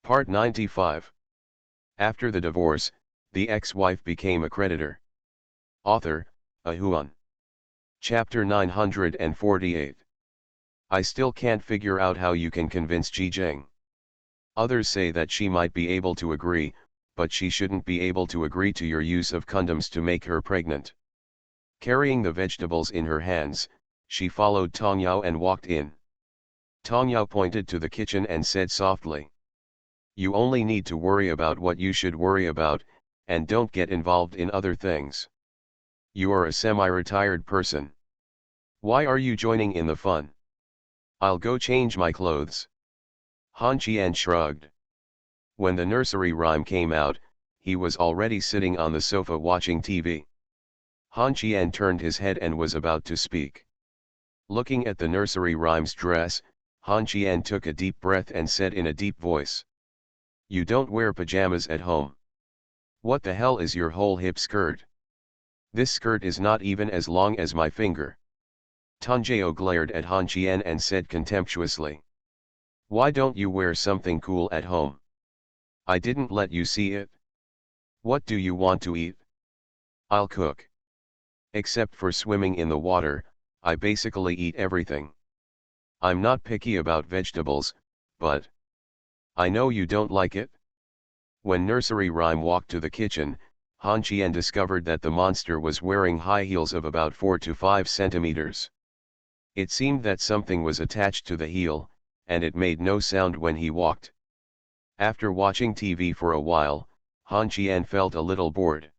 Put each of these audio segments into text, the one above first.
Part 95. After the divorce, the ex-wife became a creditor. Author, Ahuan. Chapter 948. I still can't figure out how you can convince Ji Zheng. Others say that she might be able to agree, but she shouldn't be able to agree to your use of condoms to make her pregnant. Carrying the vegetables in her hands, she followed Tong Yao and walked in. Tong Yao pointed to the kitchen and said softly, "You only need to worry about what you should worry about, and don't get involved in other things. You are a semi-retired person. Why are you joining in the fun? I'll go change my clothes." Han Qian shrugged. When the nursery rhyme came out, he was already sitting on the sofa watching TV. Han Qian turned his head and was about to speak. Looking at the nursery rhyme's dress, Han Qian took a deep breath and said in a deep voice, "You don't wear pajamas at home. What the hell is your whole hip skirt? This skirt is not even as long as my finger." Tong Jiao glared at Han Qian and said contemptuously, "Why don't you wear something cool at home? I didn't let you see it. What do you want to eat?" "I'll cook. Except for swimming in the water, I basically eat everything. I'm not picky about vegetables, but I know you don't like it." When nursery rhyme walked to the kitchen, Han Qian discovered that the monster was wearing high heels of about 4 to 5 centimeters. It seemed that something was attached to the heel, and it made no sound when he walked. After watching TV for a while, Han Qian felt a little bored.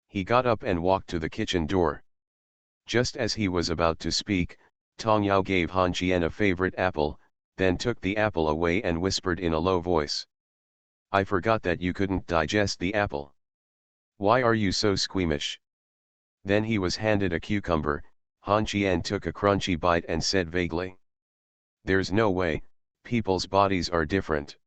He got up and walked to the kitchen door. Just as he was about to speak, Tong Yao gave Han Qian a favorite apple, then took the apple away and whispered in a low voice, "I forgot that you couldn't digest the apple. Why are you so squeamish?" Then he was handed a cucumber. Han Qian took a crunchy bite and said vaguely, "There's no way, people's bodies are different."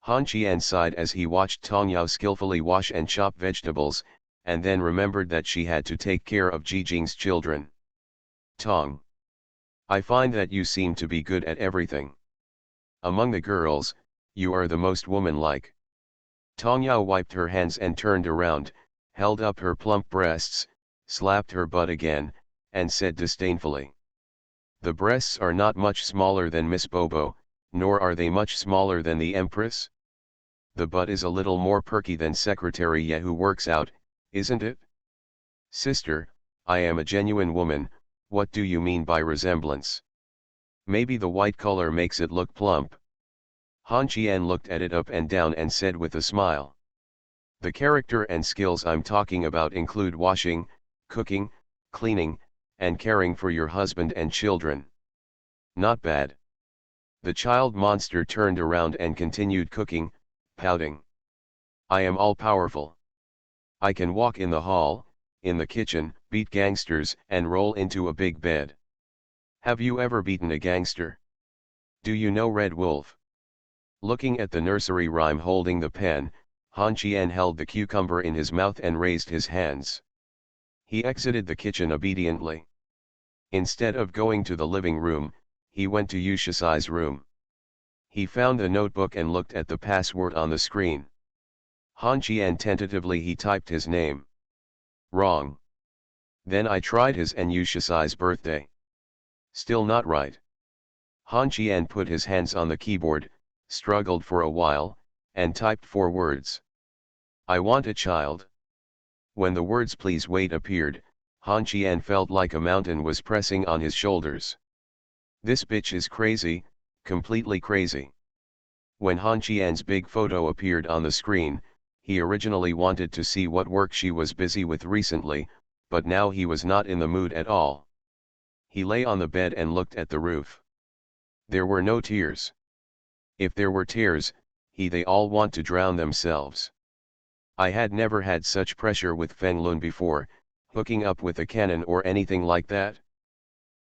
Han Qian sighed as he watched Tong Yao skillfully wash and chop vegetables, and then remembered that she had to take care of Ji Jing's children. "Tong, I find that you seem to be good at everything. Among the girls, you are the most womanlike." Tong Yao wiped her hands and turned around, held up her plump breasts, slapped her butt again, and said disdainfully, "The breasts are not much smaller than Miss Bobo, nor are they much smaller than the Empress. The butt is a little more perky than Secretary Ye who works out, isn't it?" "Sister, I am a genuine woman, what do you mean by resemblance? Maybe the white color makes it look plump." Han Qian looked at it up and down and said with a smile, "The character and skills I'm talking about include washing, cooking, cleaning, and caring for your husband and children. Not bad." The child monster turned around and continued cooking, pouting, "I am all-powerful. I can walk in the hall, in the kitchen, beat gangsters, and roll into a big bed. Have you ever beaten a gangster? Do you know Red Wolf?" Looking at the nursery rhyme holding the pen, Han Qian held the cucumber in his mouth and raised his hands. He exited the kitchen obediently. Instead of going to the living room, he went to Yu Shizai's room. He found the notebook and looked at the password on the screen. Han Qian tentatively he typed his name. Wrong. Then I tried his and Yu Shizai's birthday. Still not right. Han Qian put his hands on the keyboard, struggled for a while, and typed 4 words. "I want a child." When the words "please wait" appeared, Han Qian felt like a mountain was pressing on his shoulders. This bitch is crazy, completely crazy. When Han Qian's big photo appeared on the screen, he originally wanted to see what work she was busy with recently, but now he was not in the mood at all. He lay on the bed and looked at the roof. There were no tears. If there were tears, they all want to drown themselves. I had never had such pressure with Feng Lun before, hooking up with a cannon or anything like that.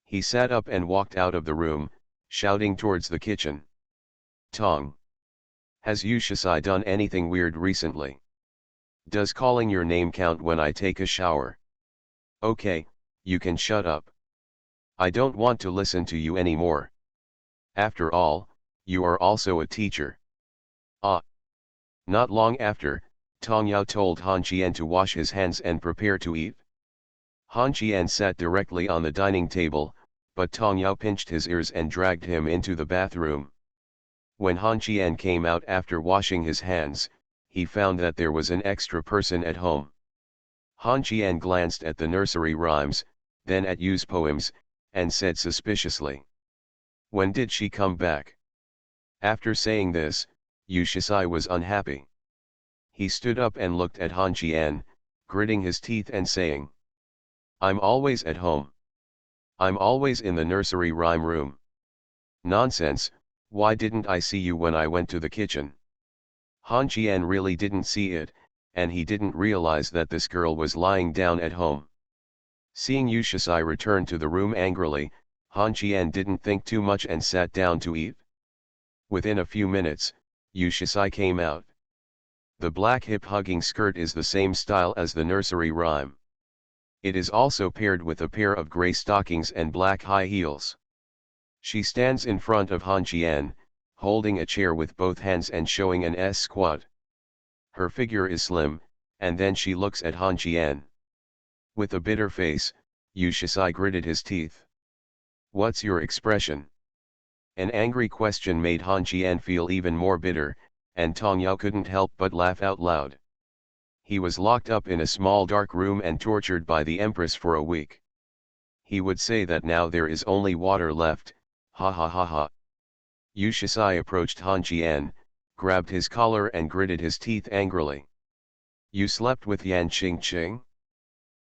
He sat up and walked out of the room, shouting towards the kitchen. "Tong. Has Yu Shizai done anything weird recently? Does calling your name count when I take a shower? Okay, you can shut up. I don't want to listen to you anymore. After all, you are also a teacher. Ah. Not long after, Tong Yao told Han Qian to wash his hands and prepare to eat. Han Qian sat directly on the dining table, but Tong Yao pinched his ears and dragged him into the bathroom. When Han Qian came out after washing his hands, he found that there was an extra person at home. Han Qian glanced at the nursery rhymes, then at Yu's poems, and said suspiciously, "When did she come back?" After saying this, Yu Shisai was unhappy. He stood up and looked at Han Qian, gritting his teeth and saying, "I'm always at home. I'm always in the nursery rhyme room. Nonsense, why didn't I see you when I went to the kitchen?" Han Qian really didn't see it, and he didn't realize that this girl was lying down at home. Seeing Yu Shisai return to the room angrily, Han Qian didn't think too much and sat down to eat. Within a few minutes, Yu Shisai came out. The black hip-hugging skirt is the same style as the nursery rhyme. It is also paired with a pair of gray stockings and black high heels. She stands in front of Han Qian, holding a chair with both hands and showing an S squat. Her figure is slim, and then she looks at Han Qian. With a bitter face, Yu Shisai gritted his teeth. "What's your expression?" An angry question made Han Qian feel even more bitter, and Tong Yao couldn't help but laugh out loud. He was locked up in a small dark room and tortured by the Empress for a week. He would say that now there is only water left, ha ha ha ha. Yu Shisai approached Han Qian, grabbed his collar and gritted his teeth angrily. "You slept with Yan Qing Qing?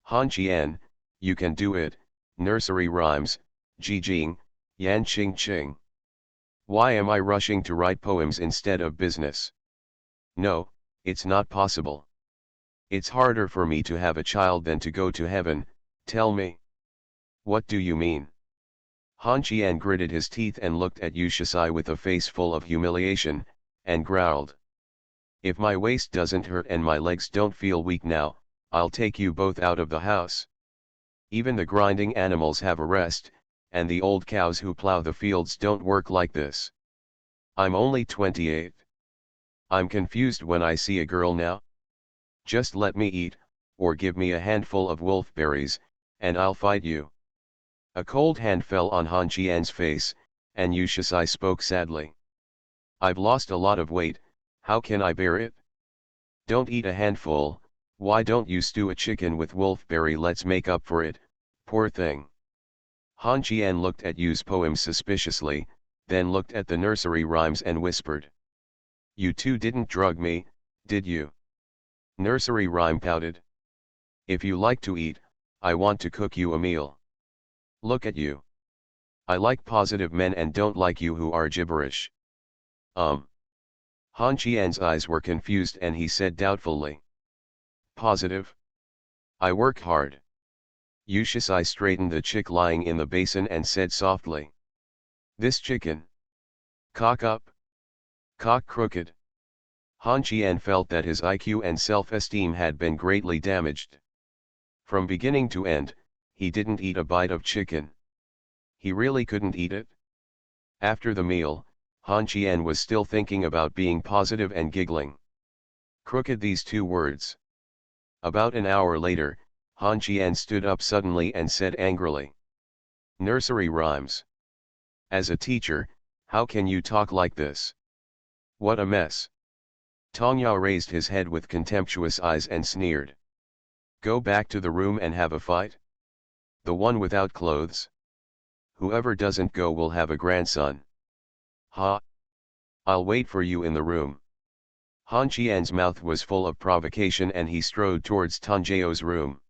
Han Qian, you can do it, nursery rhymes, Jijing, Yan Qing Qing. Why am I rushing to write poems instead of business? No, it's not possible. It's harder for me to have a child than to go to heaven, tell me. What do you mean?" Han Qian gritted his teeth and looked at Yu Shisai with a face full of humiliation, and growled, "If my waist doesn't hurt and my legs don't feel weak now, I'll take you both out of the house. Even the grinding animals have a rest, and the old cows who plow the fields don't work like this. I'm only 28. I'm confused when I see a girl now. Just let me eat, or give me a handful of wolfberries, and I'll fight you." A cold hand fell on Han Qian's face, and Yu Shisai spoke sadly. "I've lost a lot of weight, how can I bear it? Don't eat a handful, why don't you stew a chicken with wolfberry? Let's make up for it, poor thing." Han Qian looked at Yu's poems suspiciously, then looked at the nursery rhymes and whispered, "You two didn't drug me, did you?" Nursery rhyme pouted. "If you like to eat, I want to cook you a meal. Look at you. I like positive men and don't like you who are gibberish." Han Qian's eyes were confused and he said doubtfully, "Positive? I work hard." Yu Shisai straightened the chick lying in the basin and said softly, "This chicken. Cock up. Cock crooked." Han Qian felt that his IQ and self-esteem had been greatly damaged. From beginning to end, he didn't eat a bite of chicken. He really couldn't eat it. After the meal, Han Qian was still thinking about being positive and giggling. Crooked, these two words. About an hour later, Han Qian stood up suddenly and said angrily, "Nursery rhymes. As a teacher, how can you talk like this? What a mess." Tong Yao raised his head with contemptuous eyes and sneered. "Go back to the room and have a fight? The one without clothes? Whoever doesn't go will have a grandson. Ha! I'll wait for you in the room." Han Qian's mouth was full of provocation and he strode towards Tanjao's room.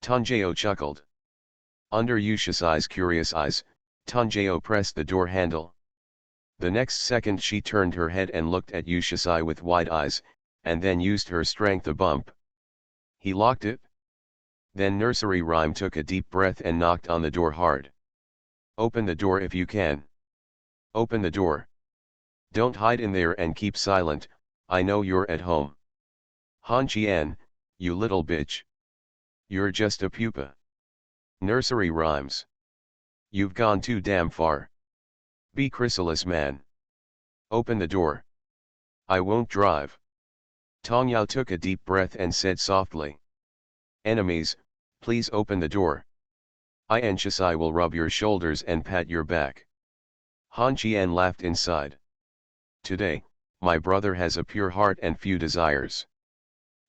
Tanjao chuckled. Under Yu Shisai's curious eyes, Tanjao pressed the door handle. The next second she turned her head and looked at Yu Shisai with wide eyes, and then used her strength a bump. He locked it. Then nursery rhyme took a deep breath and knocked on the door hard. "Open the door if you can. Open the door. Don't hide in there and keep silent, I know you're at home. Han Qian, you little bitch. You're just a pupa. Nursery rhymes. You've gone too damn far. Be chrysalis man. Open the door. I won't drive. Tong Yao took a deep breath and said softly. Enemies, please open the door. I and Shisai will rub your shoulders and pat your back. Han Qian laughed inside. Today, my brother has a pure heart and few desires.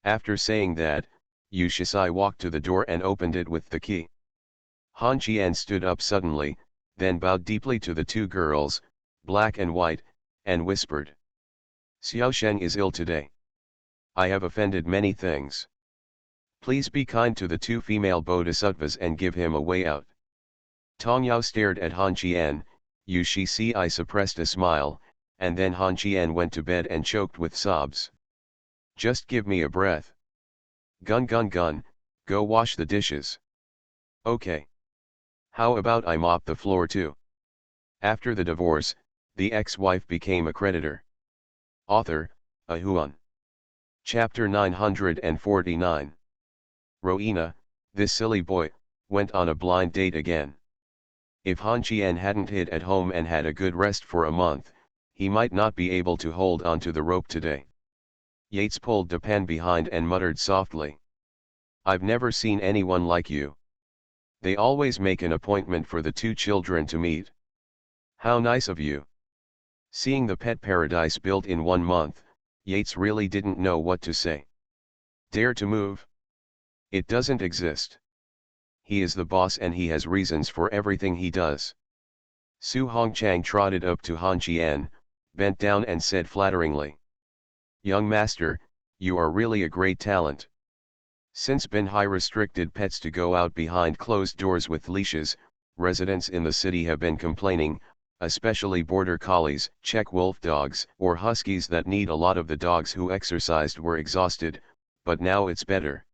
After saying that, Yu Shisai walked to the door and opened it with the key. Han Qian stood up suddenly, then bowed deeply to the two girls, black and white, and whispered. Xiao Sheng is ill today. I have offended many things. Please be kind to the two female bodhisattvas and give him a way out. Tong Yao stared at Han Qian, Yu Shisai suppressed a smile, and then Han Qian went to bed and choked with sobs. Just give me a breath. Gun gun gun, go wash the dishes. Okay. How about I mop the floor too? After the divorce, the ex-wife became a creditor. Author, A Huan. Chapter 949. Rowena, this silly boy, went on a blind date again. If Han Qian hadn't hid at home and had a good rest for a month, he might not be able to hold onto the rope today. Yates pulled Dupin behind and muttered softly. I've never seen anyone like you. They always make an appointment for the two children to meet. How nice of you. Seeing the pet paradise built in 1 month, Yates really didn't know what to say. Dare to move? It doesn't exist. He is the boss and he has reasons for everything he does. Su Hongchang trotted up to Han Qian, bent down and said flatteringly. Young master, you are really a great talent. Since Binhai restricted pets to go out behind closed doors with leashes, residents in the city have been complaining, especially border collies, Czech wolf dogs, or huskies that need a lot of the dogs who exercised were exhausted, but now it's better.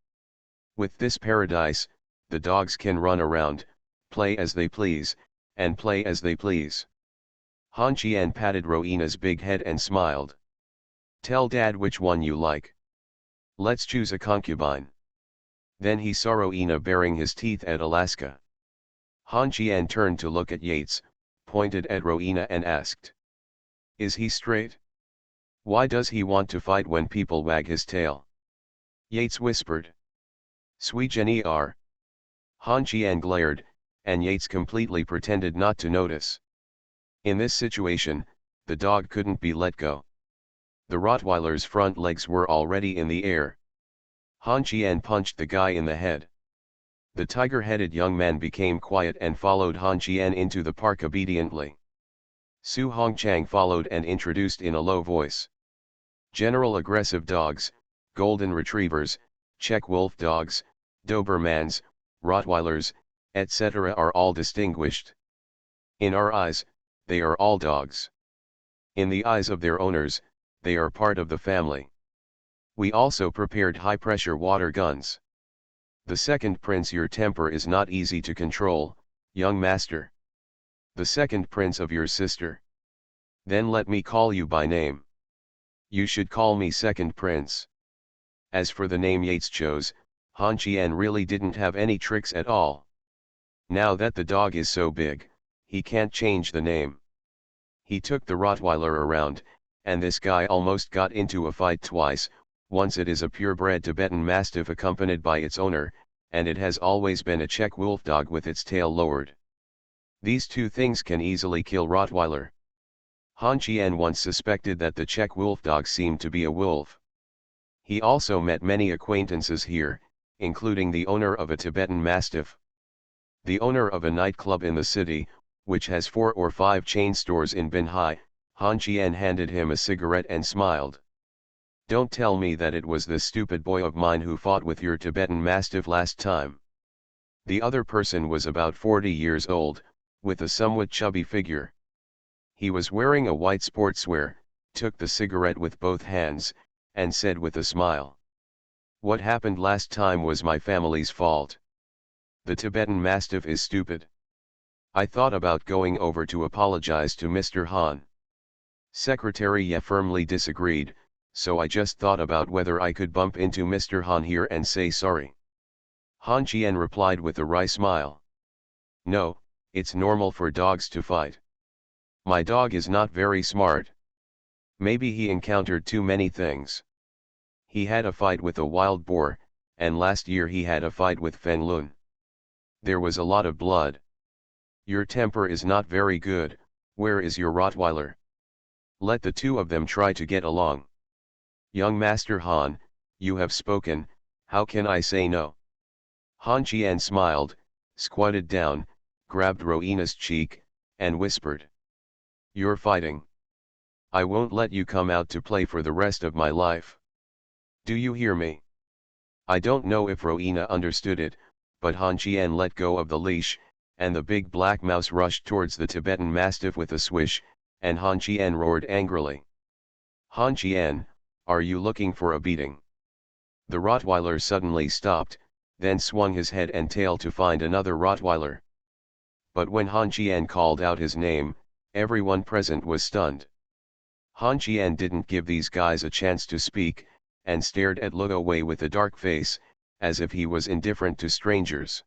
With this paradise, the dogs can run around, play as they please, and play as they please. Han Qian patted Rowena's big head and smiled. Tell Dad which one you like. Let's choose a concubine. Then he saw Rowena baring his teeth at Alaska. Han Qian turned to look at Yates, pointed at Rowena and asked. Is he straight? Why does he want to fight when people wag his tail? Yates whispered. Sui Jenny are. Han Qian glared, and Yates completely pretended not to notice. In this situation, the dog couldn't be let go. The Rottweiler's front legs were already in the air. Han Qian punched the guy in the head. The tiger-headed young man became quiet and followed Han Qian into the park obediently. Su Hongchang followed and introduced in a low voice. General aggressive dogs, golden retrievers, Czech wolf dogs, Dobermans, Rottweilers, etc. are all distinguished. In our eyes, they are all dogs. In the eyes of their owners, they are part of the family. We also prepared high-pressure water guns. The second prince, your temper is not easy to control, young master. The second prince of your sister. Then let me call you by name. You should call me second prince. As for the name Yates chose, Han Qian really didn't have any tricks at all. Now that the dog is so big, he can't change the name. He took the Rottweiler around, and this guy almost got into a fight twice. Once it is a purebred Tibetan Mastiff accompanied by its owner, and it has always been a Czech wolfdog with its tail lowered. These two things can easily kill Rottweiler. Han Qian once suspected that the Czech wolfdog seemed to be a wolf. He also met many acquaintances here, including the owner of a Tibetan Mastiff. The owner of a nightclub in the city, which has 4 or 5 chain stores in Binhai. Han Qian handed him a cigarette and smiled. Don't tell me that it was this stupid boy of mine who fought with your Tibetan Mastiff last time. The other person was about 40 years old, with a somewhat chubby figure. He was wearing a white sportswear, took the cigarette with both hands, and said with a smile. What happened last time was my family's fault. The Tibetan Mastiff is stupid. I thought about going over to apologize to Mr. Han. Secretary Ye firmly disagreed, so I just thought about whether I could bump into Mr. Han here and say sorry. Han Qian replied with a wry smile. No, it's normal for dogs to fight. My dog is not very smart. Maybe he encountered too many things. He had a fight with a wild boar, and last year he had a fight with Fen Lun. There was a lot of blood. Your temper is not very good. Where is your Rottweiler? Let the two of them try to get along. Young Master Han, you have spoken, how can I say no? Han Qian smiled, squatted down, grabbed Rowena's cheek, and whispered. You're fighting. I won't let you come out to play for the rest of my life. Do you hear me? I don't know if Rowena understood it, but Han Qian let go of the leash, and the big black mouse rushed towards the Tibetan Mastiff with a swish, and Han Qian roared angrily. Han Qian, are you looking for a beating? The Rottweiler suddenly stopped, then swung his head and tail to find another Rottweiler. But when Han Qian called out his name, everyone present was stunned. Han Qian didn't give these guys a chance to speak, and stared at Luo Wei with a dark face, as if he was indifferent to strangers.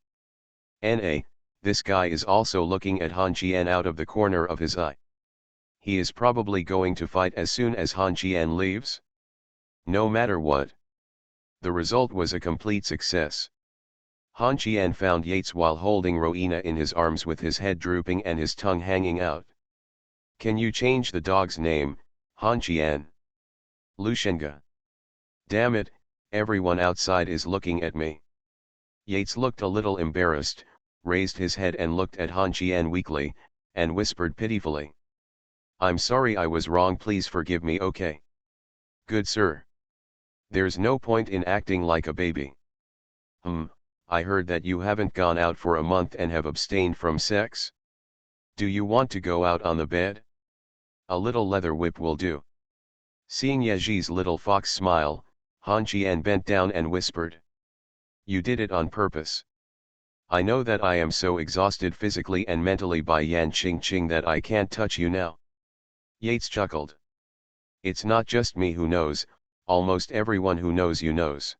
N.A., this guy is also looking at Han Qian out of the corner of his eye. He is probably going to fight as soon as Han Qian leaves? No matter what. The result was a complete success. Han Qian found Yates while holding Rowena in his arms with his head drooping and his tongue hanging out. Can you change the dog's name, Han Qian? Lushenga. Damn it, everyone outside is looking at me. Yates looked a little embarrassed, raised his head and looked at Han Qian weakly, and whispered pitifully. I'm sorry I was wrong, please forgive me, okay? Good sir. There's no point in acting like a baby. I heard that you haven't gone out for a month and have abstained from sex? Do you want to go out on the bed? A little leather whip will do. Seeing Yeji's little fox smile, Han Qian bent down and whispered. You did it on purpose. I know that I am so exhausted physically and mentally by Yan Qingqing that I can't touch you now. Yates chuckled. It's not just me who knows, almost everyone who knows you knows.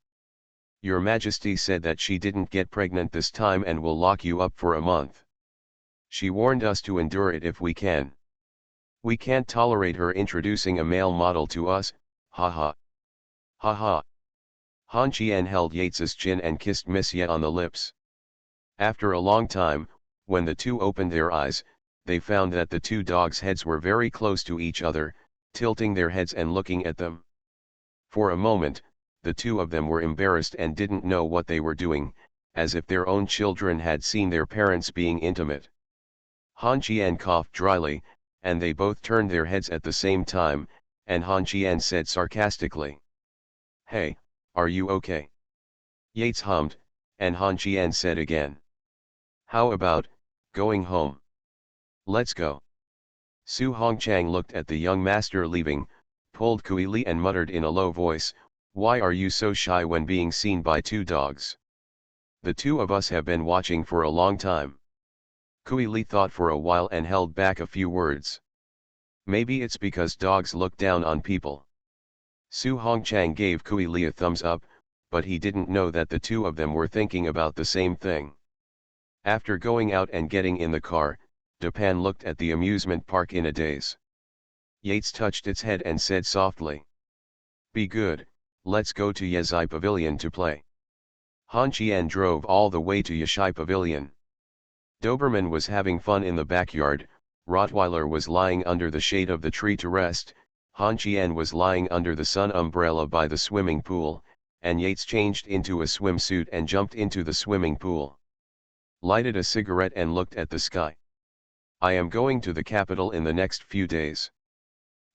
Your Majesty said that she didn't get pregnant this time and will lock you up for a month. She warned us to endure it if we can. We can't tolerate her introducing a male model to us, haha. Haha. Han Qian held Yates's chin and kissed Miss Ye on the lips. After a long time, when the two opened their eyes, they found that the two dogs' heads were very close to each other, tilting their heads and looking at them. For a moment, the two of them were embarrassed and didn't know what they were doing, as if their own children had seen their parents being intimate. Han Qian coughed dryly, and they both turned their heads at the same time, and Han Qian said sarcastically. Hey, are you okay? Yates hummed, and Han Qian said again. How about, going home? Let's go. Su Hongchang looked at the young master leaving, pulled Kui Li and muttered in a low voice, why are you so shy when being seen by two dogs? The two of us have been watching for a long time. Kui Li thought for a while and held back a few words. Maybe it's because dogs look down on people. Su Hongchang gave Kui Li a thumbs up, but he didn't know that the two of them were thinking about the same thing. After going out and getting in the car, Depan looked at the amusement park in a daze. Yates touched its head and said softly. Be good, let's go to Yezhi Pavilion to play. Han Qian drove all the way to Yezhi Pavilion. Doberman was having fun in the backyard, Rottweiler was lying under the shade of the tree to rest, Han Qian was lying under the sun umbrella by the swimming pool, and Yates changed into a swimsuit and jumped into the swimming pool. Lighted a cigarette and looked at the sky. I am going to the capital in the next few days.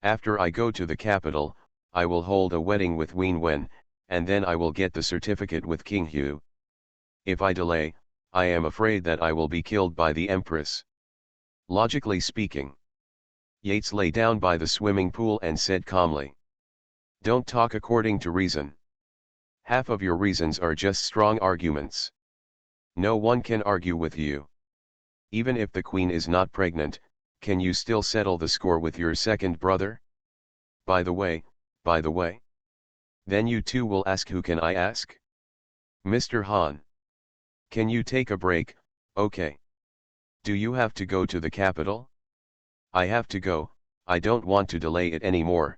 After I go to the capital, I will hold a wedding with Wen Wen, and then I will get the certificate with King Hu. If I delay, I am afraid that I will be killed by the Empress. Logically speaking. Yates lay down by the swimming pool and said calmly. Don't talk according to reason. Half of your reasons are just strong arguments. No one can argue with you. Even if the queen is not pregnant, can you still settle the score with your second brother? By the way. Then you too will ask, who can I ask? Mr. Han. Can you take a break, okay? Do you have to go to the capital? I have to go, I don't want to delay it anymore,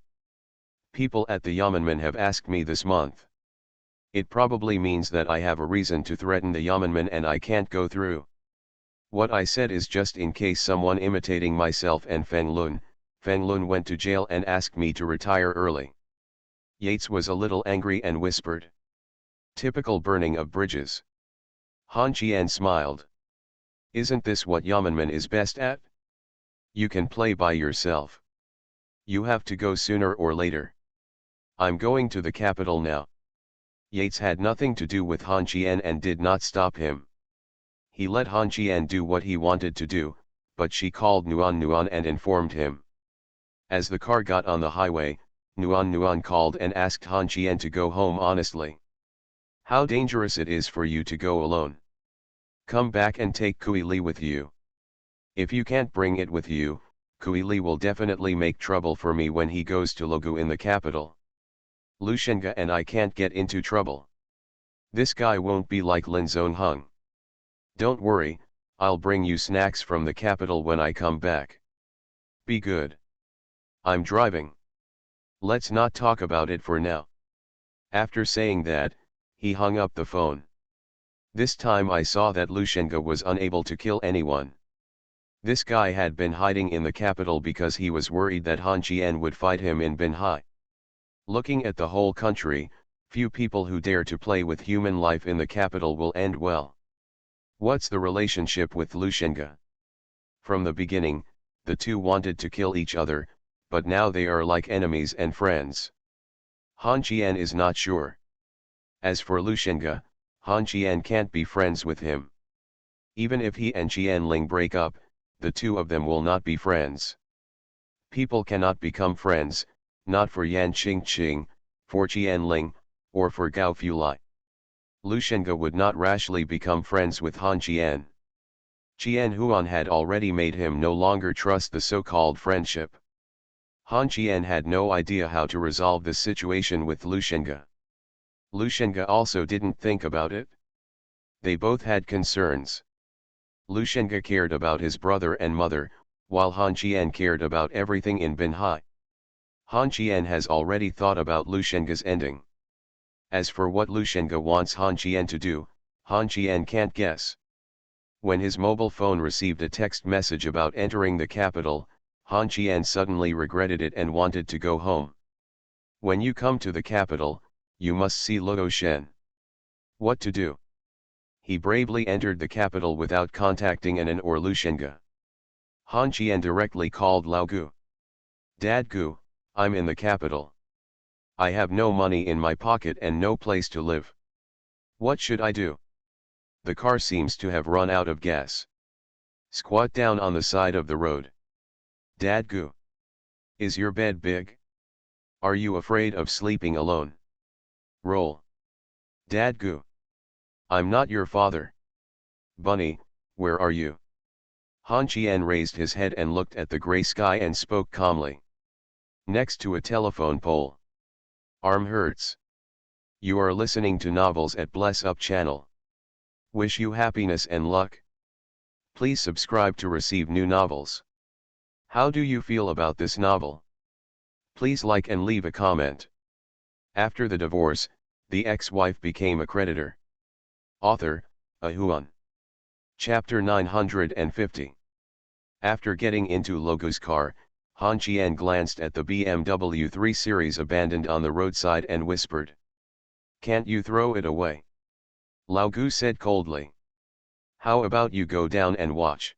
People at the Yamanman have asked me this month. It probably means that I have a reason to threaten the Yamanman and I can't go through. What I said is just in case someone imitating myself and Feng Lun went to jail and asked me to retire early. Yates was a little angry and whispered. Typical burning of bridges. Han Qian smiled. Isn't this what Yamanman is best at? You can play by yourself. You have to go sooner or later. I'm going to the capital now. Yates had nothing to do with Han Qian and did not stop him. He let Han Qian do what he wanted to do, but she called Nuan and informed him. As the car got on the highway, Nuan called and asked Han Qian to go home honestly. How dangerous it is for you to go alone. Come back and take Kui Li with you. If you can't bring it with you, Kui Li will definitely make trouble for me when he goes to Logu in the capital. Lu Shenga and I can't get into trouble. This guy won't be like Lin Zongheng. Don't worry, I'll bring you snacks from the capital when I come back. Be good. I'm driving. Let's not talk about it for now. After saying that, he hung up the phone. This time I saw that Lu Shenga was unable to kill anyone. This guy had been hiding in the capital because he was worried that Han Qian would fight him in Binhai. Looking at the whole country, few people who dare to play with human life in the capital will end well. What's the relationship with Lu Shenga? From the beginning, the two wanted to kill each other, but now they are like enemies and friends. Han Qian is not sure. As for Lu Shenga, Han Qian can't be friends with him. Even if he and Qianling break up, the two of them will not be friends. People cannot become friends, not for Yan Qingqing, for Qianling, or for Gao Fulai. Lu Shenga would not rashly become friends with Han Qian. Qian Huan had already made him no longer trust the so-called friendship. Han Qian had no idea how to resolve the situation with Lu Shenga. Lu Shenga also didn't think about it. They both had concerns. Lu Shenga cared about his brother and mother, while Han Qian cared about everything in Binhai. Han Qian has already thought about Lu Shenga's ending. As for what Lu Shenga wants Han Qian to do, Han Qian can't guess. When his mobile phone received a text message about entering the capital, Han Qian suddenly regretted it and wanted to go home. When you come to the capital, you must see Luo Shen. What to do? He bravely entered the capital without contacting Anan or Lu Shenga. Han Qian directly called Lao Gu. Dad Gu, I'm in the capital. I have no money in my pocket and no place to live. What should I do? The car seems to have run out of gas. Squat down on the side of the road. Dad Gu. Is your bed big? Are you afraid of sleeping alone? Roll. Dad Gu. I'm not your father. Bunny, where are you? Han Qian raised his head and looked at the gray sky and spoke calmly. Next to a telephone pole. Arm hurts. You are listening to novels at Bless Up channel. Wish you happiness and luck. Please subscribe to receive new novels. How do you feel about this novel? Please like and leave a comment. After the divorce, the ex-wife became a creditor. Author, Ahuan. Chapter 950. After getting into Logu's car, Han Qian glanced at the BMW 3 Series abandoned on the roadside and whispered. Can't you throw it away? Lao Gu said coldly. How about you go down and watch?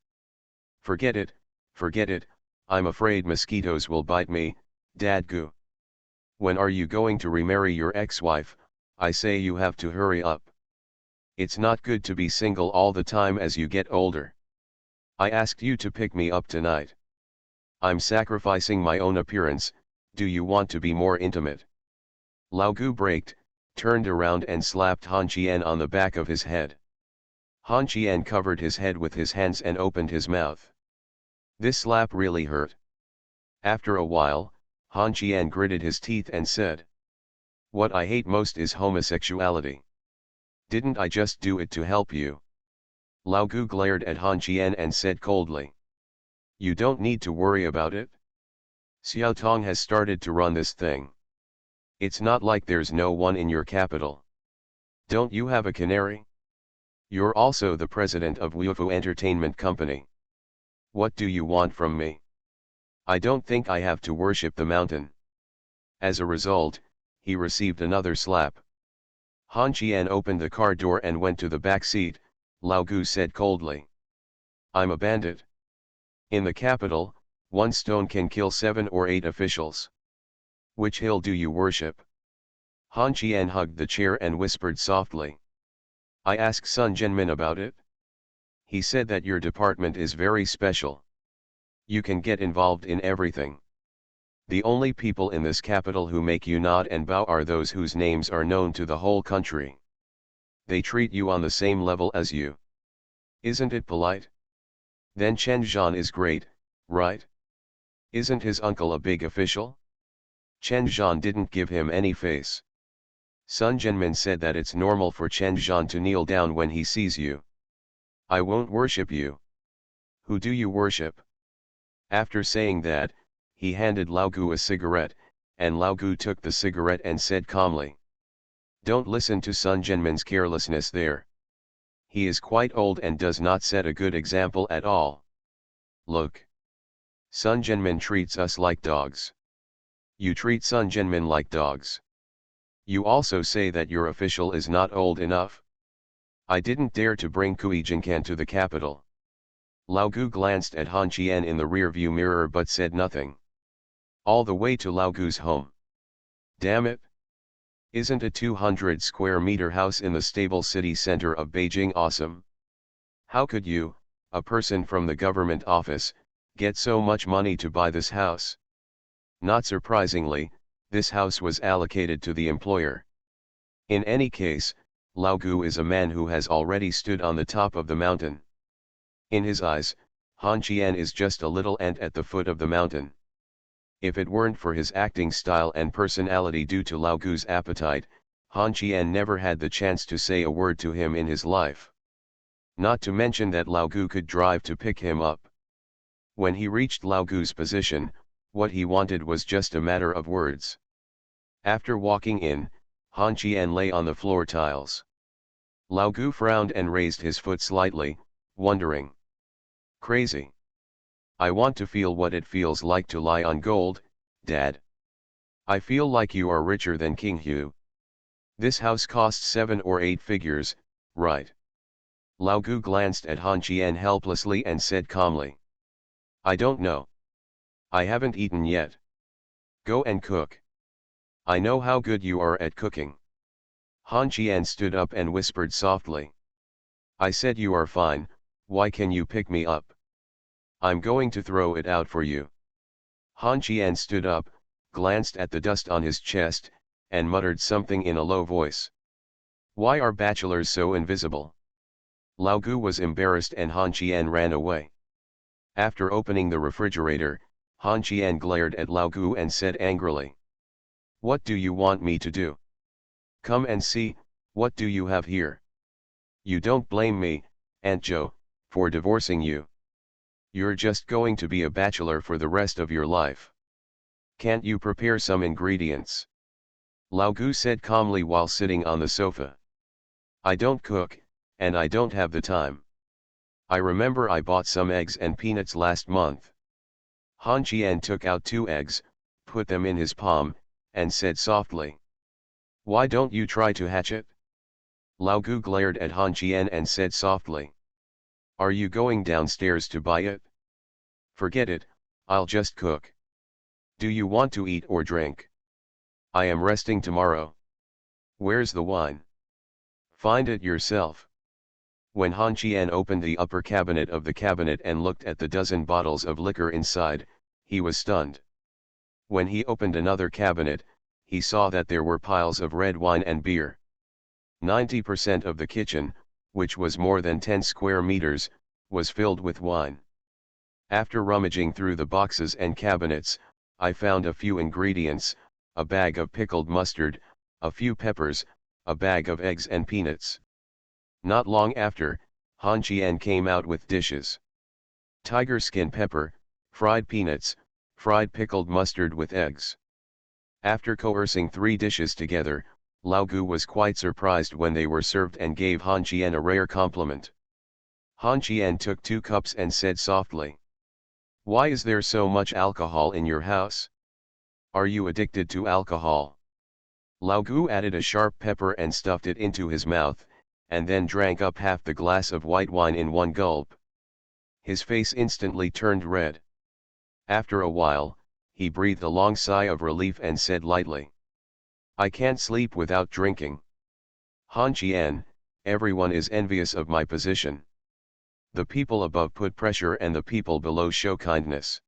Forget it, I'm afraid mosquitoes will bite me, Dad Gu. When are you going to remarry your ex-wife? I say you have to hurry up. It's not good to be single all the time as you get older. I asked you to pick me up tonight. I'm sacrificing my own appearance, do you want to be more intimate? Lao Gu braked, turned around and slapped Han Qian on the back of his head. Han Qian covered his head with his hands and opened his mouth. This slap really hurt. After a while, Han Qian gritted his teeth and said. What I hate most is homosexuality. Didn't I just do it to help you? Lao Gu glared at Han Qian and said coldly. You don't need to worry about it. Xiao Tong has started to run this thing. It's not like there's no one in your capital. Don't you have a canary? You're also the president of Wufu Entertainment Company. What do you want from me? I don't think I have to worship the mountain. As a result, he received another slap. Han Qian opened the car door and went to the back seat. Lao Gu said coldly. I'm a bandit. In the capital, one stone can kill 7 or 8 officials. Which hill do you worship? Han Qian hugged the chair and whispered softly. I asked Sun Jianmin about it. He said that your department is very special. You can get involved in everything. The only people in this capital who make you nod and bow are those whose names are known to the whole country. They treat you on the same level as you. Isn't it polite? Then Chen Zhan is great, right? Isn't his uncle a big official? Chen Zhan didn't give him any face. Sun Jianmin said that it's normal for Chen Zhan to kneel down when he sees you. I won't worship you. Who do you worship? After saying that, he handed Lao Gu a cigarette, and Lao Gu took the cigarette and said calmly. Don't listen to Sun Jianmin's carelessness there. He is quite old and does not set a good example at all. Look. Sun Jianmin treats us like dogs. You treat Sun Jianmin like dogs. You also say that your official is not old enough. I didn't dare to bring Kui Jinkan to the capital. Lao Gu glanced at Han Qian in the rearview mirror but said nothing. All the way to Lao Gu's home. Damn it! Isn't a 200 square meter house in the stable city center of Beijing awesome? How could you, a person from the government office, get so much money to buy this house? Not surprisingly, this house was allocated to the employer. In any case, Lao Gu is a man who has already stood on the top of the mountain. In his eyes, Han Qian is just a little ant at the foot of the mountain. If it weren't for his acting style and personality due to Lao Gu's appetite, Han Qian never had the chance to say a word to him in his life. Not to mention that Lao Gu could drive to pick him up. When he reached Lao Gu's position, what he wanted was just a matter of words. After walking in, Han Qian lay on the floor tiles. Lao Gu frowned and raised his foot slightly, wondering. Crazy. I want to feel what it feels like to lie on gold, Dad. I feel like you are richer than King Hu. This house costs 7 or 8 figures, right? Lao Gu glanced at Han Qian helplessly and said calmly. I don't know. I haven't eaten yet. Go and cook. I know how good you are at cooking. Han Qian stood up and whispered softly. I said you are fine, why can you pick me up? I'm going to throw it out for you. Han Qian stood up, glanced at the dust on his chest, and muttered something in a low voice. Why are bachelors so invisible? Lao Gu was embarrassed and Han Qian ran away. After opening the refrigerator, Han Qian glared at Lao Gu and said angrily. What do you want me to do? Come and see, what do you have here? You don't blame me, Aunt Zhou, for divorcing you. You're just going to be a bachelor for the rest of your life. Can't you prepare some ingredients? Lao Gu said calmly while sitting on the sofa. I don't cook, and I don't have the time. I remember I bought some eggs and peanuts last month. Han Qian took out 2 eggs, put them in his palm, and said softly. Why don't you try to hatch it? Lao Gu glared at Han Qian and said softly. Are you going downstairs to buy it? Forget it, I'll just cook. Do you want to eat or drink? I am resting tomorrow. Where's the wine? Find it yourself. When Han Qian opened the upper cabinet of the cabinet and looked at the dozen bottles of liquor inside, he was stunned. When he opened another cabinet, he saw that there were piles of red wine and beer. 90% of the kitchen, which was more than 10 square meters, was filled with wine. After rummaging through the boxes and cabinets, I found a few ingredients, a bag of pickled mustard, a few peppers, a bag of eggs and peanuts. Not long after, Han Qian came out with dishes. Tiger skin pepper, fried peanuts, fried pickled mustard with eggs. After coercing 3 dishes together, Lao Gu was quite surprised when they were served and gave Han Qian a rare compliment. Han Qian took 2 cups and said softly, "Why is there so much alcohol in your house? Are you addicted to alcohol?" Lao Gu added a sharp pepper and stuffed it into his mouth, and then drank up half the glass of white wine in one gulp. His face instantly turned red. After a while, he breathed a long sigh of relief and said lightly, "I can't sleep without drinking. Han Qian, everyone is envious of my position. The people above put pressure and the people below show kindness.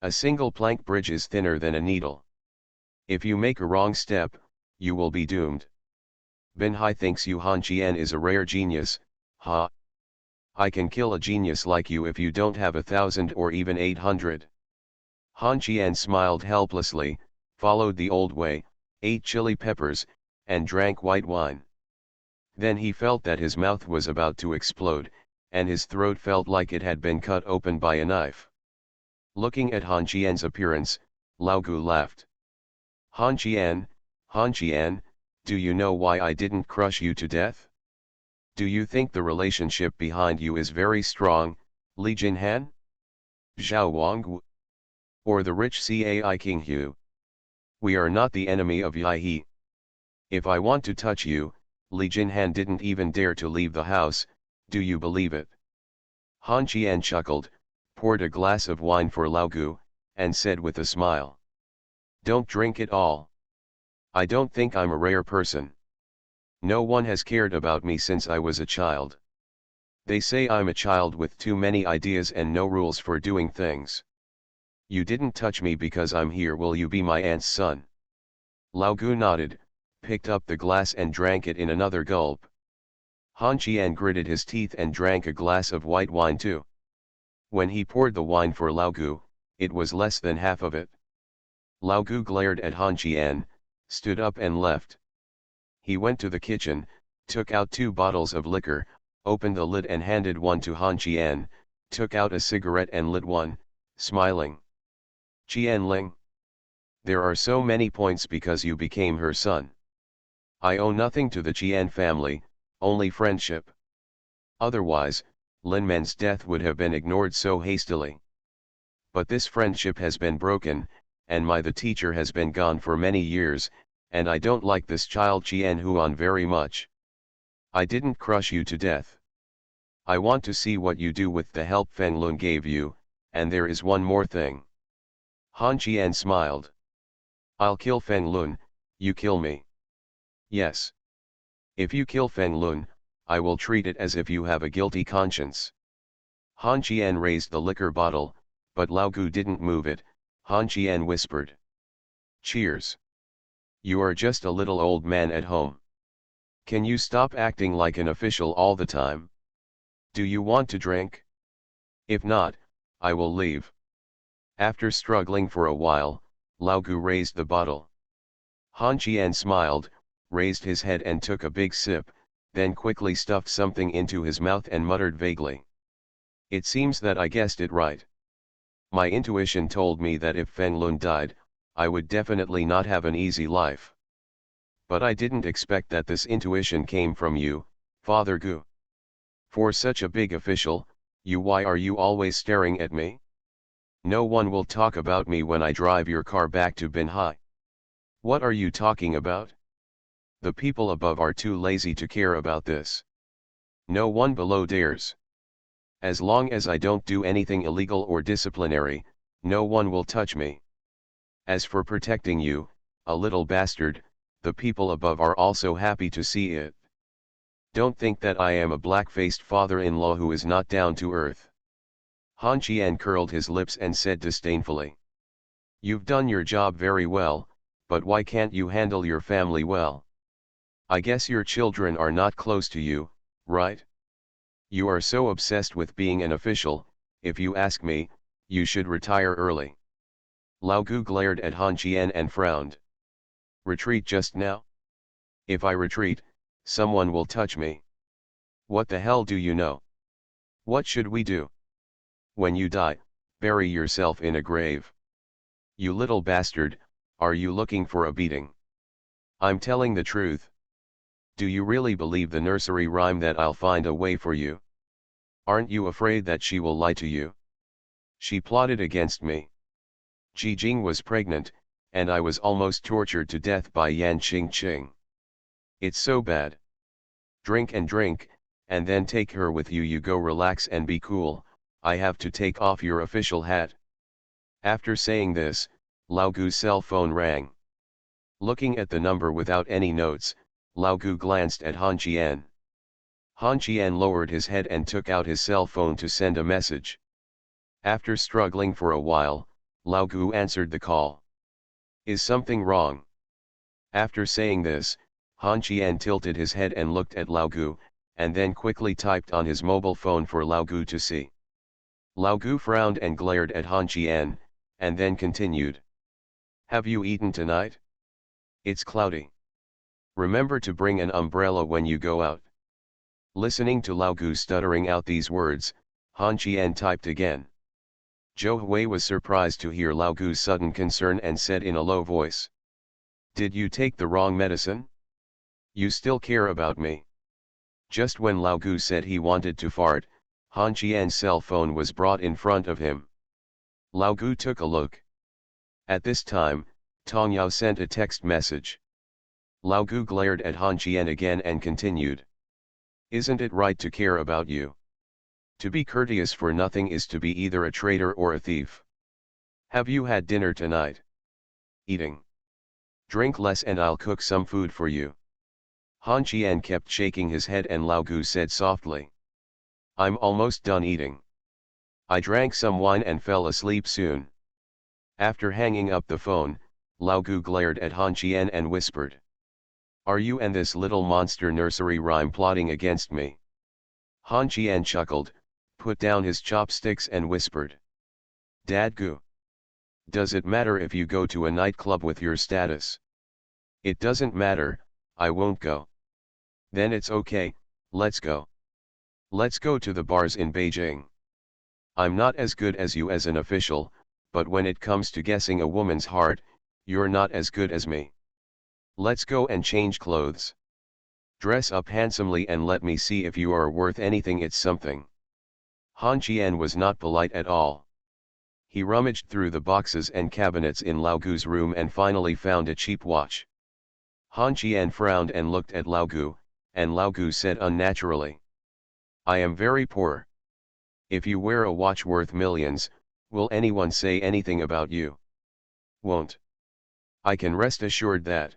A single plank bridge is thinner than a needle. If you make a wrong step, you will be doomed. Ben Hai thinks you Han Qian is a rare genius, ha. I can kill a genius like you if you don't have 1,000 or even 800. Han Qian smiled helplessly, followed the old way, ate chili peppers, and drank white wine. Then he felt that his mouth was about to explode, and his throat felt like it had been cut open by a knife. Looking at Han Qian's appearance, Lao Gu laughed. Han Qian, do you know why I didn't crush you to death? Do you think the relationship behind you is very strong, Li Jinhan? Zhao Wangwu? Or the rich Cai King Hu? We are not the enemy of Yi He. If I want to touch you, Li Jinhan didn't even dare to leave the house, do you believe it? Han Qian chuckled, poured a glass of wine for Lao Gu, and said with a smile, "Don't drink it all. I don't think I'm a rare person. No one has cared about me since I was a child. They say I'm a child with too many ideas and no rules for doing things. You didn't touch me because I'm here. Will you be my aunt's son?" Lao Gu nodded, picked up the glass and drank it in another gulp. Han Qian gritted his teeth and drank a glass of white wine too. When he poured the wine for Lao Gu, it was less than half of it. Lao Gu glared at Han Qian, stood up and left. He went to the kitchen, took out 2 bottles of liquor, opened the lid and handed one to Han Qian, took out a cigarette and lit one, smiling. "Qian Ling. There are so many points because you became her son. I owe nothing to the Qian family, only friendship. Otherwise, Lin Men's death would have been ignored so hastily. But this friendship has been broken, and the teacher has been gone for many years, and I don't like this child Qian Huan very much. I didn't crush you to death. I want to see what you do with the help Feng Lun gave you, and there is one more thing." Han Qian smiled. "I'll kill Feng Lun, you kill me." "Yes. If you kill Feng Lun, I will treat it as if you have a guilty conscience." Han Qian raised the liquor bottle, but Lao Gu didn't move it. Han Qian whispered, "Cheers. You are just a little old man at home. Can you stop acting like an official all the time? Do you want to drink? If not, I will leave." After struggling for a while, Lao Gu raised the bottle. Han Qian smiled, raised his head and took a big sip, then quickly stuffed something into his mouth and muttered vaguely, "It seems that I guessed it right. My intuition told me that if Feng Lun died, I would definitely not have an easy life. But I didn't expect that this intuition came from you, Father Gu. For such a big official, why are you always staring at me? No one will talk about me when I drive your car back to Binhai. What are you talking about? The people above are too lazy to care about this. No one below dares. As long as I don't do anything illegal or disciplinary, no one will touch me. As for protecting you, a little bastard, the people above are also happy to see it. Don't think that I am a black-faced father-in-law who is not down to earth." Han Qian curled his lips and said disdainfully, "You've done your job very well, but why can't you handle your family well? I guess your children are not close to you, right? You are so obsessed with being an official. If you ask me, you should retire early." Lao Gu glared at Han Qian and frowned. "Retreat just now? If I retreat, someone will touch me. What the hell do you know? What should we do? When you die, bury yourself in a grave. You little bastard, Are you looking for a beating? I'm telling the truth. Do you really believe the nursery rhyme that I'll find a way for you? Aren't you afraid that she will lie to you? She plotted against me. Jing was pregnant, and I was almost tortured to death by Yan Qing. It's so bad. Drink, and then take her with you. You go relax and be cool. I have to take off your official hat. After saying this, Lao Gu's cell phone rang. Looking at the number without any notes, Lao Gu glanced at Han Qian. Han Qian lowered his head and took out his cell phone to send a message. After struggling for a while, Lao Gu answered the call. Is something wrong? After saying this, Han Qian tilted his head and looked at Lao Gu, and then quickly typed on his mobile phone for Lao Gu to see. Lao Gu frowned and glared at Han Qian, and then continued. Have you eaten tonight? It's cloudy. Remember to bring an umbrella when you go out. Listening to Lao Gu stuttering out these words, Han Qian typed again. Zhou Hui was surprised to hear Lao Gu's sudden concern and said in a low voice. Did you take the wrong medicine? You still care about me? Just when Lao Gu said he wanted to fart, Han Qian's cell phone was brought in front of him. Lao Gu took a look. At this time, Tong Yao sent a text message. Lao Gu glared at Han Qian again and continued. Isn't it right to care about you? To be courteous for nothing is to be either a traitor or a thief. Have you had dinner tonight? Eating. Drink less and I'll cook some food for you. Han Qian kept shaking his head and Lao Gu said softly. I'm almost done eating. I drank some wine and fell asleep soon. After hanging up the phone, Lao Gu glared at Han Qian and whispered. Are you and this little monster nursery rhyme plotting against me? Han Qian chuckled, put down his chopsticks and whispered. Dad Gu. Does it matter if you go to a nightclub with your status? It doesn't matter, I won't go. Then it's okay, let's go. Let's go to the bars in Beijing. I'm not as good as you as an official, but when it comes to guessing a woman's heart, you're not as good as me. Let's go and change clothes. Dress up handsomely and let me see if you are worth anything. It's something. Han Qian was not polite at all. He rummaged through the boxes and cabinets in Lao Gu's room and finally found a cheap watch. Han Qian frowned and looked at Lao Gu, and Lao Gu said unnaturally. I am very poor. If you wear a watch worth millions, will anyone say anything about you? Won't. I can rest assured that.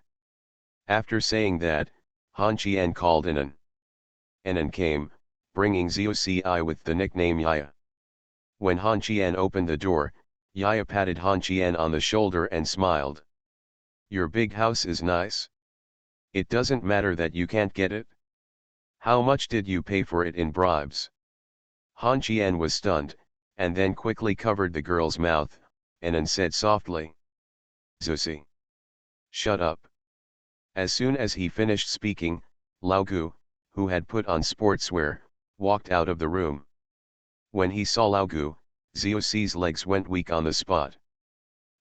After saying that, Han Qian called Anan. Anan came, bringing Zhou with the nickname Yaya. When Han Qian opened the door, Yaya patted Han Qian on the shoulder and smiled. Your big house is nice. It doesn't matter that you can't get it. How much did you pay for it in bribes? Han Qian was stunned, and then quickly covered the girl's mouth, and said softly. Zhou. Shut up. As soon as he finished speaking, Lao Gu, who had put on sportswear, walked out of the room. When he saw Lao Gu, Zhou's legs went weak on the spot.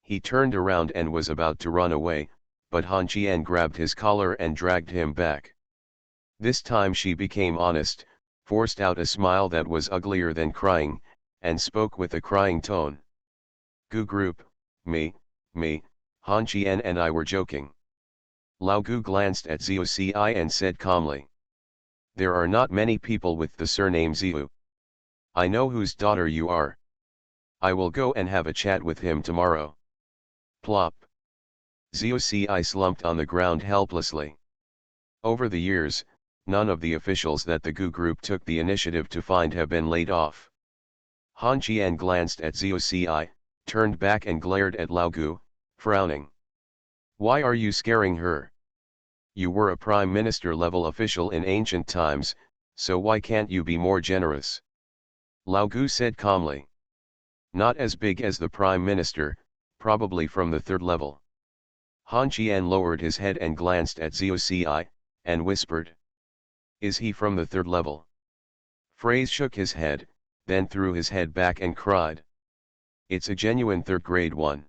He turned around and was about to run away, but Han Qian grabbed his collar and dragged him back. This time she became honest, forced out a smile that was uglier than crying, and spoke with a crying tone. Gu group, me, Han Qian and I were joking. Lao Gu glanced at Zhou and said calmly. There are not many people with the surname Zhou. I know whose daughter you are. I will go and have a chat with him tomorrow. Plop. Zhou slumped on the ground helplessly. Over the years, none of the officials that the Gu group took the initiative to find have been laid off. Han Qian glanced at Zhou, turned back and glared at Lao Gu, frowning. Why are you scaring her? You were a prime minister level official in ancient times, so why can't you be more generous? Lao Gu said calmly. Not as big as the prime minister, probably from the third level. Han Qian lowered his head and glanced at Zhou, and whispered. Is he from the third level? Phrase shook his head, then threw his head back and cried. It's a genuine third grade one.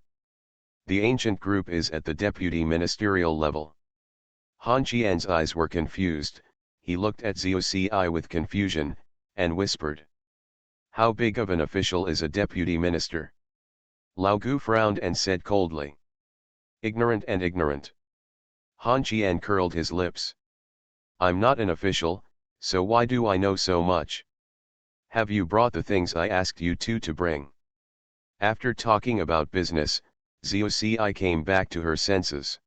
The ancient group is at the deputy ministerial level. Han Qian's eyes were confused, he looked at Zhou Ci with confusion, and whispered. How big of an official is a deputy minister? Lao Gu frowned and said coldly. Ignorant and ignorant. Han Qian curled his lips. I'm not an official, so why do I know so much? Have you brought the things I asked you to bring? After talking about business, Zhou Ci came back to her senses.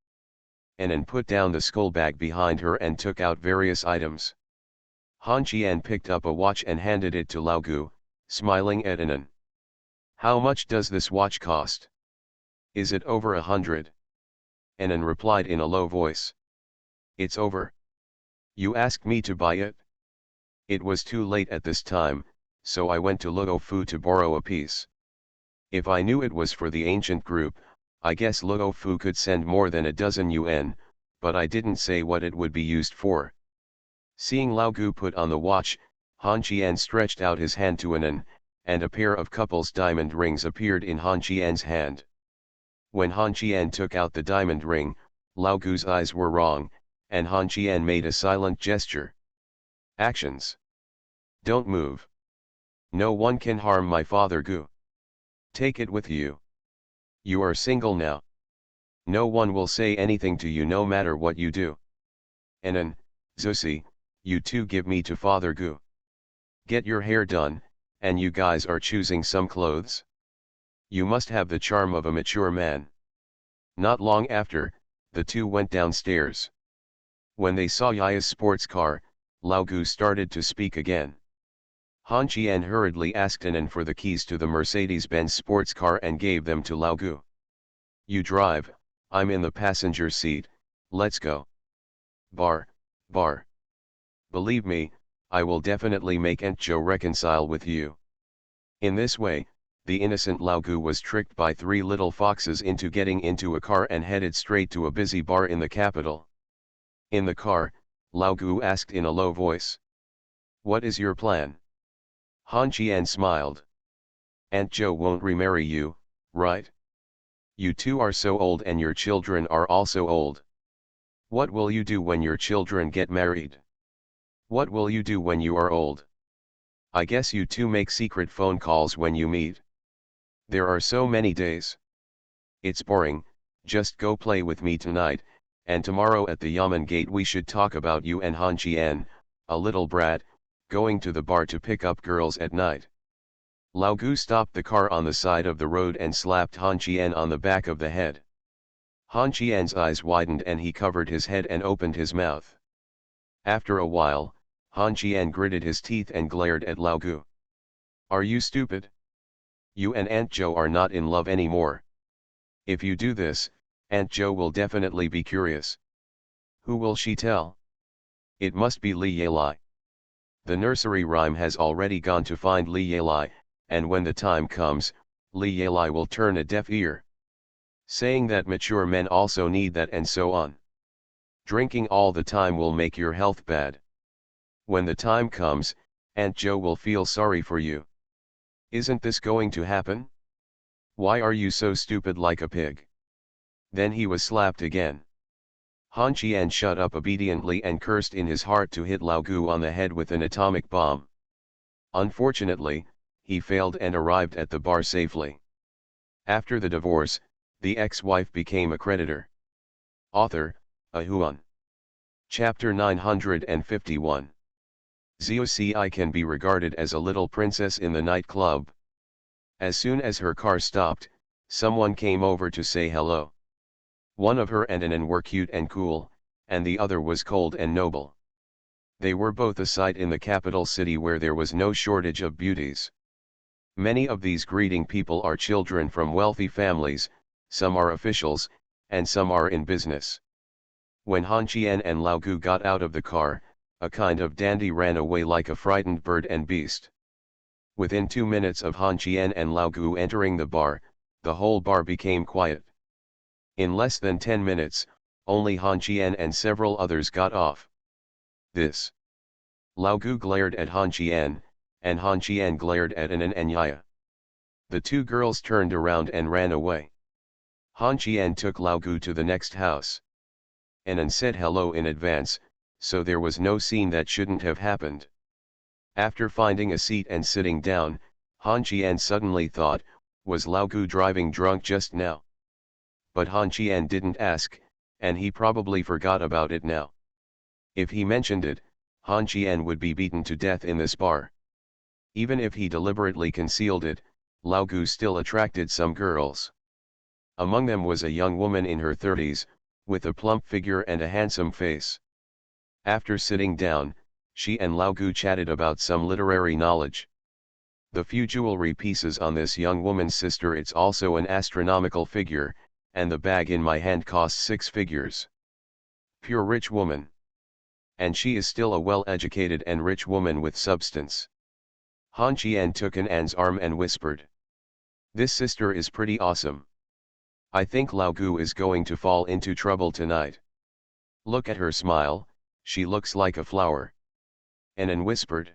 Anan put down the skull bag behind her and took out various items. Han Qian picked up a watch and handed it to Lao Gu, smiling at Anan. How much does this watch cost? Is it over 100? Anan replied in a low voice. It's over. You asked me to buy it? It was too late at this time, so I went to Luo Fu to borrow a piece. If I knew it was for the ancient group, I guess Luo Fu could send more than a dozen yuan, but I didn't say what it would be used for. Seeing Lao Gu put on the watch, Han Qian stretched out his hand to Anan, and a pair of couple's diamond rings appeared in Han Qian's hand. When Han Qian took out the diamond ring, Lao Gu's eyes were wrong, and Han Qian made a silent gesture. Actions. Don't move. No one can harm my father Gu. Take it with you. You are single now. No one will say anything to you no matter what you do. Anan, Zhou Ci, you two give me to Father Gu. Get your hair done, and you guys are choosing some clothes? You must have the charm of a mature man. Not long after, the two went downstairs. When they saw Yaya's sports car, Lao Gu started to speak again. Han Qian hurriedly asked Anan for the keys to the Mercedes-Benz sports car and gave them to Lao Gu. You drive, I'm in the passenger seat, let's go. Bar. Believe me, I will definitely make Aunt Zhou reconcile with you. In this way, the innocent Lao Gu was tricked by three little foxes into getting into a car and headed straight to a busy bar in the capital. In the car, Lao Gu asked in a low voice. What is your plan? Han Qian smiled. Aunt Zhou won't remarry you, right? You two are so old and your children are also old. What will you do when your children get married? What will you do when you are old? I guess you two make secret phone calls when you meet. There are so many days. It's boring, just go play with me tonight, and tomorrow at the Yamen gate we should talk about you and Han Qian, a little brat, going to the bar to pick up girls at night. Lao Gu stopped the car on the side of the road and slapped Han Qian on the back of the head. Han Qian's eyes widened and he covered his head and opened his mouth. After a while, Han Qian gritted his teeth and glared at Lao Gu. Are you stupid? You and Aunt Zhou are not in love anymore. If you do this, Aunt Zhou will definitely be curious. Who will she tell? It must be Li Yelai. The nursery rhyme has already gone to find Li Yelai, and when the time comes, Li Yelai will turn a deaf ear. Saying that mature men also need that and so on. Drinking all the time will make your health bad. When the time comes, Aunt Zhou will feel sorry for you. Isn't this going to happen? Why are you so stupid like a pig? Then he was slapped again. Han Qian shut up obediently and cursed in his heart to hit Lao Gu on the head with an atomic bomb. Unfortunately, he failed and arrived at the bar safely. After the divorce, the ex-wife became a creditor. Author, Ahuan. Chapter 951. Zhou Ci can be regarded as a little princess in the nightclub. As soon as her car stopped, someone came over to say hello. One of her and Anan were cute and cool, and the other was cold and noble. They were both a sight in the capital city where there was no shortage of beauties. Many of these greeting people are children from wealthy families, some are officials, and some are in business. When Han Qian and Lao Gu got out of the car, a kind of dandy ran away like a frightened bird and beast. Within 2 minutes of Han Qian and Lao Gu entering the bar, the whole bar became quiet. In less than 10 minutes, only Han Qian and several others got off. This. Lao Gu glared at Han Qian, and Han Qian glared at Anan and Yaya. The two girls turned around and ran away. Han Qian took Lao Gu to the next house. And said hello in advance, so there was no scene that shouldn't have happened. After finding a seat and sitting down, Han Qian suddenly thought, was Lao Gu driving drunk just now? But Han Qian didn't ask, and he probably forgot about it now. If he mentioned it, Han Qian would be beaten to death in this bar. Even if he deliberately concealed it, Lao Gu still attracted some girls. Among them was a young woman in her 30s, with a plump figure and a handsome face. After sitting down, she and Lao Gu chatted about some literary knowledge. The few jewelry pieces on this young woman's sister, it's also an astronomical figure, and the bag in my hand costs 6 figures. Pure rich woman. And she is still a well-educated and rich woman with substance. Han Qian took An's arm and whispered. This sister is pretty awesome. I think Lao Gu is going to fall into trouble tonight. Look at her smile, she looks like a flower. An whispered.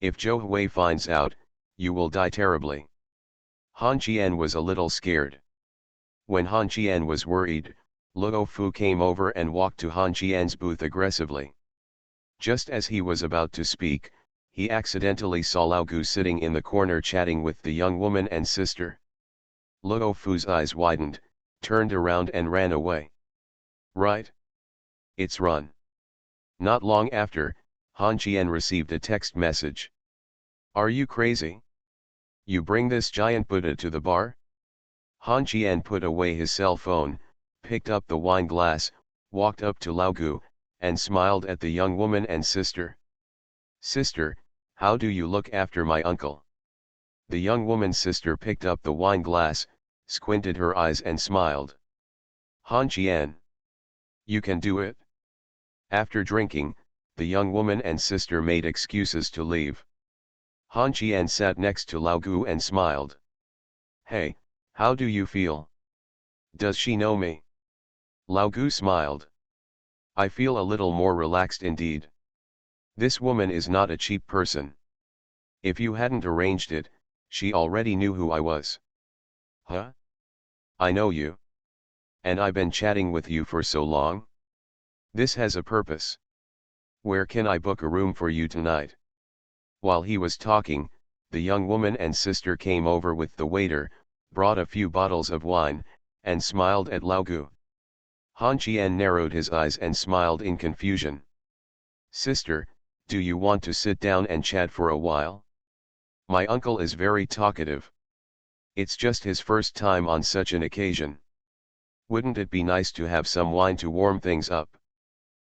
If Zhou Hui finds out, you will die terribly. Han Qian was a little scared. When Han Qian was worried, Luo Fu came over and walked to Han Qian's booth aggressively. Just as he was about to speak, he accidentally saw Lao Gu sitting in the corner chatting with the young woman and sister. Luo Fu's eyes widened, turned around and ran away. Right? It's run. Not long after, Han Qian received a text message. Are you crazy? You bring this giant Buddha to the bar? Han Qian put away his cell phone, picked up the wine glass, walked up to Lao Gu, and smiled at the young woman and sister. Sister, how do you look after my uncle? The young woman's sister picked up the wine glass, squinted her eyes and smiled. Han Qian. You can do it. After drinking, the young woman and sister made excuses to leave. Han Qian sat next to Lao Gu and smiled. Hey, how do you feel? Does she know me? Lao Gu smiled. I feel a little more relaxed indeed. This woman is not a cheap person. If you hadn't arranged it, she already knew who I was. Huh? I know you. And I've been chatting with you for so long. This has a purpose. Where can I book a room for you tonight? While he was talking, the young woman and sister came over with the waiter, brought a few bottles of wine, and smiled at Lao Gu. Han Qian narrowed his eyes and smiled in confusion. Sister, do you want to sit down and chat for a while? My uncle is very talkative. It's just his first time on such an occasion. Wouldn't it be nice to have some wine to warm things up?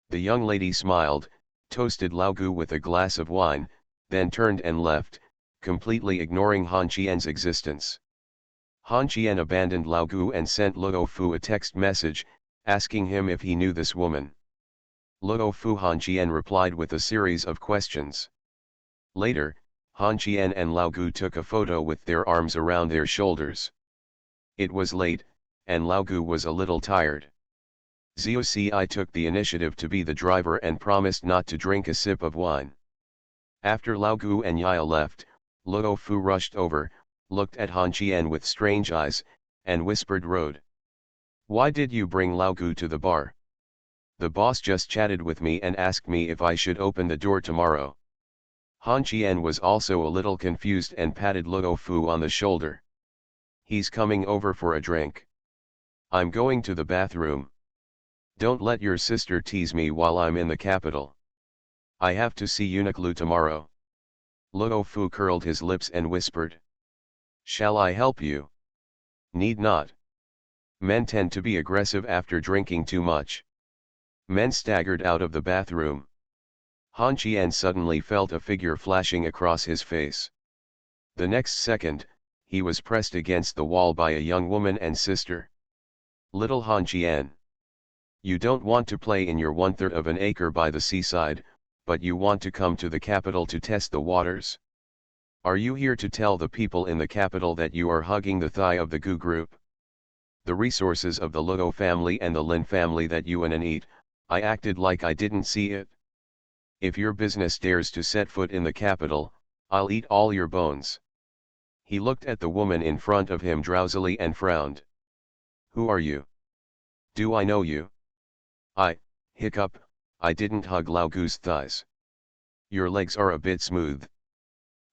The young lady smiled, toasted Lao Gu with a glass of wine, then turned and left, completely ignoring Han Qian's existence. Han Qian abandoned Lao Gu and sent Luo Fu a text message, asking him if he knew this woman. Luo Fu Han Qian replied with a series of questions. Later, Han Qian and Lao Gu took a photo with their arms around their shoulders. It was late, and Lao Gu was a little tired. Xiao Ci took the initiative to be the driver and promised not to drink a sip of wine. After Lao Gu and Yaya left, Luo Fu rushed over, looked at Han Qian with strange eyes, and whispered, "Road. Why did you bring Lao Gu to the bar? The boss just chatted with me and asked me if I should open the door tomorrow." Han Qian was also a little confused and patted Luo Fu on the shoulder. "He's coming over for a drink. I'm going to the bathroom. Don't let your sister tease me while I'm in the capital. I have to see Uniqlo tomorrow." Luo Fu curled his lips and whispered. "Shall I help you?" "Need not. Men tend to be aggressive after drinking too much." Men staggered out of the bathroom. Han Qian suddenly felt a figure flashing across his face. The next second, he was pressed against the wall by a young woman and sister. "Little Han Qian. You don't want to play in your 1/3 of an acre by the seaside, but you want to come to the capital to test the waters? Are you here to tell the people in the capital that you are hugging the thigh of the Gu group? The resources of the Luo family and the Lin family that you and eat, I acted like I didn't see it? If your business dares to set foot in the capital, I'll eat all your bones." He looked at the woman in front of him drowsily and frowned. Who are you? Do I know you? I, hiccup, I didn't hug Lao Gu's thighs. Your legs are a bit smooth.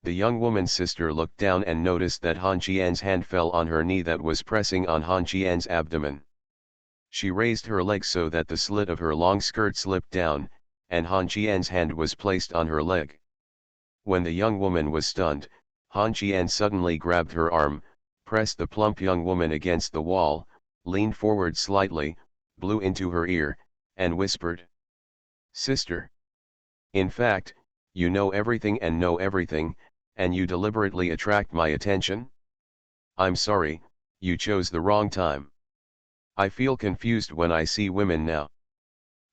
The young woman's sister looked down and noticed that Han Qian's hand fell on her knee that was pressing on Han Qian's abdomen. She raised her leg so that the slit of her long skirt slipped down, and Han Qian's hand was placed on her leg. When the young woman was stunned, Han Qian suddenly grabbed her arm, pressed the plump young woman against the wall, leaned forward slightly, blew into her ear, and whispered, "Sister. In fact, you know everything and know everything, and you deliberately attract my attention? I'm sorry, you chose the wrong time. I feel confused when I see women now."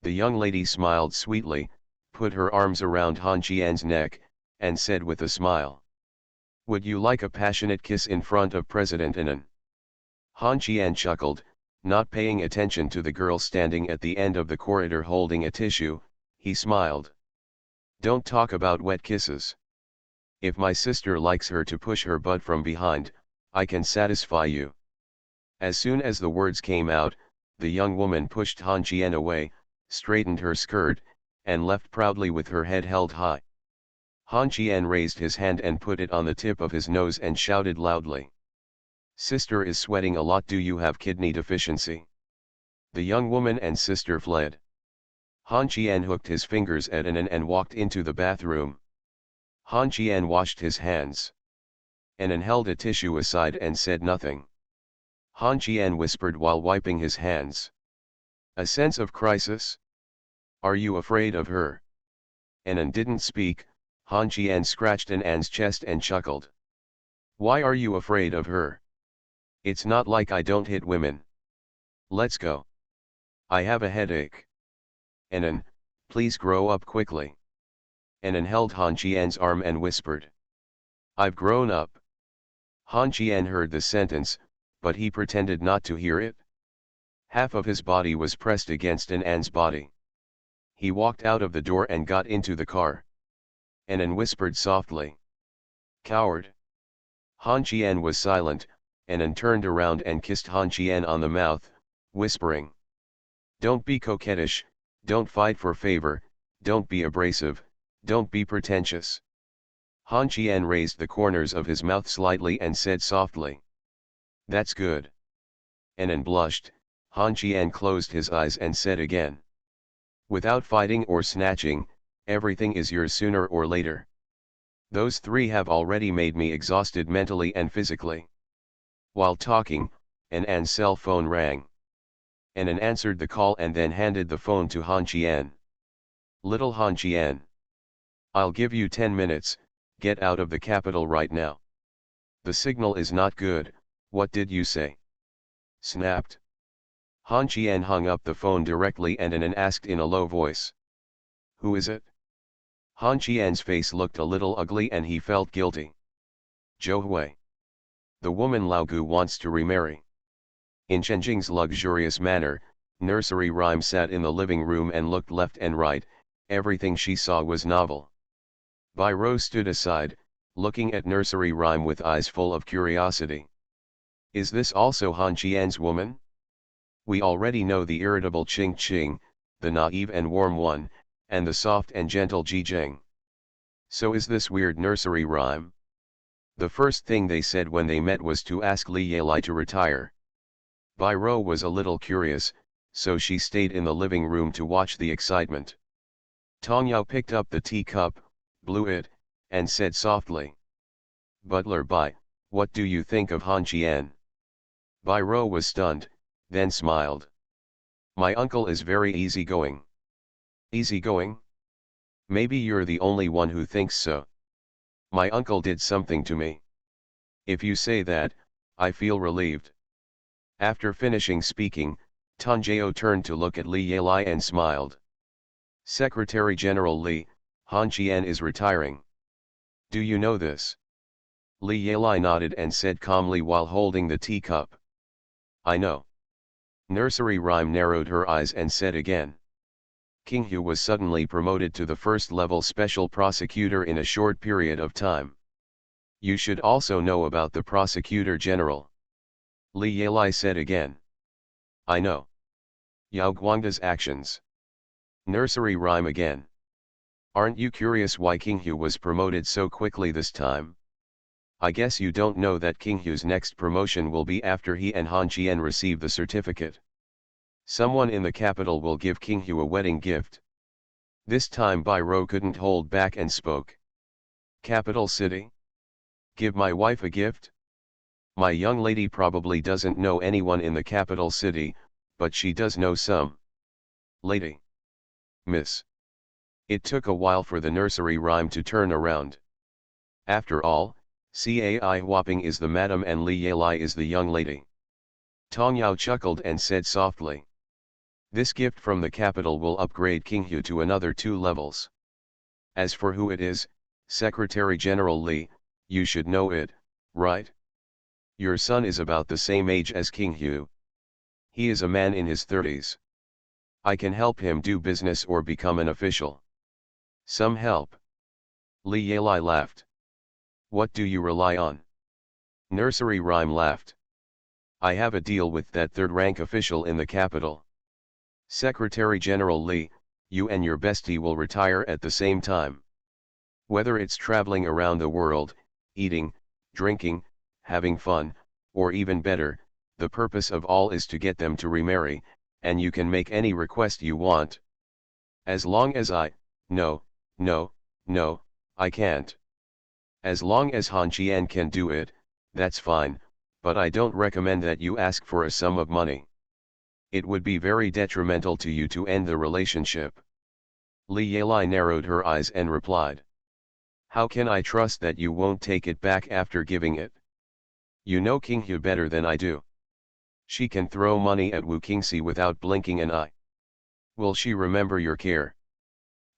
The young lady smiled sweetly, put her arms around Han Qian's neck, and said with a smile, "Would you like a passionate kiss in front of President Anan?" Han Qian chuckled, not paying attention to the girl standing at the end of the corridor holding a tissue. He smiled. "Don't talk about wet kisses. If my sister likes her to push her butt from behind, I can satisfy you." As soon as the words came out, the young woman pushed Han Qian away, straightened her skirt, and left proudly with her head held high. Han Qian raised his hand and put it on the tip of his nose and shouted loudly, "Sister is sweating a lot. Do you have kidney deficiency?" The young woman and sister fled. Han Qian hooked his fingers at Anan and walked into the bathroom. Han Qian washed his hands. Anan held a tissue aside and said nothing. Han Qian whispered while wiping his hands, "A sense of crisis? Are you afraid of her?" Anan didn't speak. Han Qian scratched Anan's chest and chuckled. "Why are you afraid of her? It's not like I don't hit women. Let's go. I have a headache." "Anan, please grow up quickly." Anan held Han Qian's arm and whispered, "I've grown up." Han Qian heard the sentence, but he pretended not to hear it. Half of his body was pressed against Anan's body. He walked out of the door and got into the car. Anan whispered softly, "Coward." Han Qian was silent. Anan turned around and kissed Han Qian on the mouth, whispering, "Don't be coquettish, don't fight for favor, don't be abrasive, don't be pretentious." Han Qian raised the corners of his mouth slightly and said softly, "That's good." Anan blushed. Han Qian closed his eyes and said again, "Without fighting or snatching, everything is yours sooner or later. Those three have already made me exhausted mentally and physically." While talking, Anan's cell phone rang. Anan answered the call and then handed the phone to Han Qian. "Little Han Qian. I'll give you 10 minutes, get out of the capital right now." "The signal is not good, what did you say?" snapped. Han Qian hung up the phone directly and Anan asked in a low voice, "Who is it?" Han Qian's face looked a little ugly and he felt guilty. "Zhou Hui. The woman Lao Gu wants to remarry." In Chenjing's luxurious manor, Nursery Rhyme sat in the living room and looked left and right. Everything she saw was novel. Bai Rou stood aside, looking at Nursery Rhyme with eyes full of curiosity. "Is this also Han Qian's woman? We already know the irritable Qing Qing, the naive and warm one, and the soft and gentle Ji Zheng. So is this weird Nursery Rhyme?" The first thing they said when they met was to ask Li Yelai to retire. Bai Rou was a little curious, so she stayed in the living room to watch the excitement. Tong Yao picked up the teacup, blew it, and said softly, "Butler Bai, what do you think of Han Qian?" Bai Rou was stunned, then smiled. "My uncle is very easygoing." "Easygoing? Maybe you're the only one who thinks so. My uncle did something to me. If you say that, I feel relieved." After finishing speaking, Tan Jiao turned to look at Li Yelai and smiled. "Secretary General Li, Han Qian is retiring. Do you know this?" Li Yelai nodded and said calmly while holding the teacup, "I know." Nursery Rhyme narrowed her eyes and said again, "King Hu was suddenly promoted to the first-level special prosecutor in a short period of time. You should also know about the prosecutor general." Li Yelai said again, I know. Yao Guangda's actions. Nursery rhyme again. Aren't you curious why King Hu was promoted so quickly this time? I guess you don't know that King Hu's next promotion will be after he and Han Qian receive the certificate. Someone in the capital will give King Hu a wedding gift. This time Bai Rou couldn't hold back and spoke. Capital city? Give my wife a gift? My young lady probably doesn't know anyone in the capital city, but she does know some. Lady. Miss. It took a while for the nursery rhyme to turn around. After all, Cai Huaping is the madam and Li Yalai is the young lady. Tong Yao chuckled and said softly. This gift from the capital will upgrade King Hu to another 2 levels. As for who it is, Secretary General Li, you should know it, right? Your son is about the same age as King Hu. He is a man in his 30s. I can help him do business or become an official. Some help. Li Yalai laughed. What do you rely on? Nursery rhyme laughed. I have a deal with that 3rd-rank official in the capital. Secretary General Li, you and your bestie will retire at the same time. Whether it's traveling around the world, eating, drinking, having fun, or even better, the purpose of all is to get them to remarry, and you can make any request you want. As long as no, I can't. As long as Han Qian can do it, that's fine, but I don't recommend that you ask for a sum of money. It would be very detrimental to you to end the relationship. Li Yalai narrowed her eyes and replied. How can I trust that you won't take it back after giving it? You know King Hu better than I do. She can throw money at Wu Qingxi without blinking an eye. Will she remember your care?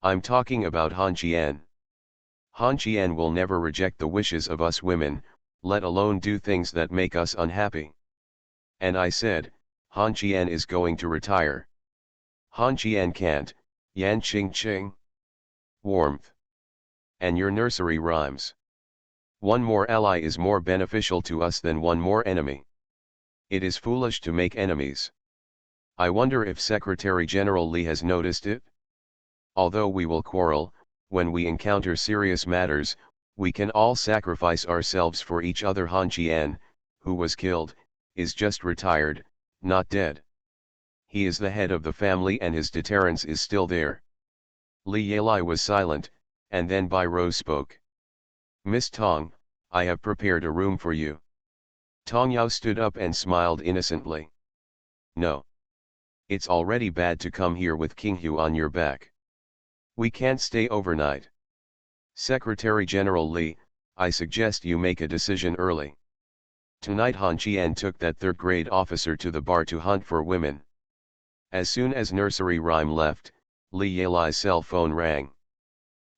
I'm talking about Han Qian. Han Qian will never reject the wishes of us women, let alone do things that make us unhappy. And I said, Han Qian is going to retire. Han Qian can't, Yan Ching Ching. Warmth. And your nursery rhymes. One more ally is more beneficial to us than one more enemy. It is foolish to make enemies. I wonder if Secretary General Li has noticed it? Although we will quarrel, when we encounter serious matters, we can all sacrifice ourselves for each other. Han Qian, who was killed, is just retired, not dead. He is the head of the family and his deterrence is still there. Li Yalai was silent, and then Bai Rou spoke. Miss Tong, I have prepared a room for you. Tong Yao stood up and smiled innocently. No. It's already bad to come here with King Hu on your back. We can't stay overnight. Secretary General Li, I suggest you make a decision early. Tonight Han Qian took that 3rd-grade officer to the bar to hunt for women. As soon as nursery rhyme left, Li Yalai's cell phone rang.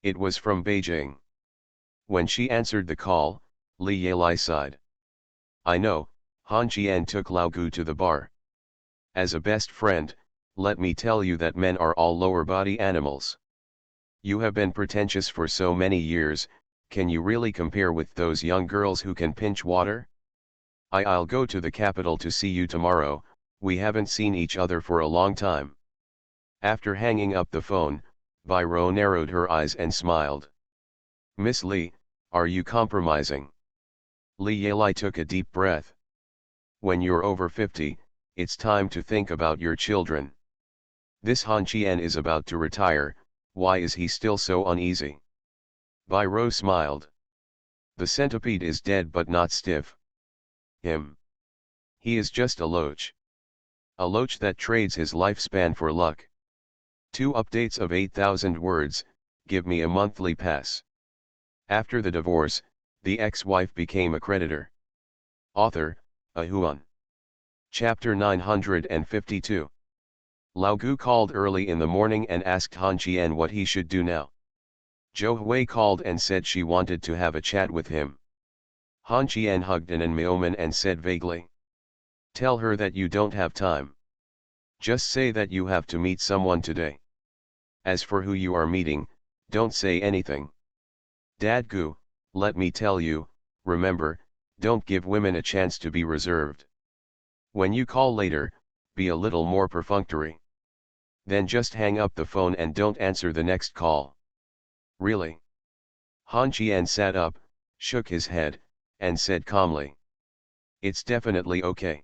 It was from Beijing. When she answered the call, Li Yalai sighed. I know, Han Qian took Lao Gu to the bar. As a best friend, let me tell you that men are all lower body animals. You have been pretentious for so many years, can you really compare with those young girls who can pinch water? I'll go to the capital to see you tomorrow, we haven't seen each other for a long time. After hanging up the phone, Bai Rou narrowed her eyes and smiled. Miss Li, are you compromising? Li Yalai took a deep breath. When you're over 50, it's time to think about your children. This Han Qian is about to retire, why is he still so uneasy? Bai Rou smiled. The centipede is dead but not stiff. Him. He is just a loach. A loach that trades his lifespan for luck. 2 updates of 8,000 words, give me a monthly pass. After the divorce, the ex-wife became a creditor. Author, Ahuan. Chapter 952. Lao Gu called early in the morning and asked Han Qian what he should do now. Zhou Hui called and said she wanted to have a chat with him. Han Qian hugged An Mioman and said vaguely. Tell her that you don't have time. Just say that you have to meet someone today. As for who you are meeting, don't say anything. Dad Gu, let me tell you, remember, don't give women a chance to be reserved. When you call later, be a little more perfunctory. Then just hang up the phone and don't answer the next call. Really? Han Qian sat up, shook his head, and said calmly. It's definitely okay.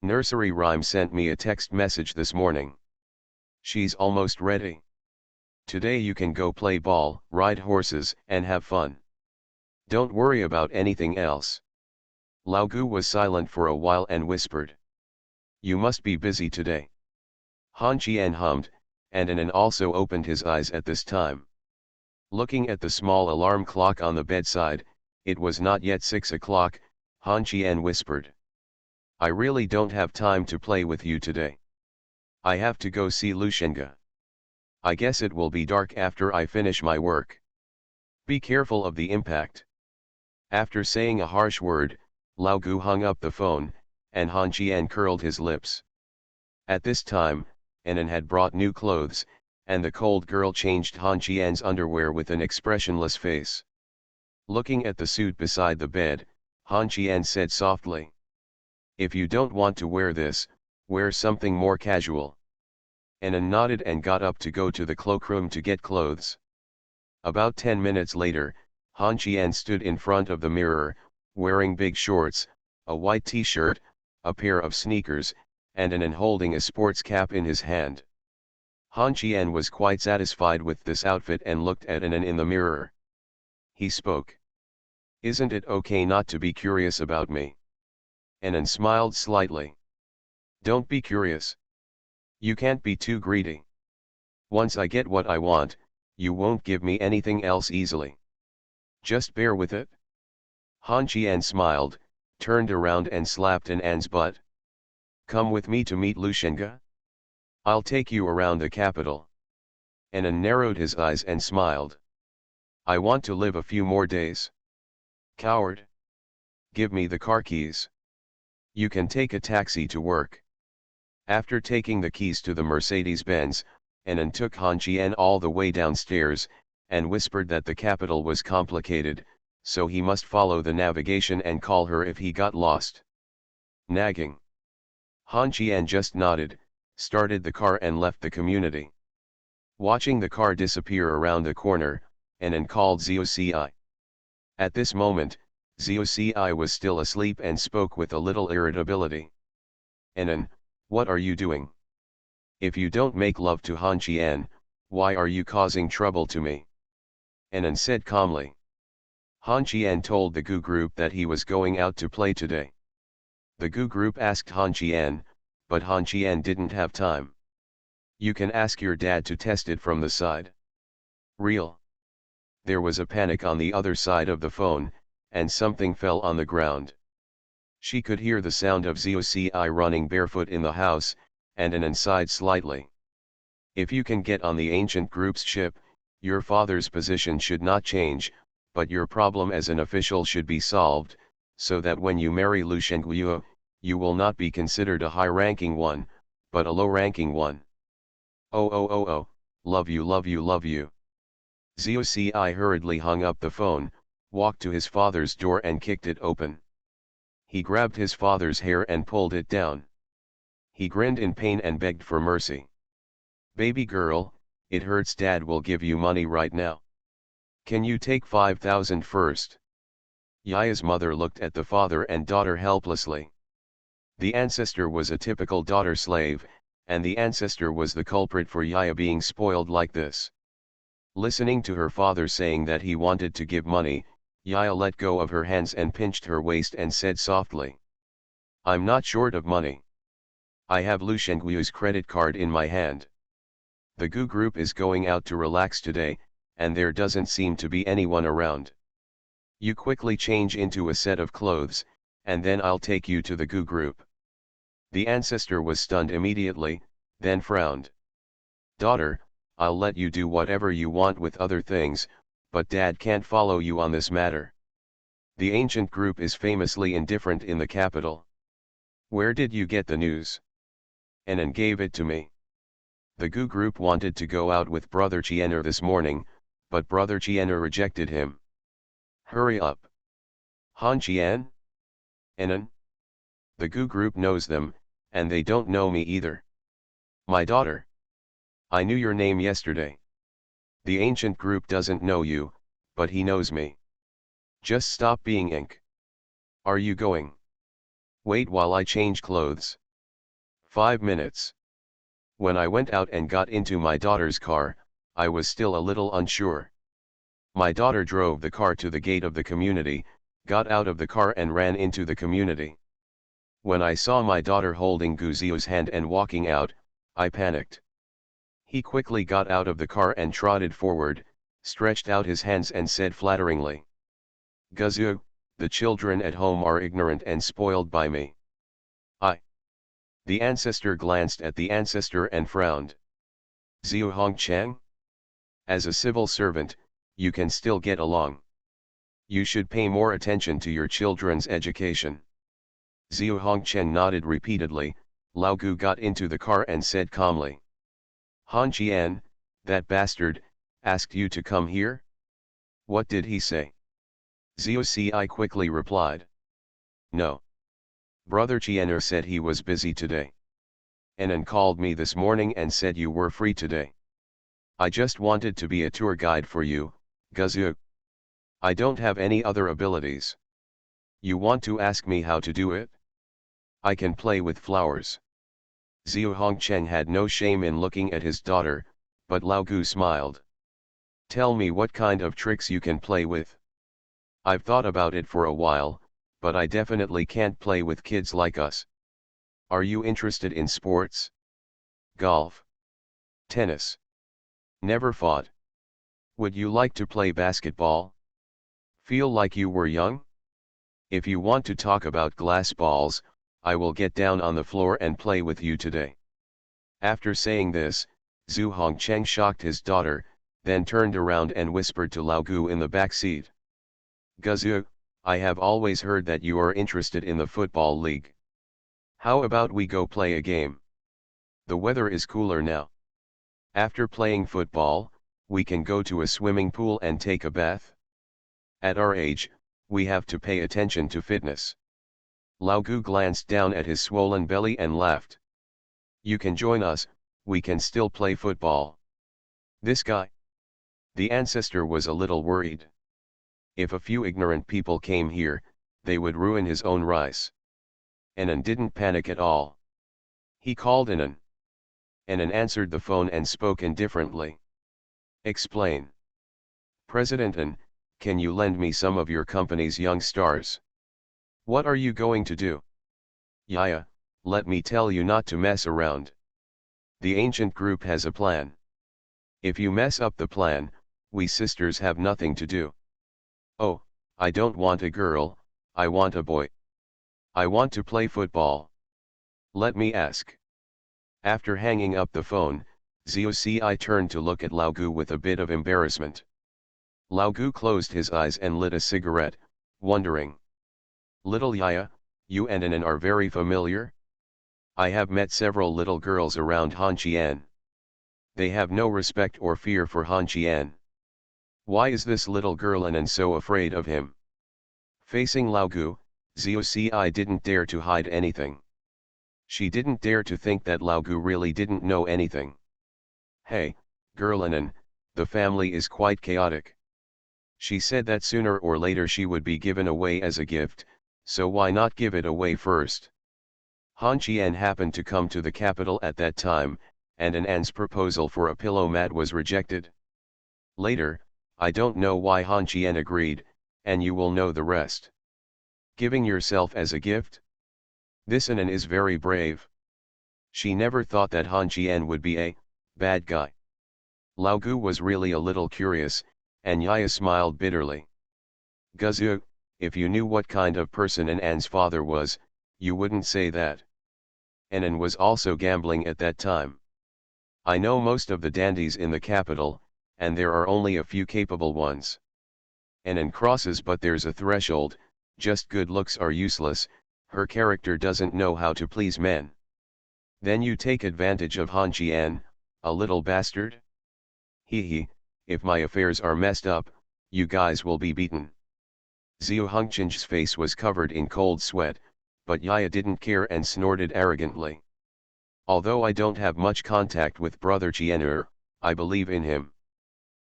Nursery Rhyme sent me a text message this morning. She's almost ready. Today you can go play ball, ride horses, and have fun. Don't worry about anything else. Lao Gu was silent for a while and whispered. You must be busy today. Han Qian hummed, and Anan also opened his eyes at this time. Looking at the small alarm clock on the bedside, it was not yet 6 o'clock, Han Qian whispered. I really don't have time to play with you today. I have to go see Lushenga. I guess it will be dark after I finish my work. Be careful of the impact. After saying a harsh word, Lao Gu hung up the phone, and Han Qian curled his lips. At this time, Anan had brought new clothes, and the cold girl changed Han Qian's underwear with an expressionless face. Looking at the suit beside the bed, Han Qian said softly. If you don't want to wear this, wear something more casual. Anan nodded and got up to go to the cloakroom to get clothes. About 10 minutes later, Han Qian stood in front of the mirror, wearing big shorts, a white t-shirt, a pair of sneakers, and Anan holding a sports cap in his hand. Han Qian was quite satisfied with this outfit and looked at Anan in the mirror. He spoke. Isn't it okay not to be curious about me? Anan smiled slightly. Don't be curious. You can't be too greedy. Once I get what I want, you won't give me anything else easily. Just bear with it. Han Qian smiled, turned around and slapped Anan's butt. Come with me to meet Lushenga? I'll take you around the capital. Anan narrowed his eyes and smiled. I want to live a few more days. Coward. Give me the car keys. You can take a taxi to work. After taking the keys to the Mercedes-Benz, Anan took Han Qian all the way downstairs, and whispered that the capital was complicated, so he must follow the navigation and call her if he got lost. Nagging. Han Qian just nodded, started the car and left the community. Watching the car disappear around the corner, Anan called Zhou. At this moment, Zhou was still asleep and spoke with a little irritability. Anan, what are you doing? If you don't make love to Han Qian, why are you causing trouble to me? Anan said calmly. Han Qian told the Gu group that he was going out to play today. The Gu group asked Han Qian, but Han Qian didn't have time. You can ask your dad to test it from the side. Real. There was a panic on the other side of the phone, and something fell on the ground. She could hear the sound of Zhou running barefoot in the house, and Anan sighed slightly. If you can get on the ancient group's ship, your father's position should not change, but your problem as an official should be solved, so that when you marry Lu Shengguo, you will not be considered a high-ranking one, but a low-ranking one. Oh, love you, love you, love you. Zhou hurriedly hung up the phone, walked to his father's door and kicked it open. He grabbed his father's hair and pulled it down. He grinned in pain and begged for mercy. Baby girl, it hurts. Dad will give you money right now. Can you take 5,000 first? Yaya's mother looked at the father and daughter helplessly. The ancestor was a typical daughter slave, and the ancestor was the culprit for Yaya being spoiled like this. Listening to her father saying that he wanted to give money, Yaya let go of her hands and pinched her waist and said softly. I'm not short of money. I have Lu Shengguo's credit card in my hand. The Gu group is going out to relax today, and there doesn't seem to be anyone around. You quickly change into a set of clothes, and then I'll take you to the Gu group. The ancestor was stunned immediately, then frowned. Daughter, I'll let you do whatever you want with other things, but Dad can't follow you on this matter. The ancient group is famously indifferent in the capital. Where did you get the news? Anan gave it to me. The Gu group wanted to go out with Brother Chiener this morning, but Brother Chiener rejected him. Hurry up. Han Qian? Anan? The Gu group knows them, And they don't know me either. My daughter. I knew your name yesterday. The ancient group doesn't know you, but he knows me. Just stop being ink. Are you going? Wait while I change clothes. 5 minutes. When I went out and got into my daughter's car, I was still a little unsure. My daughter drove the car to the gate of the community, got out of the car and ran into the community. When I saw my daughter holding Guzio's hand and walking out, I panicked. He quickly got out of the car and trotted forward, stretched out his hands and said flatteringly, "Guzio, the children at home are ignorant and spoiled by me." The ancestor glanced at the ancestor and frowned. "Xiu Hongchang? As a civil servant, you can still get along. You should pay more attention to your children's education." Xiu Hongcheng nodded repeatedly. Lao Gu got into the car and said calmly, "Han Qian, that bastard, asked you to come here? What did he say?" Xiu Ci quickly replied, "No. Brother Qianer said he was busy today. Anan called me this morning and said you were free today. I just wanted to be a tour guide for you, Guzio. I don't have any other abilities. You want to ask me how to do it? I can play with flowers." Xiu Hongcheng had no shame in looking at his daughter, but Lao Gu smiled. "Tell me what kind of tricks you can play with. I've thought about it for a while, but I definitely can't play with kids like us. Are you interested in sports? Golf? Tennis? Never fought? Would you like to play basketball? Feel like you were young? If you want to talk about glass balls, I will get down on the floor and play with you today." After saying this, Zhu Hongcheng shocked his daughter, then turned around and whispered to Lao Gu in the back seat, "Guzio, I have always heard that you are interested in the football league. How about we go play a game? The weather is cooler now. After playing football, we can go to a swimming pool and take a bath. At our age, we have to pay attention to fitness." Lao Gu glanced down at his swollen belly and laughed. "You can join us, we can still play football." This guy. The ancestor was a little worried. If a few ignorant people came here, they would ruin his own rice. Anan didn't panic at all. He called Anan. Anan answered the phone and spoke indifferently. "Explain. President An, can you lend me some of your company's young stars? What are you going to do?" "Yaya, let me tell you not to mess around. The ancient group has a plan. If you mess up the plan, we sisters have nothing to do." "Oh, I don't want a girl, I want a boy. I want to play football. Let me ask." After hanging up the phone, Xiu Ci turned to look at Lao Gu with a bit of embarrassment. Lao Gu closed his eyes and lit a cigarette, wondering. "Little Yaya, you and Anan are very familiar? I have met several little girls around Han Qian. They have no respect or fear for Han Qian. Why is this little girl Anan so afraid of him?" Facing Lao Gu, Xiu Ci didn't dare to hide anything. She didn't dare to think that Lao Gu really didn't know anything. "Hey, girl Anan, the family is quite chaotic. She said that sooner or later she would be given away as a gift, so why not give it away first?" Han Qian happened to come to the capital at that time, and An's proposal for a pillow mat was rejected. Later, I don't know why Han Qian agreed, and you will know the rest. Giving yourself as a gift? This Anan is very brave. She never thought that Han Qian would be a bad guy. Lao Gu was really a little curious, and Yaya smiled bitterly. "Guzio, if you knew what kind of person An's father was, you wouldn't say that. Anan was also gambling at that time. I know most of the dandies in the capital, and there are only a few capable ones. Anan crosses, but there's a threshold. Just good looks are useless, her character doesn't know how to please men. Then you take advantage of Han Qian, a little bastard? Hee, if my affairs are messed up, you guys will be beaten." Xiu Hongcheng's face was covered in cold sweat, but Yaya didn't care and snorted arrogantly. Although I don't have much contact with Brother Chiener, I believe in him.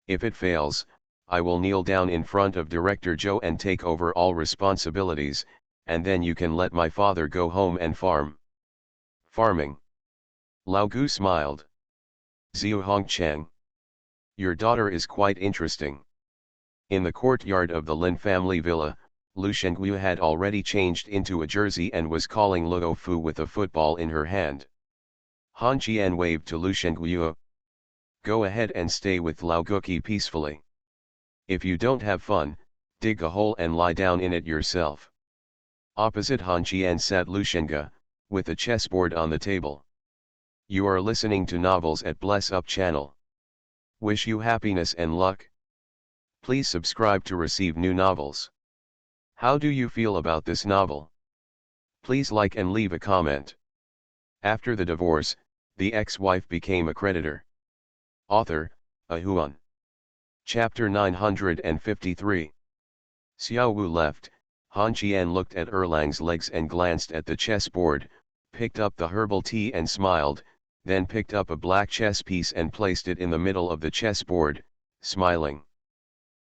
If it fails, I will kneel down in front of Director Joe and take over all responsibilities, and then you can let my father go home and farm. Farming. Lao Gu smiled. Xiu Hongchang. Your daughter is quite interesting. In the courtyard of the Lin family villa, Lu Shengyu had already changed into a jersey and was calling Luo Fu with a football in her hand. Han Qian waved to Lu Shengyu. Go ahead and stay with Lao Guqi peacefully. If you don't have fun, dig a hole and lie down in it yourself. Opposite Han Qian sat Lu Shengge, with a chessboard on the table. You are listening to novels at Bless Up channel. Wish you happiness and luck. Please subscribe to receive new novels. How do you feel about this novel? Please like and leave a comment. After the divorce, the ex-wife became a creditor. Author, Ahuan. Chapter 953. Xiao Wu left. Han Qian looked at Erlang's legs and glanced at the chessboard, picked up the herbal tea and smiled, then picked up a black chess piece and placed it in the middle of the chessboard, smiling.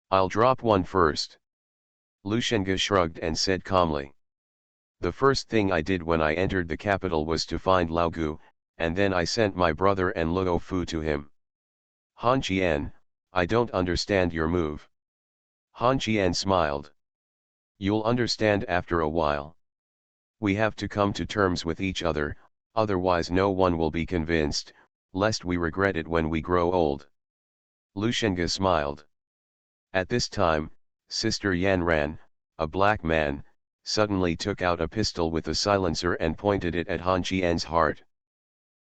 I'll drop one first. Lu Shengge shrugged and said calmly. The first thing I did when I entered the capital was to find Lao Gu, and then I sent my brother and Luo Fu to him. Han Qian, I don't understand your move. Han Qian smiled. You'll understand after a while. We have to come to terms with each other, otherwise no one will be convinced, lest we regret it when we grow old. Lu Shengge smiled. At this time, Sister Yan Ran, a black man, suddenly took out a pistol with a silencer and pointed it at Han Qian's heart.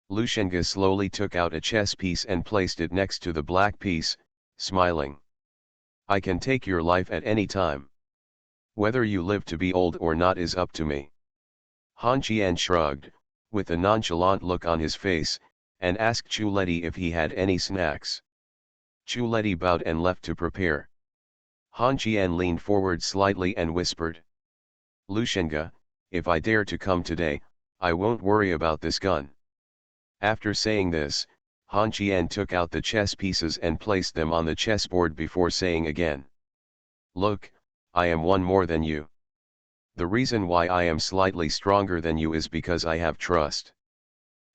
Lu Shengge slowly took out a chess piece and placed it next to the black piece, smiling. I can take your life at any time. Whether you live to be old or not is up to me. Han Qian shrugged, with a nonchalant look on his face, and asked Chu Leti if he had any snacks. Chu Leti bowed and left to prepare. Han Qian leaned forward slightly and whispered. Lu Shengge, if I dare to come today, I won't worry about this gun. After saying this, Han Qian took out the chess pieces and placed them on the chessboard before saying again. Look, I am one more than you. The reason why I am slightly stronger than you is because I have trust.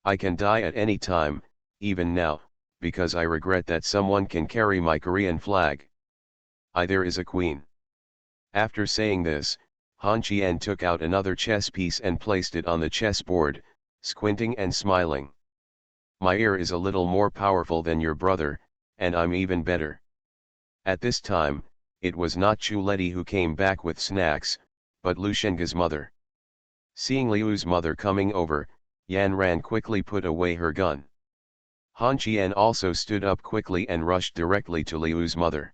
I can die at any time, even now, because I regret that someone can carry my Korean flag. There is a queen. After saying this, Han Qian took out another chess piece and placed it on the chessboard, squinting and smiling. My heir is a little more powerful than your brother, and I'm even better. At this time, it was not Chu Leti who came back with snacks, but Lu Shengge's mother. Seeing Liu's mother coming over, Yan Ran quickly put away her gun. Han Qian also stood up quickly and rushed directly to Liu's mother.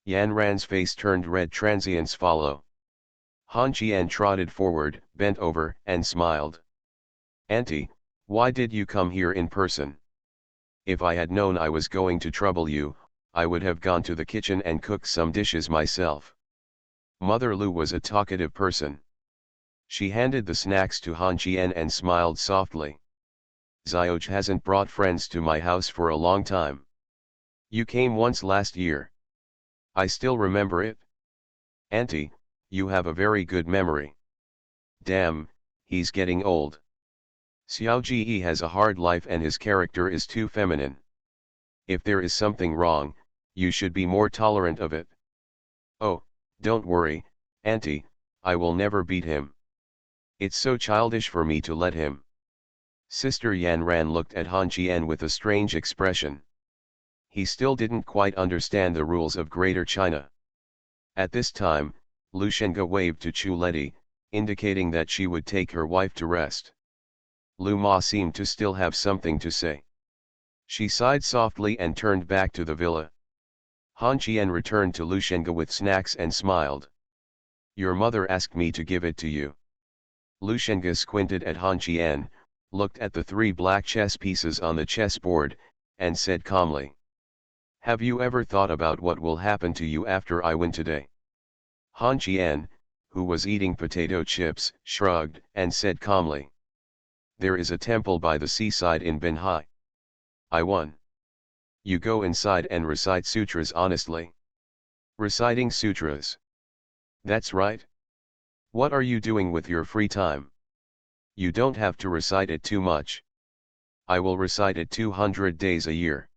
Yan Ran's face turned red. Transients follow. Han Qian trotted forward, bent over, and smiled. Auntie, why did you come here in person? If I had known I was going to trouble you, I would have gone to the kitchen and cooked some dishes myself. Mother Lu was a talkative person. She handed the snacks to Han Qian and smiled softly. Xioj hasn't brought friends to my house for a long time. You came once last year. I still remember it. Auntie, you have a very good memory. Damn, he's getting old. Xiao Ji has a hard life and his character is too feminine. If there is something wrong, you should be more tolerant of it. Oh, don't worry, Auntie, I will never beat him. It's so childish for me to let him. Sister Yan Ran looked at Han Qian with a strange expression. He still didn't quite understand the rules of Greater China. At this time, Lu Shengge waved to Chu Leti, indicating that she would take her wife to rest. Lu Ma seemed to still have something to say. She sighed softly and turned back to the villa. Han Qian returned to Lu Shengge with snacks and smiled. Your mother asked me to give it to you. Lu Shengge squinted at Han Qian, looked at the 3 black chess pieces on the chessboard, and said calmly. Have you ever thought about what will happen to you after I win today? Han Qian, who was eating potato chips, shrugged and said calmly. There is a temple by the seaside in Binhai. I won. You go inside and recite sutras honestly. Reciting sutras. That's right. What are you doing with your free time? You don't have to recite it too much. I will recite it 200 days a year.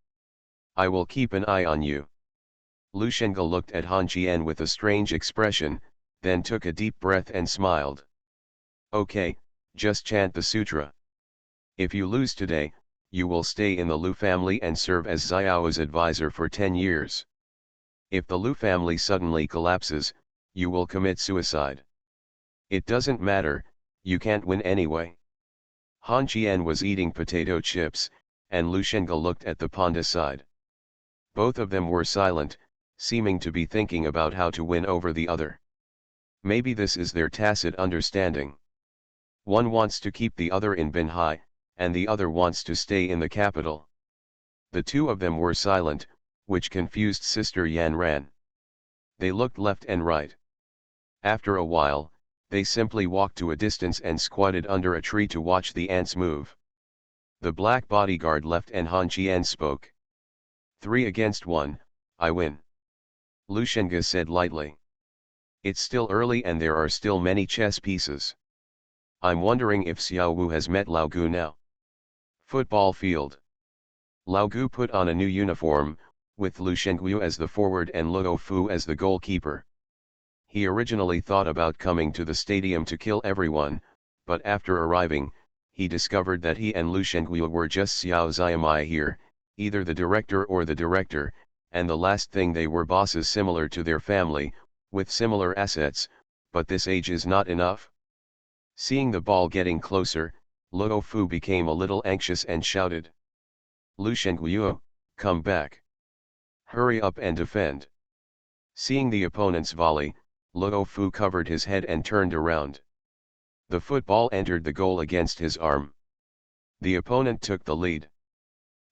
I will keep an eye on you. Lu Shengge looked at Han Jian with a strange expression, then took a deep breath and smiled. Okay, just chant the sutra. If you lose today, you will stay in the Lu family and serve as Xiao's advisor for 10 years. If the Lu family suddenly collapses, you will commit suicide. It doesn't matter, you can't win anyway. Han Jian was eating potato chips, and Lu Shengge looked at the panda side. Both of them were silent, seeming to be thinking about how to win over the other. Maybe this is their tacit understanding. One wants to keep the other in Binhai, and the other wants to stay in the capital. The two of them were silent, which confused Sister Yan Ran. They looked left and right. After a while, they simply walked to a distance and squatted under a tree to watch the ants move. The black bodyguard left and Han Jian spoke. 3 against 1, I win. Lu Shengge said lightly. It's still early and there are still many chess pieces. I'm wondering if Xiao Wu has met Lao Gu now. Football field. Lao Gu put on a new uniform, with Lu Shenggu as the forward and Luo Fu as the goalkeeper. He originally thought about coming to the stadium to kill everyone, but after arriving, he discovered that he and Lu Shenggu were just Xiao Xiamai here, either the director or the director, and the last thing they were bosses similar to their family, with similar assets, but this age is not enough. Seeing the ball getting closer, Luo Fu became a little anxious and shouted. Lu Shenggu, come back. Hurry up and defend. Seeing the opponent's volley, Luo Fu covered his head and turned around. The football entered the goal against his arm. The opponent took the lead.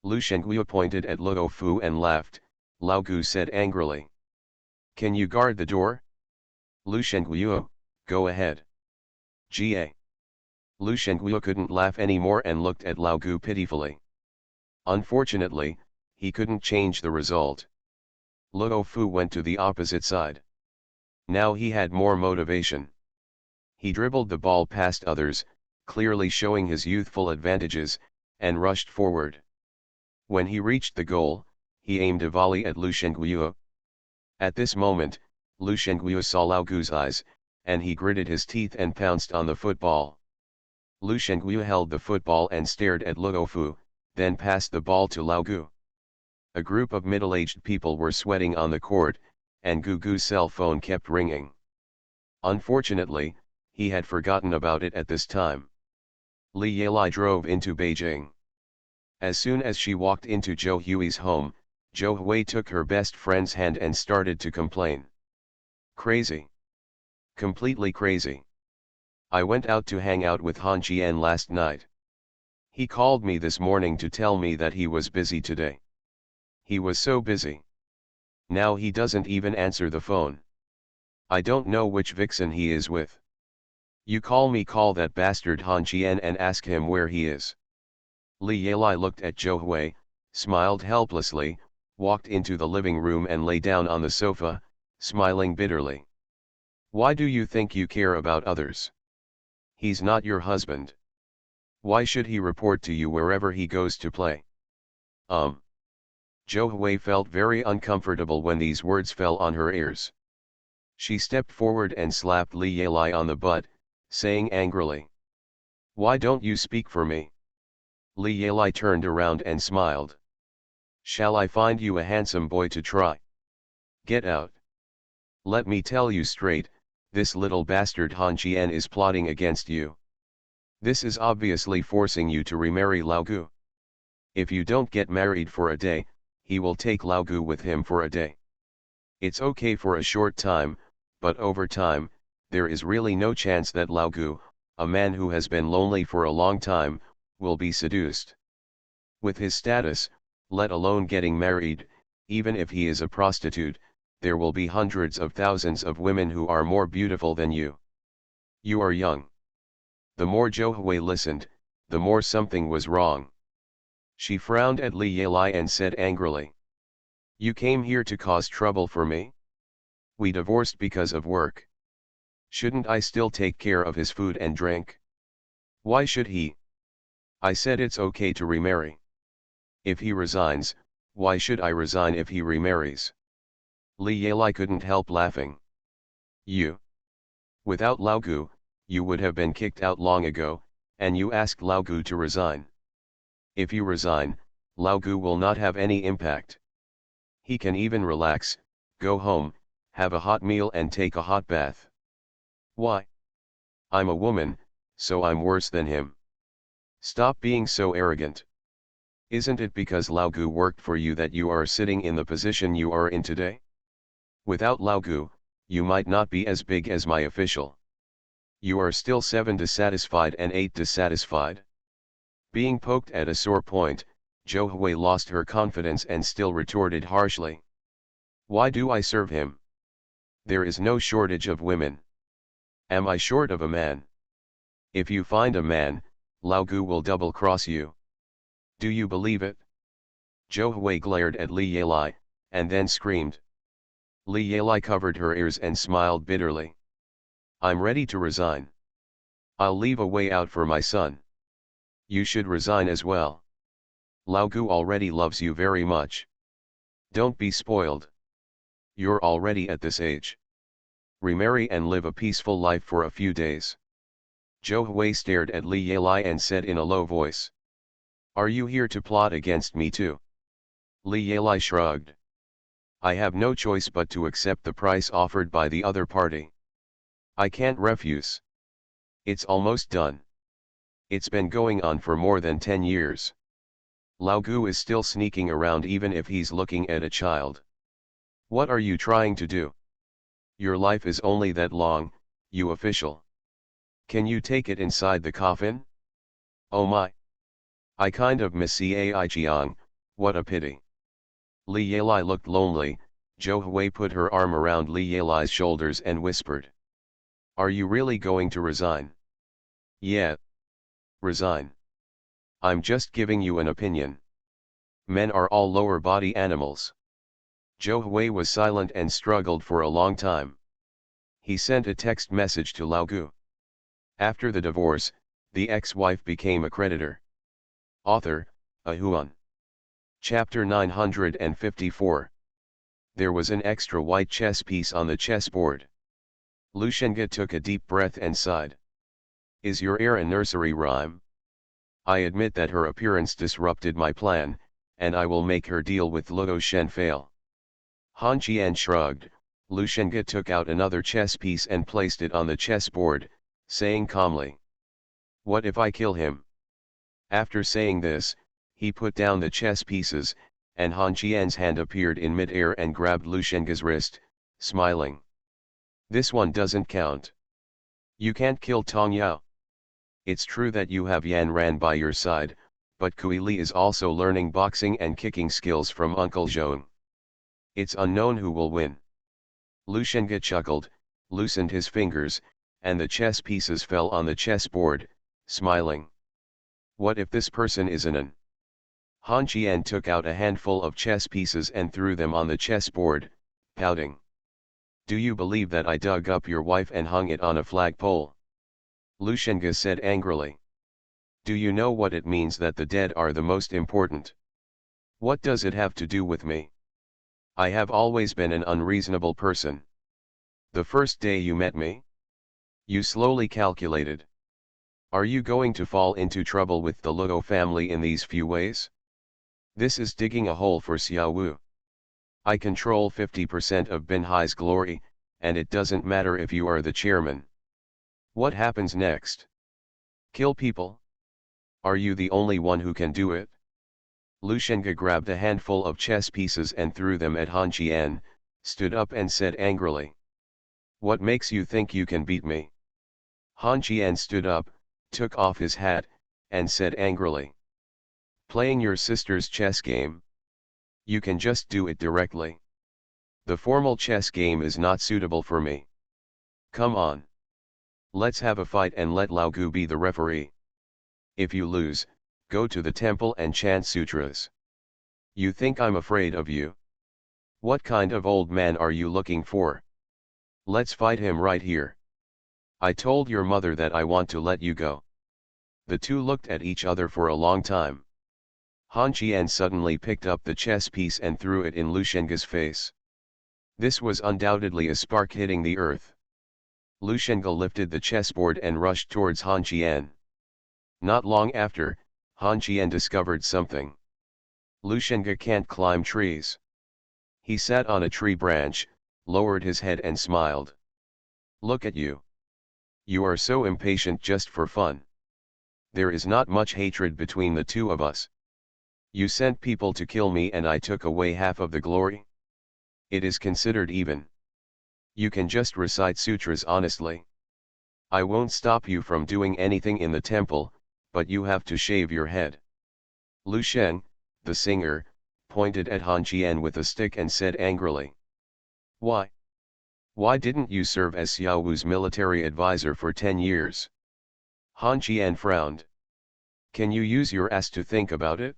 Lu Shenggu pointed at Luo Fu and laughed. Lao Gu said angrily. Can you guard the door? Lu Shenggu, go ahead. Ga. Lu Shenggu couldn't laugh anymore and looked at Lao Gu pitifully. Unfortunately, he couldn't change the result. Luo Fu went to the opposite side. Now he had more motivation. He dribbled the ball past others, clearly showing his youthful advantages, and rushed forward. When he reached the goal, he aimed a volley at Lu Shenggu. At this moment, Lu Shenggu saw Lao Gu's eyes, and he gritted his teeth and pounced on the football. Lu Shenggu held the football and stared at Luo Fu, then passed the ball to Lao Gu. A group of middle-aged people were sweating on the court, and Gugu's cell phone kept ringing. Unfortunately, he had forgotten about it at this time. Li Yalai drove into Beijing. As soon as she walked into Zhou Hui's home, Zhou Hui took her best friend's hand and started to complain. Crazy. Completely crazy. I went out to hang out with Han Jian last night. He called me this morning to tell me that he was busy today. He was so busy. Now he doesn't even answer the phone. I don't know which vixen he is with. You call that bastard Han Jian and ask him where he is. Li Yalai looked at Zhou Hui, smiled helplessly, walked into the living room and lay down on the sofa, smiling bitterly. Why do you think you care about others? He's not your husband. Why should he report to you wherever he goes to play? Zhou Hui felt very uncomfortable when these words fell on her ears. She stepped forward and slapped Li Yalai on the butt, saying angrily. Why don't you speak for me? Li Yalai turned around and smiled. Shall I find you a handsome boy to try? Get out. Let me tell you straight, this little bastard Han Jian is plotting against you. This is obviously forcing you to remarry Lao Gu. If you don't get married for a day, he will take Lao Gu with him for a day. It's okay for a short time, but over time, there is really no chance that Lao Gu, a man who has been lonely for a long time, will be seduced. With his status, let alone getting married, even if he is a prostitute, there will be hundreds of thousands of women who are more beautiful than you. You are young. The more Zhou Hui listened, the more something was wrong. She frowned at Li Yelai and said angrily. You came here to cause trouble for me? We divorced because of work. Shouldn't I still take care of his food and drink? Why should he? I said it's okay to remarry. If he resigns, why should I resign if he remarries? Li Yelai couldn't help laughing. You. Without Laogu, you would have been kicked out long ago, and you asked Laogu to resign. If you resign, Laogu will not have any impact. He can even relax, go home, have a hot meal and take a hot bath. Why? I'm a woman, so I'm worse than him. Stop being so arrogant. Isn't it because Laogu worked for you that you are sitting in the position you are in today? Without Laogu, you might not be as big as my official. You are still 7 dissatisfied and 8 dissatisfied. Being poked at a sore point, Zhou Hui lost her confidence and still retorted harshly. Why do I serve him? There is no shortage of women. Am I short of a man? If you find a man, Laogu will double-cross you. Do you believe it? Zhou Hui glared at Li Yelai, and then screamed. Li Yelai covered her ears and smiled bitterly. I'm ready to resign. I'll leave a way out for my son. You should resign as well. Laogu already loves you very much. Don't be spoiled. You're already at this age. Remarry and live a peaceful life for a few days. Zhou Hui stared at Li Yelai and said in a low voice. Are you here to plot against me too? Li Yelai shrugged. I have no choice but to accept the price offered by the other party. I can't refuse. It's almost done. It's been going on for more than 10 years. Laogu is still sneaking around even if he's looking at a child. What are you trying to do? Your life is only that long, you official. Can you take it inside the coffin? Oh my. I kind of miss Cai Jiang, what a pity. Li Yelai looked lonely. Zhou Hui put her arm around Li Yelai's shoulders and whispered. Are you really going to resign? Yeah. Resign. I'm just giving you an opinion. Men are all lower body animals. Zhou Hui was silent and struggled for a long time. He sent a text message to Laogu. After the divorce, the ex-wife became a creditor. Author, Ahuan. Chapter 954. There was an extra white chess piece on the chessboard. Lushenga took a deep breath and sighed. Is your heir a nursery rhyme? I admit that her appearance disrupted my plan, and I will make her deal with Luo Shen fail. Han Qian shrugged. Lushenga took out another chess piece and placed it on the chessboard, saying calmly. What if I kill him? After saying this, he put down the chess pieces, and Han Qian's hand appeared in mid-air and grabbed Lushenga's wrist, smiling. This one doesn't count. You can't kill Tong Yao. It's true that you have Yan Ran by your side, but Kui Li is also learning boxing and kicking skills from Uncle Zhong. It's unknown who will win. Lushenga chuckled, loosened his fingers, and the chess pieces fell on the chessboard, smiling. What if this person is an? Han Qian took out a handful of chess pieces and threw them on the chessboard, pouting. Do you believe that I dug up your wife and hung it on a flagpole? Lushenga said angrily. Do you know what it means that the dead are the most important? What does it have to do with me? I have always been an unreasonable person. The first day you met me? You slowly calculated. Are you going to fall into trouble with the Luo family in these few ways? This is digging a hole for Xiao Wu. I control 50% of Binhai's glory, and it doesn't matter if you are the chairman. What happens next? Kill people? Are you the only one who can do it? Lushenga grabbed a handful of chess pieces and threw them at Han Qian, stood up and said angrily. What makes you think you can beat me? Han Qian stood up, took off his hat, and said angrily. Playing your sister's chess game? You can just do it directly. The formal chess game is not suitable for me. Come on. Let's have a fight and let Laogu be the referee. If you lose, go to the temple and chant sutras. You think I'm afraid of you? What kind of old man are you looking for? Let's fight him right here. I told your mother that I want to let you go. The two looked at each other for a long time. Han Qian suddenly picked up the chess piece and threw it in Lu Shenge's face. This was undoubtedly a spark hitting the earth. Lu Shenge lifted the chessboard and rushed towards Han Qian. Not long after, Han Qian discovered something. Lu Shenge can't climb trees. He sat on a tree branch, lowered his head and smiled. Look at you. You are so impatient just for fun. There is not much hatred between the two of us. You sent people to kill me and I took away half of the glory. It is considered even. You can just recite sutras honestly. I won't stop you from doing anything in the temple, but you have to shave your head. Lu Shen, the singer, pointed at Han Qian with a stick and said angrily. Why? Why didn't you serve as Xiao Wu's military advisor for 10 years? Han Qian frowned. Can you use your ass to think about it?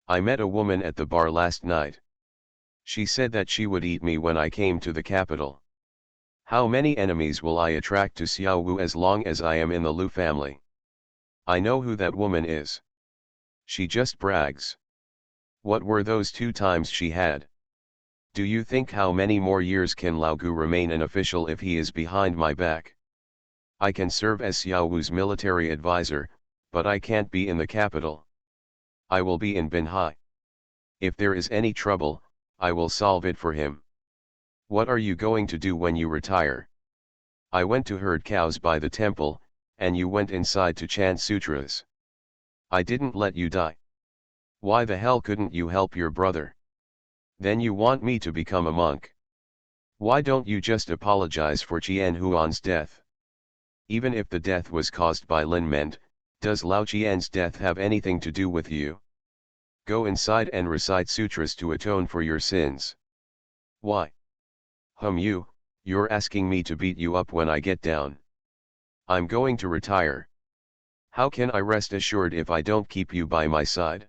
I met a woman at the bar last night. She said that she would eat me when I came to the capital. How many enemies will I attract to Xiao Wu as long as I am in the Lu family? I know who that woman is. She just brags. What were those 2 times she had? Do you think how many more years can Lao Gu remain an official if he is behind my back? I can serve as Xiao Wu's military advisor, but I can't be in the capital. I will be in Binhai. If there is any trouble, I will solve it for him. What are you going to do when you retire? I went to herd cows by the temple, and you went inside to chant sutras. I didn't let you die. Why the hell couldn't you help your brother? Then you want me to become a monk. Why don't you just apologize for Qian Huan's death? Even if the death was caused by Lin Mend, does Lao Qian's death have anything to do with you? Go inside and recite sutras to atone for your sins. Why? You're asking me to beat you up when I get down. I'm going to retire. How can I rest assured if I don't keep you by my side?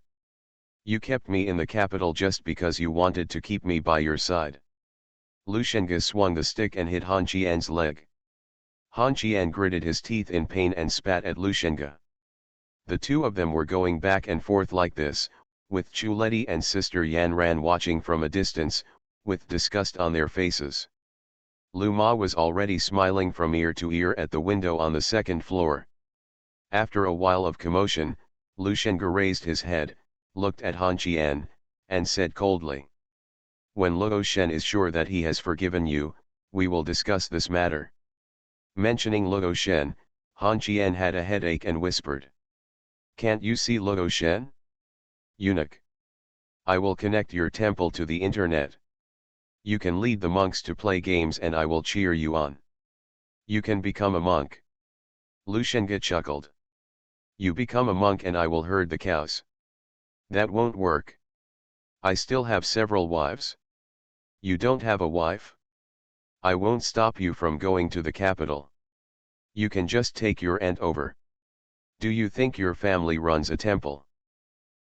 You kept me in the capital just because you wanted to keep me by your side. Lu Shenge swung the stick and hit Han Qian's leg. Han Qian gritted his teeth in pain and spat at Lu Shenge. The two of them were going back and forth like this, with Chu Leti and Sister Yan Ran watching from a distance, with disgust on their faces. Lu Ma was already smiling from ear to ear at the window on the 2nd floor. After a while of commotion, Lu Shenge raised his head, looked at Han Qian, and said coldly. When Luo Shen is sure that he has forgiven you, we will discuss this matter. Mentioning Luo Shen, Han Qian had a headache and whispered. Can't you see Luo Shen? Eunuch. I will connect your temple to the internet. You can lead the monks to play games and I will cheer you on. You can become a monk. Lu Shenge chuckled. You become a monk and I will herd the cows. That won't work. I still have several wives. You don't have a wife? I won't stop you from going to the capital. You can just take your aunt over. Do you think your family runs a temple?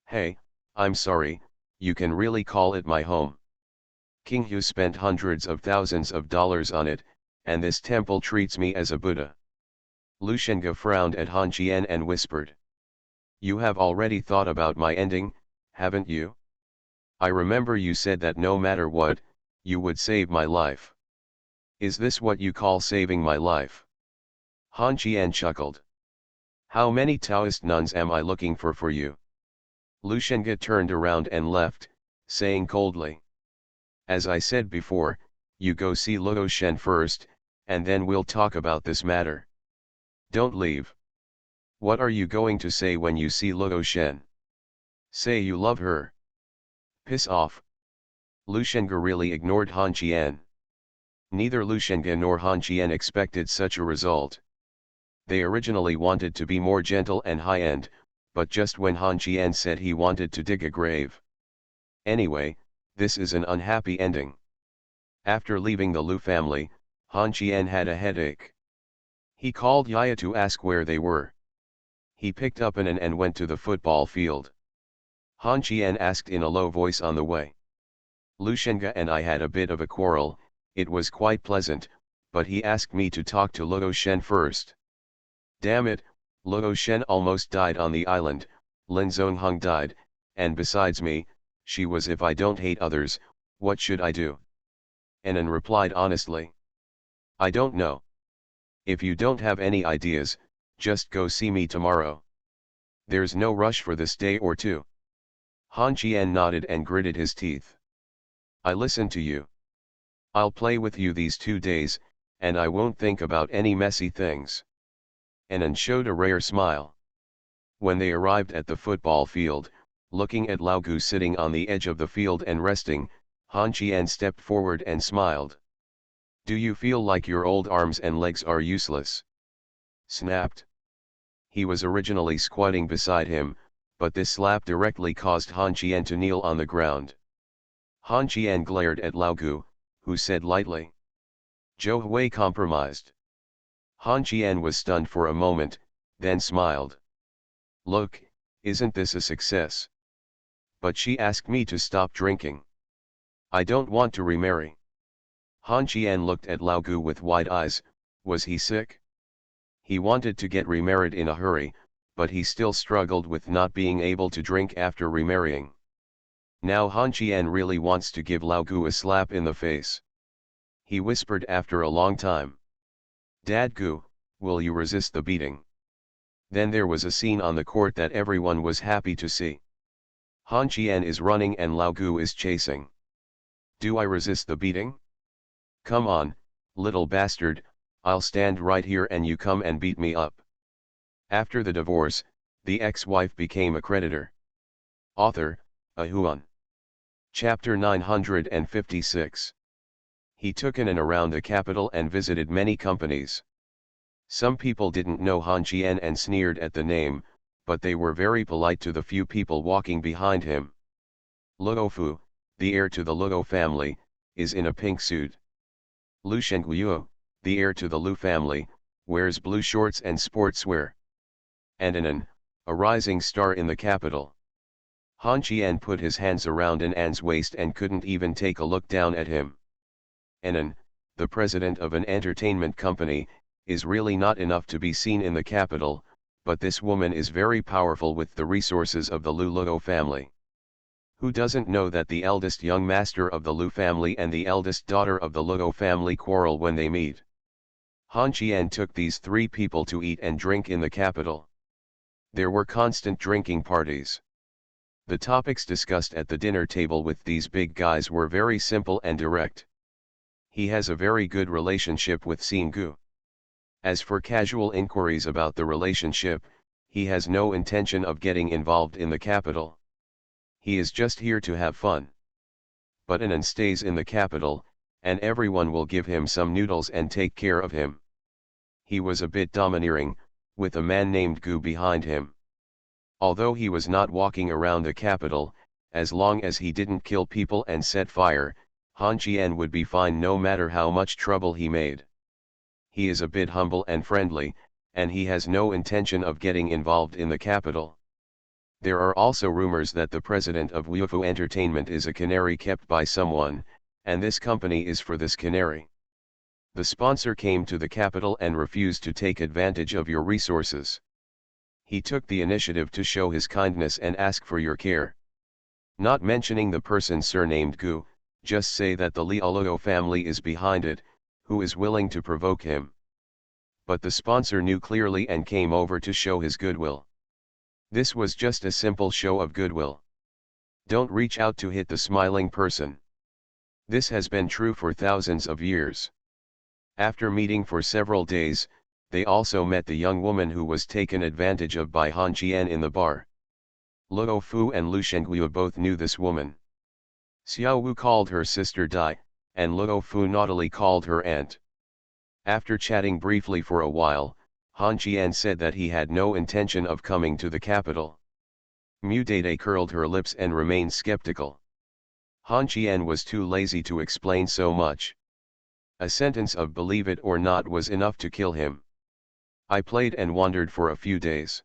Hey, I'm sorry, you can really call it my home. King Hu spent hundreds of thousands of dollars on it, and this temple treats me as a Buddha. Lu Shenge frowned at Han Qian and whispered. You have already thought about my ending, haven't you? I remember you said that no matter what, you would save my life. Is this what you call saving my life? Han Qian chuckled. How many Taoist nuns am I looking for you? Lu Shenge turned around and left, saying coldly. As I said before, you go see Luo Shen first, and then we'll talk about this matter. Don't leave. What are you going to say when you see Luo Shen? Say you love her. Piss off. Lu Shenge really ignored Han Qian. Neither Lu Shenge nor Han Qian expected such a result. They originally wanted to be more gentle and high-end, but just when Han Qian said he wanted to dig a grave. Anyway, this is an unhappy ending. After leaving the Lu family, Han Qian had a headache. He called Yaya to ask where they were. He picked up an and went to the football field. Han Qian asked in a low voice on the way. Lu Shenga and I had a bit of a quarrel, it was quite pleasant, but he asked me to talk to Luo Shen first. Damn it, Luo Shen almost died on the island, Lin Zongheng died, and besides me, she was if I don't hate others, what should I do? Anan replied honestly. I don't know. If you don't have any ideas, just go see me tomorrow. There's no rush for this day or two. Han Qian nodded and gritted his teeth. I listen to you. I'll play with you these 2 days, and I won't think about any messy things. Anan showed a rare smile. When they arrived at the football field, looking at Lao Gu sitting on the edge of the field and resting, Han Qian stepped forward and smiled. Do you feel like your old arms and legs are useless? Snapped. He was originally squatting beside him, but this slap directly caused Han Qian to kneel on the ground. Han Qian glared at Lao Gu, who said lightly. Zhou Hui compromised. Han Qian was stunned for a moment, then smiled. Look, isn't this a success? But she asked me to stop drinking. I don't want to remarry. Han Qian looked at Lao Gu with wide eyes, was he sick? He wanted to get remarried in a hurry, but he still struggled with not being able to drink after remarrying. Now Han Qian really wants to give Lao Gu a slap in the face. He whispered after a long time. Dad Gu, will you resist the beating? Then there was a scene on the court that everyone was happy to see. Han Qian is running and Lao Gu is chasing. Do I resist the beating? Come on, little bastard, I'll stand right here and you come and beat me up. After the divorce, the ex-wife became a creditor. Author, Ahuan. Chapter 956. He took in and around the capital and visited many companies. Some people didn't know Han Qian and sneered at the name, but they were very polite to the few people walking behind him. Luo Fu, the heir to the Luo family, is in a pink suit. Lu Shengguo, the heir to the Lu family, wears blue shorts and sportswear. And Anan, a rising star in the capital. Han Qian put his hands around Anan's waist and couldn't even take a look down at him. Anan, the president of an entertainment company, is really not enough to be seen in the capital, but this woman is very powerful with the resources of the Lu Luo family. Who doesn't know that the eldest young master of the Lu family and the eldest daughter of the Luo family quarrel when they meet? Han Qian took these 3 people to eat and drink in the capital. There were constant drinking parties. The topics discussed at the dinner table with these big guys were very simple and direct. He has a very good relationship with Xingu. As for casual inquiries about the relationship, he has no intention of getting involved in the capital. He is just here to have fun. But Anan stays in the capital, and everyone will give him some noodles and take care of him. He was a bit domineering, with a man named Gu behind him. Although he was not walking around the capital, as long as he didn't kill people and set fire, Han Qian would be fine no matter how much trouble he made. He is a bit humble and friendly, and he has no intention of getting involved in the capital. There are also rumors that the president of Wufu Entertainment is a canary kept by someone, and this company is for this canary. The sponsor came to the capital and refused to take advantage of your resources. He took the initiative to show his kindness and ask for your care. Not mentioning the person surnamed Gu, just say that the Liaoluo family is behind it, who is willing to provoke him. But the sponsor knew clearly and came over to show his goodwill. This was just a simple show of goodwill. Don't reach out to hit the smiling person. This has been true for thousands of years. After meeting for several days, they also met the young woman who was taken advantage of by Han Qian in the bar. Luo Fu and Lu Shengguo both knew this woman. Xiao Wu called her sister Dai, and Luo Fu naughtily called her aunt. After chatting briefly for a while, Han Qian said that he had no intention of coming to the capital. Mu Dede curled her lips and remained skeptical. Han Qian was too lazy to explain so much. A sentence of believe it or not was enough to kill him. I played and wandered for a few days.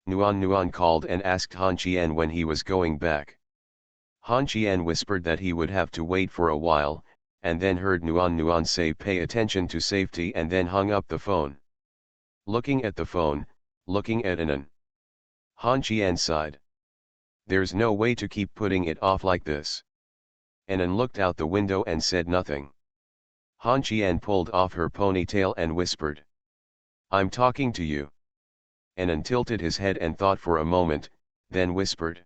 Nuan Nuan called and asked Han Qian when he was going back. Han Qian whispered that he would have to wait for a while, and then heard Nuan Nuan say pay attention to safety and then hung up the phone. Looking at the phone, looking at Anan. Han Qian sighed. There's no way to keep putting it off like this. Anan looked out the window and said nothing. Han Qian pulled off her ponytail and whispered. I'm talking to you. Anan tilted his head and thought for a moment, then whispered.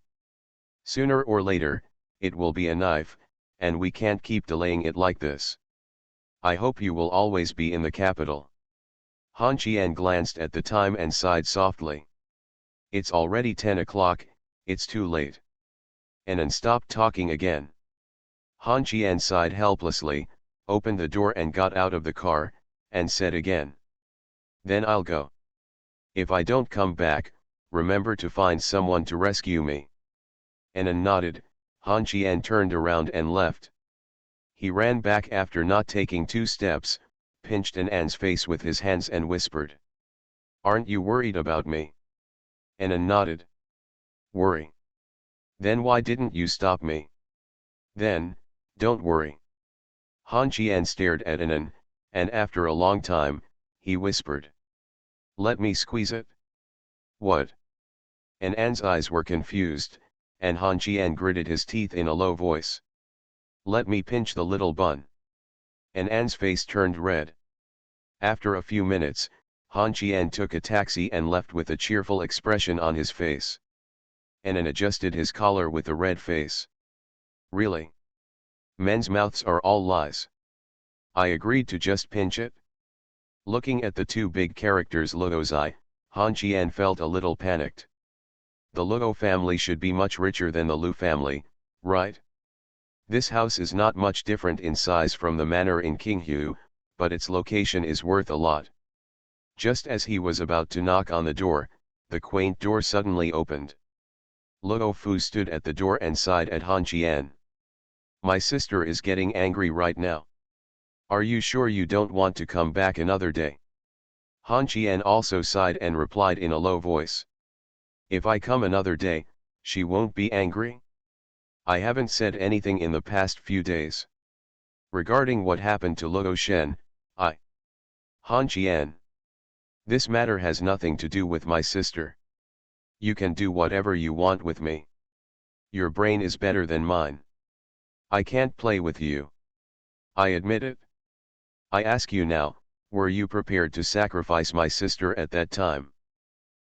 Sooner or later, it will be a knife, and we can't keep delaying it like this. I hope you will always be in the capital. Han Qian glanced at the time and sighed softly. It's already 10 o'clock, it's too late. Anan stopped talking again. Han Qian sighed helplessly, opened the door and got out of the car, and said again. Then I'll go. If I don't come back, remember to find someone to rescue me. Anan nodded. Han Qian turned around and left. He ran back after not taking 2 steps, pinched Anan's face with his hands and whispered. Aren't you worried about me? Anan nodded. Worry? Then why didn't you stop me? Then, don't worry. Han Qian stared at Anan, and after a long time, he whispered. Let me squeeze it. What? Anan's eyes were confused, and Han Qian gritted his teeth in a low voice. Let me pinch the little bun. Anan's face turned red. After a few minutes, Han Qian took a taxi and left with a cheerful expression on his face. Anan adjusted his collar with a red face. Really? Men's mouths are all lies. I agreed to just pinch it. Looking at the 2 big characters Luo's eye, Han Qian felt a little panicked. The Luo family should be much richer than the Lu family, right? This house is not much different in size from the manor in Qinghu, but its location is worth a lot. Just as he was about to knock on the door, the quaint door suddenly opened. Luo Fu stood at the door and sighed at Han Qian. My sister is getting angry right now. Are you sure you don't want to come back another day? Han Qian also sighed and replied in a low voice. If I come another day, she won't be angry? I haven't said anything in the past few days. Regarding what happened to Luo Shen, Han Qian. This matter has nothing to do with my sister. You can do whatever you want with me. Your brain is better than mine. I can't play with you. I admit it. I ask you now, were you prepared to sacrifice my sister at that time?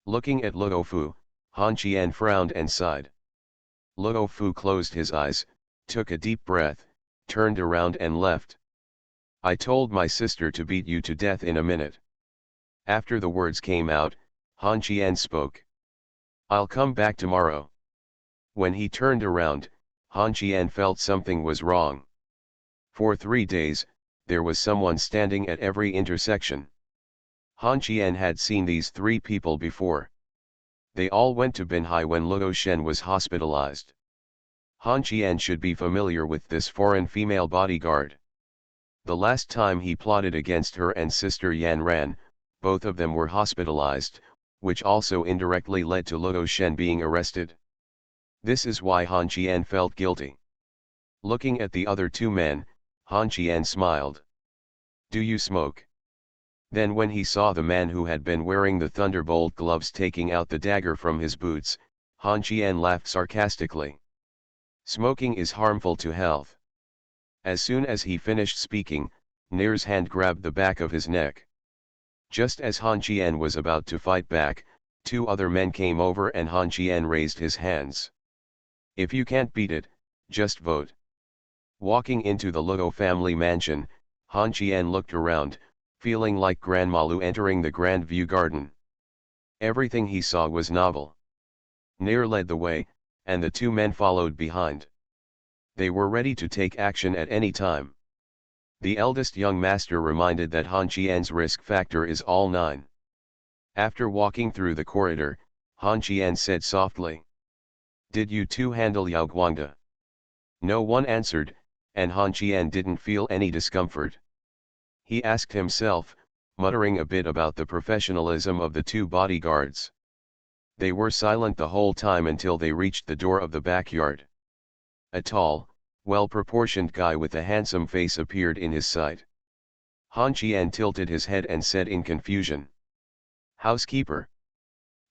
Looking at Luo Fu, Han Qian frowned and sighed. Luo Fu closed his eyes, took a deep breath, turned around and left. I told my sister to beat you to death in a minute. After the words came out, Han Qian spoke. I'll come back tomorrow. When he turned around, Han Qian felt something was wrong. For 3 days, there was someone standing at every intersection. Han Qian had seen these 3 people before. They all went to Binhai when Luo Shen was hospitalized. Han Qian should be familiar with this foreign female bodyguard. The last time he plotted against her and sister Yan Ran, both of them were hospitalized, which also indirectly led to Luo Shen being arrested. This is why Han Qian felt guilty. Looking at the other 2 men, Han Qian smiled. Do you smoke? Then when he saw the man who had been wearing the thunderbolt gloves taking out the dagger from his boots, Han Qian laughed sarcastically. Smoking is harmful to health. As soon as he finished speaking, Nir's hand grabbed the back of his neck. Just as Han Qian was about to fight back, 2 other men came over and Han Qian raised his hands. If you can't beat it, just vote. Walking into the Luo family mansion, Han Qian looked around, feeling like Grandma Lu entering the Grand View Garden. Everything he saw was novel. Nir led the way, and the 2 men followed behind. They were ready to take action at any time. The eldest young master reminded that Han Qian's risk factor is all 9. After walking through the corridor, Han Qian said softly. Did you 2 handle Yao Guangda? No one answered, and Han Qian didn't feel any discomfort. He asked himself, muttering a bit about the professionalism of the 2 bodyguards. They were silent the whole time until they reached the door of the backyard. A tall, well-proportioned guy with a handsome face appeared in his sight. Han Qian tilted his head and said in confusion, "Housekeeper."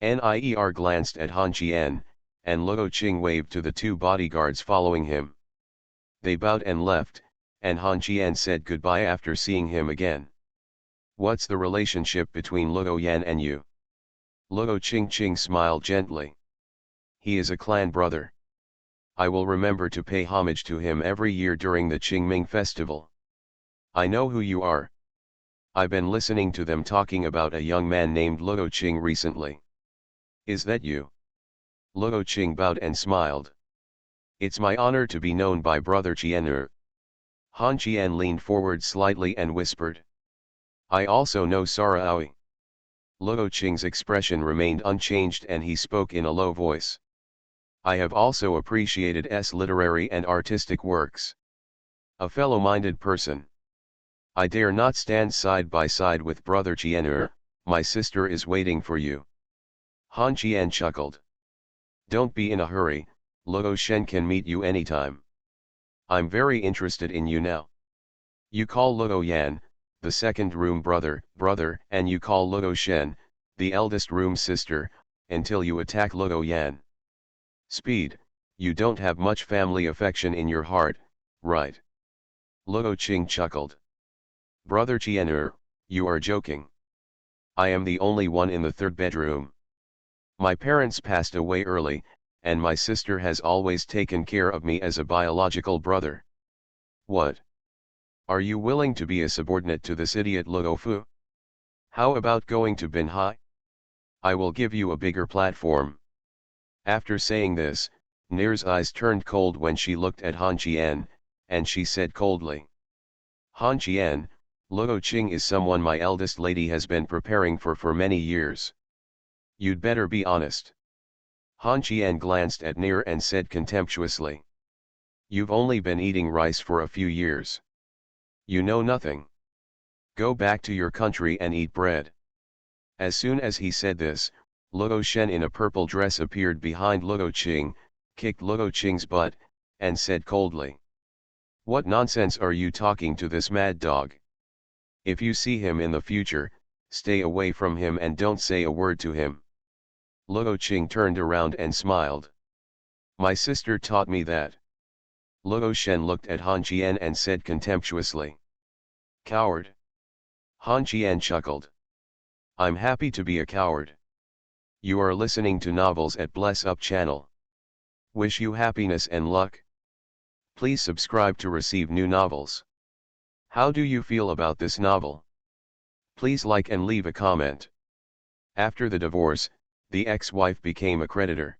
Nier glanced at Han Qian, and Luo Qing waved to the two bodyguards following him. They bowed and left, and Han Qian said goodbye after seeing him again. "What's the relationship between Luo Yan and you?" Luo Qing smiled gently. "He is a clan brother. I will remember to pay homage to him every year during the Qingming festival." "I know who you are. I've been listening to them talking about a young man named Luo Qing recently." "Is that you?" Luo Qing bowed and smiled. "It's my honor to be known by Brother Qian'er." Han Qian leaned forward slightly and whispered, "I also know Sara Aoi." Luo Qing's expression remained unchanged and he spoke in a low voice. "I have also appreciated S literary and artistic works. A fellow-minded person. I dare not stand side by side with Brother Qian'er. My sister is waiting for you." Han Qian chuckled. "Don't be in a hurry, Luo Shen can meet you anytime. I'm very interested in you now. You call Luo Yan, the second room brother, and you call Luo Shen, the eldest room sister, until you attack Luo Yan. Speed, you don't have much family affection in your heart, right?" Luo Qing chuckled. "Brother Qian'er, you are joking. I am the only one in the third bedroom. My parents passed away early, and my sister has always taken care of me as a biological brother. What? Are you willing to be a subordinate to this idiot Luo Fu? How about going to Binhai? I will give you a bigger platform." After saying this, Nir's eyes turned cold when she looked at Han Qian, and she said coldly, "Han Qian, Luo Qing is someone my eldest lady has been preparing for many years. You'd better be honest." Han Qian glanced at Nir and said contemptuously, "You've only been eating rice for a few years. You know nothing. Go back to your country and eat bread." As soon as he said this, Luo Shen in a purple dress appeared behind Luo Qing, kicked Luo Qing's butt, and said coldly, "What nonsense are you talking to this mad dog? If you see him in the future, stay away from him and don't say a word to him." Luo Qing turned around and smiled. "My sister taught me that." Luo Shen looked at Han Qian and said contemptuously, "Coward." Han Qian chuckled. "I'm happy to be a coward." You are listening to Novels at Bless Up channel. Wish you happiness and luck. Please subscribe to receive new novels. How do you feel about this novel? Please like and leave a comment. After the divorce, the ex-wife became a creditor.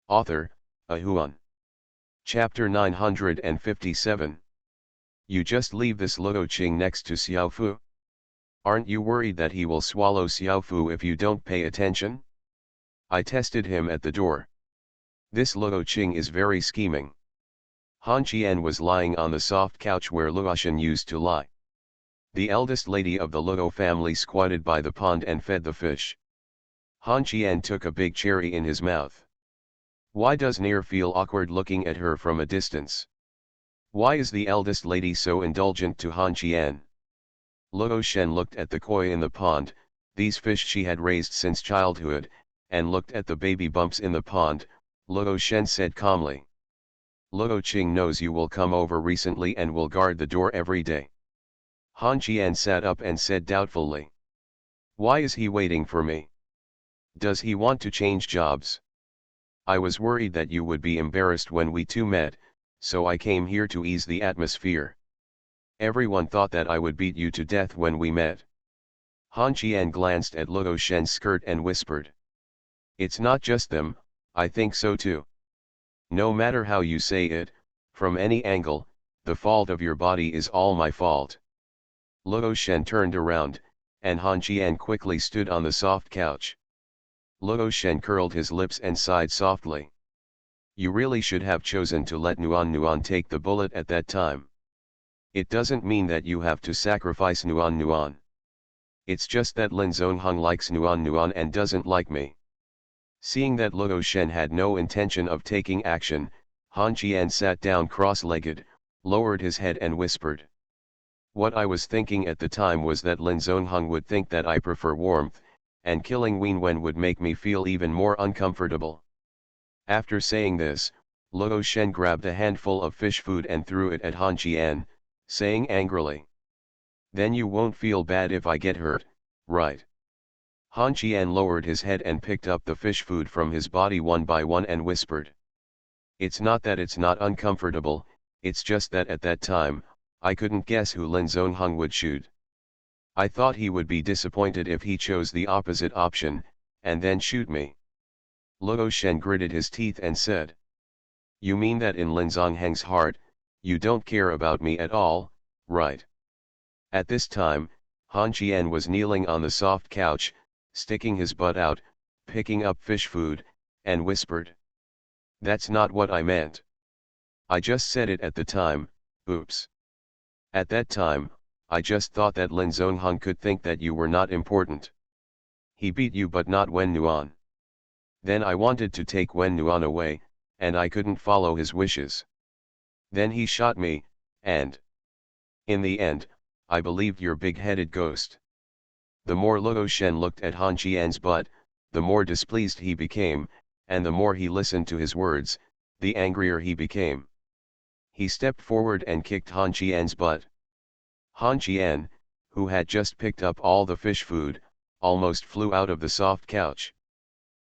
Author, Ahuan. Chapter 957. You just leave this Luo Qing next to Xiaofu? Aren't you worried that he will swallow Xiaofu if you don't pay attention? I tested him at the door. This Luo Qing is very scheming. Han Qian was lying on the soft couch where Luo Shen used to lie. The eldest lady of the Luo family squatted by the pond and fed the fish. Han Qian took a big cherry in his mouth. Why does Nir feel awkward looking at her from a distance? Why is the eldest lady so indulgent to Han Qian? Luo Shen looked at the koi in the pond, these fish she had raised since childhood, and looked at the baby bumps in the pond. Luo Shen said calmly, "Luo Qing knows you will come over recently and will guard the door every day." Han Qian sat up and said doubtfully, "Why is he waiting for me? Does he want to change jobs? I was worried that you would be embarrassed when we two met, so I came here to ease the atmosphere. Everyone thought that I would beat you to death when we met." Han Qian glanced at Luo Shen's skirt and whispered, "It's not just them, I think so too. No matter how you say it, from any angle, the fault of your body is all my fault." Luo Shen turned around, and Han Qian quickly stood on the soft couch. Luo Shen curled his lips and sighed softly. "You really should have chosen to let Nuan take the bullet at that time. It doesn't mean that you have to sacrifice Nuan. It's just that Lin Zongheng likes Nuan and doesn't like me. Seeing that Luo Shen had no intention of taking action, Han Qian sat down cross-legged, lowered his head and whispered. What I was thinking at the time was that Lin Zongheng would think that I prefer warmth, and killing Wen Wen would make me feel even more uncomfortable. After saying this, Luo Shen grabbed a handful of fish food and threw it at Han Qian, saying angrily. Then you won't feel bad if I get hurt, right? Han Qian lowered his head and picked up the fish food from his body one by one and whispered. It's not that it's not uncomfortable, it's just that at that time, I couldn't guess who Lin Zongheng would shoot. I thought he would be disappointed if he chose the opposite option, and then shoot me. Luo Shen gritted his teeth and said. You mean that in Lin Zongheng's heart, you don't care about me at all, right? At this time, Han Qian was kneeling on the soft couch, sticking his butt out, picking up fish food, and whispered. That's not what I meant. I just said it at the time, oops. At that time, I just thought that Lin Zongheng could think that you were not important. He beat you but not Wen Nuan. Then I wanted to take Wen Nuan away, and I couldn't follow his wishes. Then he shot me, and in the end, I believed your big-headed ghost. The more Luo Shen looked at Han Qian's butt, the more displeased he became, and the more he listened to his words, the angrier he became. He stepped forward and kicked Han Qian's butt. Han Qian, who had just picked up all the fish food, almost flew out of the soft couch.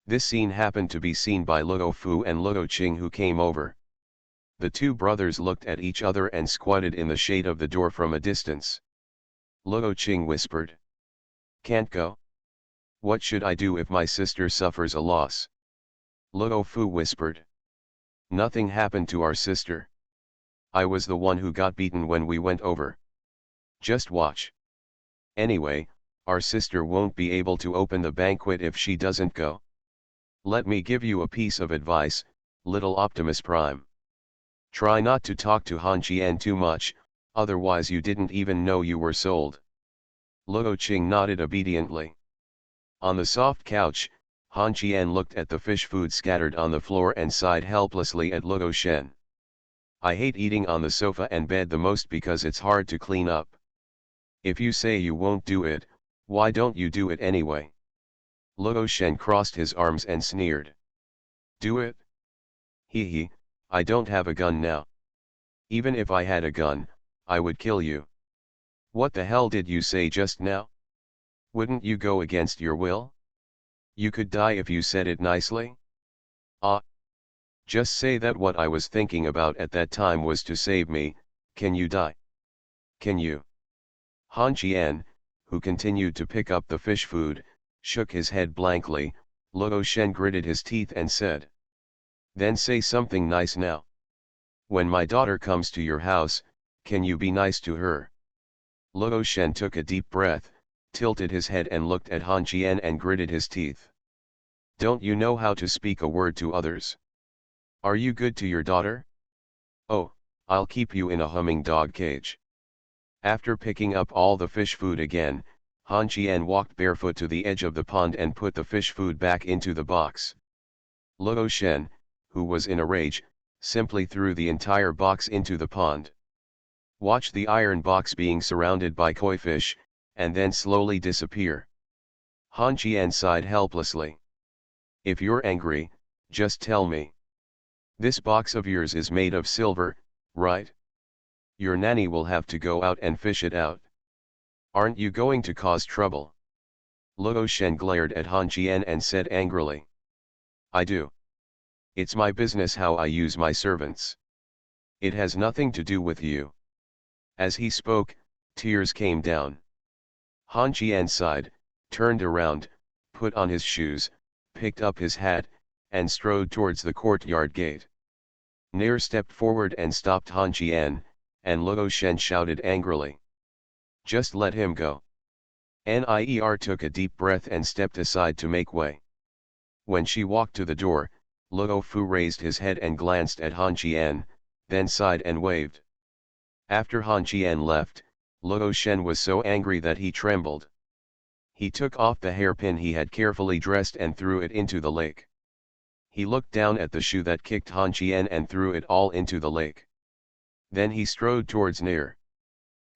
This scene happened to be seen by Luo Fu and Luo Qing, who came over. The two brothers looked at each other and squatted in the shade of the door from a distance. Luo Qing whispered. Can't go? What should I do if my sister suffers a loss? Luo Fu whispered. Nothing happened to our sister. I was the one who got beaten when we went over. Just watch. Anyway, our sister won't be able to open the banquet if she doesn't go. Let me give you a piece of advice, little Optimus Prime. Try not to talk to Han Qian too much, otherwise you didn't even know you were sold. Luo Qing nodded obediently. On the soft couch, Han Qian looked at the fish food scattered on the floor and sighed helplessly at Luo Shen. I hate eating on the sofa and bed the most because it's hard to clean up. If you say you won't do it, why don't you do it anyway? Luo Shen crossed his arms and sneered. Do it? Hee, I don't have a gun now. Even if I had a gun, I would kill you. What the hell did you say just now? Wouldn't you go against your will? You could die if you said it nicely? Just say that what I was thinking about at that time was to save me. Can you die? Can you? Han Qian, who continued to pick up the fish food, shook his head blankly. Luo Shen gritted his teeth and said. Then say something nice now. When my daughter comes to your house, can you be nice to her? Luo Shen took a deep breath, tilted his head and looked at Han Qian and gritted his teeth. Don't you know how to speak a word to others? Are you good to your daughter? Oh, I'll keep you in a humming dog cage. After picking up all the fish food again, Han Qian walked barefoot to the edge of the pond and put the fish food back into the box. Luo Shen, who was in a rage, simply threw the entire box into the pond. Watch the iron box being surrounded by koi fish, and then slowly disappear. Han Qian sighed helplessly. If you're angry, just tell me. This box of yours is made of silver, right? Your nanny will have to go out and fish it out. Aren't you going to cause trouble? Luo Shen glared at Han Qian and said angrily. I do. It's my business how I use my servants. It has nothing to do with you. As he spoke, tears came down. Han Qian sighed, turned around, put on his shoes, picked up his hat, and strode towards the courtyard gate. Nair stepped forward and stopped Han Qian, and Luo Shen shouted angrily. Just let him go. Nair took a deep breath and stepped aside to make way. When she walked to the door, Luo Fu raised his head and glanced at Han Qian, then sighed and waved. After Han Qian left, Luo Shen was so angry that he trembled. He took off the hairpin he had carefully dressed and threw it into the lake. He looked down at the shoe that kicked Han Qian and threw it all into the lake. Then he strode towards Nair.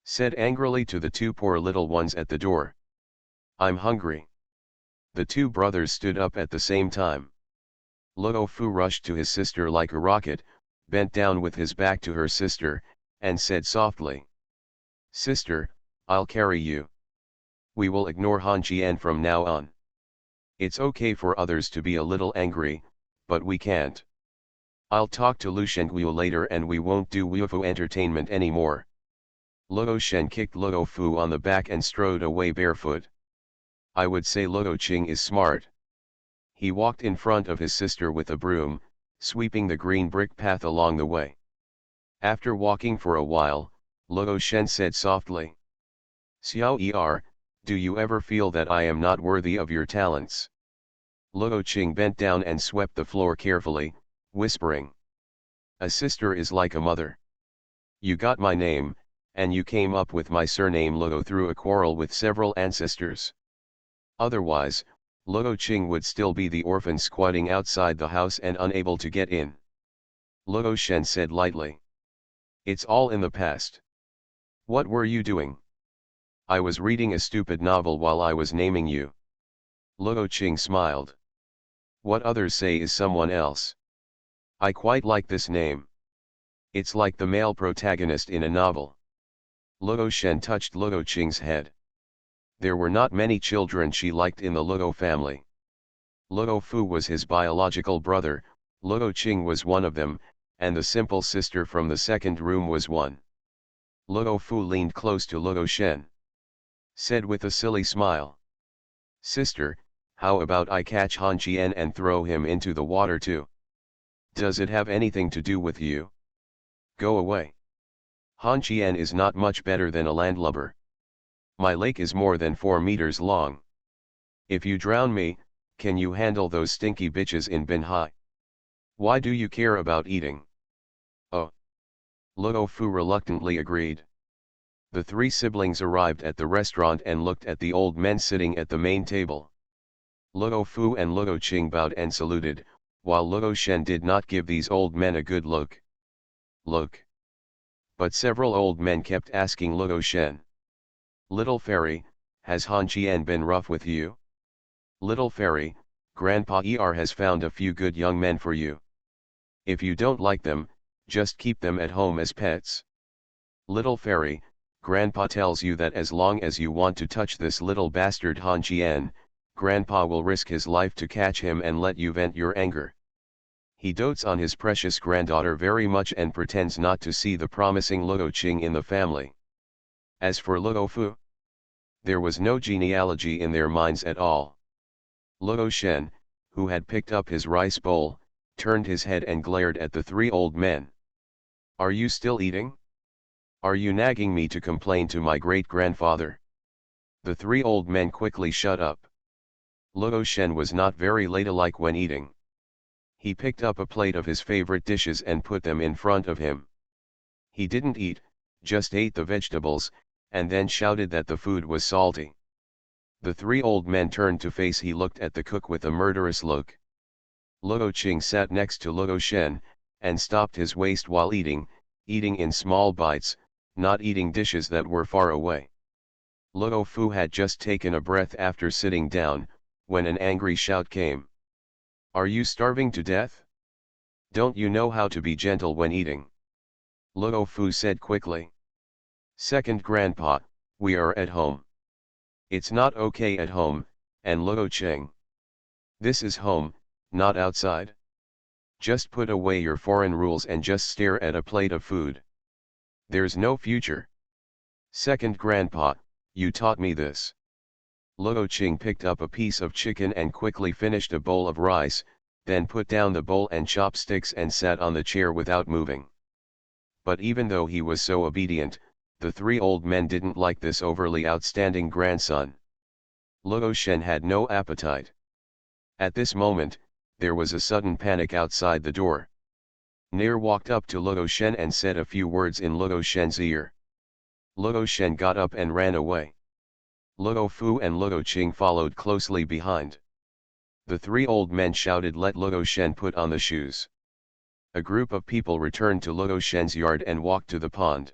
Said angrily to the two poor little ones at the door. I'm hungry. The two brothers stood up at the same time. Luo Fu rushed to his sister like a rocket, bent down with his back to her sister, and said softly. Sister, I'll carry you. We will ignore Han Qian from now on. It's okay for others to be a little angry, but we can't. I'll talk to Lu Shengguo later and we won't do Wufu entertainment anymore. Luo Shen kicked Luo Fu on the back and strode away barefoot. I would say Luo Qing is smart. He walked in front of his sister with a broom, sweeping the green brick path along the way. After walking for a while, Luo Shen said softly. Xiao Er, do you ever feel that I am not worthy of your talents? Luo Qing bent down and swept the floor carefully, whispering. A sister is like a mother. You got my name, and you came up with my surname Luo through a quarrel with several ancestors. Otherwise, Luo Qing would still be the orphan squatting outside the house and unable to get in. Luo Shen said lightly. It's all in the past. What were you doing? I was reading a stupid novel while I was naming you. Luo Qing smiled. What others say is someone else. I quite like this name. It's like the male protagonist in a novel. Luo Shen touched Luo Qing's head. There were not many children she liked in the Luo family. Luo Fu was his biological brother, Luo Qing was one of them, and the simple sister from the second room was one. Luo Fu leaned close to Luo Shen. Said with a silly smile. Sister, how about I catch Han Qian and throw him into the water too? Does it have anything to do with you? Go away. Han Qian is not much better than a landlubber. My lake is more than 4 meters long. If you drown me, can you handle those stinky bitches in Binhai? Why do you care about eating? Oh. Luo Fu reluctantly agreed. The three siblings arrived at the restaurant and looked at the old men sitting at the main table. Luo Fu and Luo Qing bowed and saluted, while Luo Shen did not give these old men a good look. Look. But several old men kept asking Luo Shen. Little fairy, has Han Qian been rough with you? Little fairy, Grandpa Er has found a few good young men for you. If you don't like them, just keep them at home as pets. Little fairy, Grandpa tells you that as long as you want to touch this little bastard Han Qian, Grandpa will risk his life to catch him and let you vent your anger. He dotes on his precious granddaughter very much and pretends not to see the promising Luo Qing in the family. As for Luo Fu, there was no genealogy in their minds at all. Luo Shen, who had picked up his rice bowl, turned his head and glared at the three old men. Are you still eating? Are you nagging me to complain to my great-grandfather? The three old men quickly shut up. Luo Shen was not very ladylike when eating. He picked up a plate of his favorite dishes and put them in front of him. He didn't eat, just ate the vegetables, and then shouted that the food was salty. The three old men turned to face. He looked at the cook with a murderous look. Luo Qing sat next to Luo Shen, and stopped his waist while eating in small bites, not eating dishes that were far away. Luo Fu had just taken a breath after sitting down, when an angry shout came. Are you starving to death? Don't you know how to be gentle when eating? Luo Fu said quickly. Second grandpa, we are at home. It's not okay at home, and Luo Qing. This is home, not outside. Just put away your foreign rules and just stare at a plate of food. There's no future. Second grandpa, you taught me this. Luo Qing picked up a piece of chicken and quickly finished a bowl of rice, then put down the bowl and chopsticks and sat on the chair without moving. But even though he was so obedient, the three old men didn't like this overly outstanding grandson. Luo Shen had no appetite. At this moment, there was a sudden panic outside the door. Nair walked up to Luo Shen and said a few words in Luo Shen's ear. Luo Shen got up and ran away. Luo Fu and Luo Qing followed closely behind. The three old men shouted, "Let Luo Shen put on the shoes." A group of people returned to Luo Shen's yard and walked to the pond.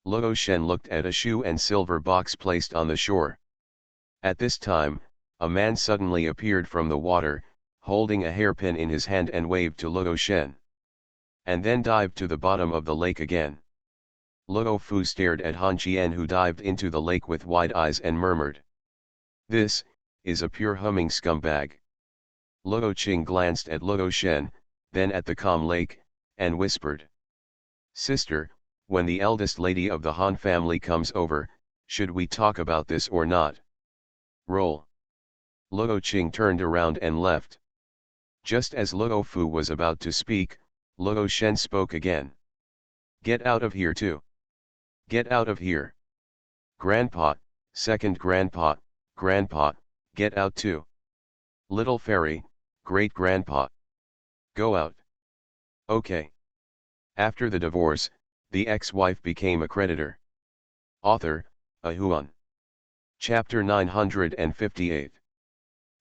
Luo Shen looked at a shoe and silver box placed on the shore. At this time, a man suddenly appeared from the water, holding a hairpin in his hand, and waved to Luo Shen. And then dived to the bottom of the lake again. Luo Fu stared at Han Qian, who dived into the lake with wide eyes, and murmured, "This is a pure humming scumbag." Luo Qing glanced at Luo Shen, then at the calm lake, and whispered, "Sister, when the eldest lady of the Han family comes over, should we talk about this or not?" Roll. Luo Qing turned around and left. Just as Luo Fu was about to speak, Luo Shen spoke again. "Get out of here too. Get out of here. Grandpa, second grandpa, grandpa, get out too. Little fairy, great grandpa. Go out." Okay. After the divorce, the ex-wife became a creditor. Author, A Huan. Chapter 958.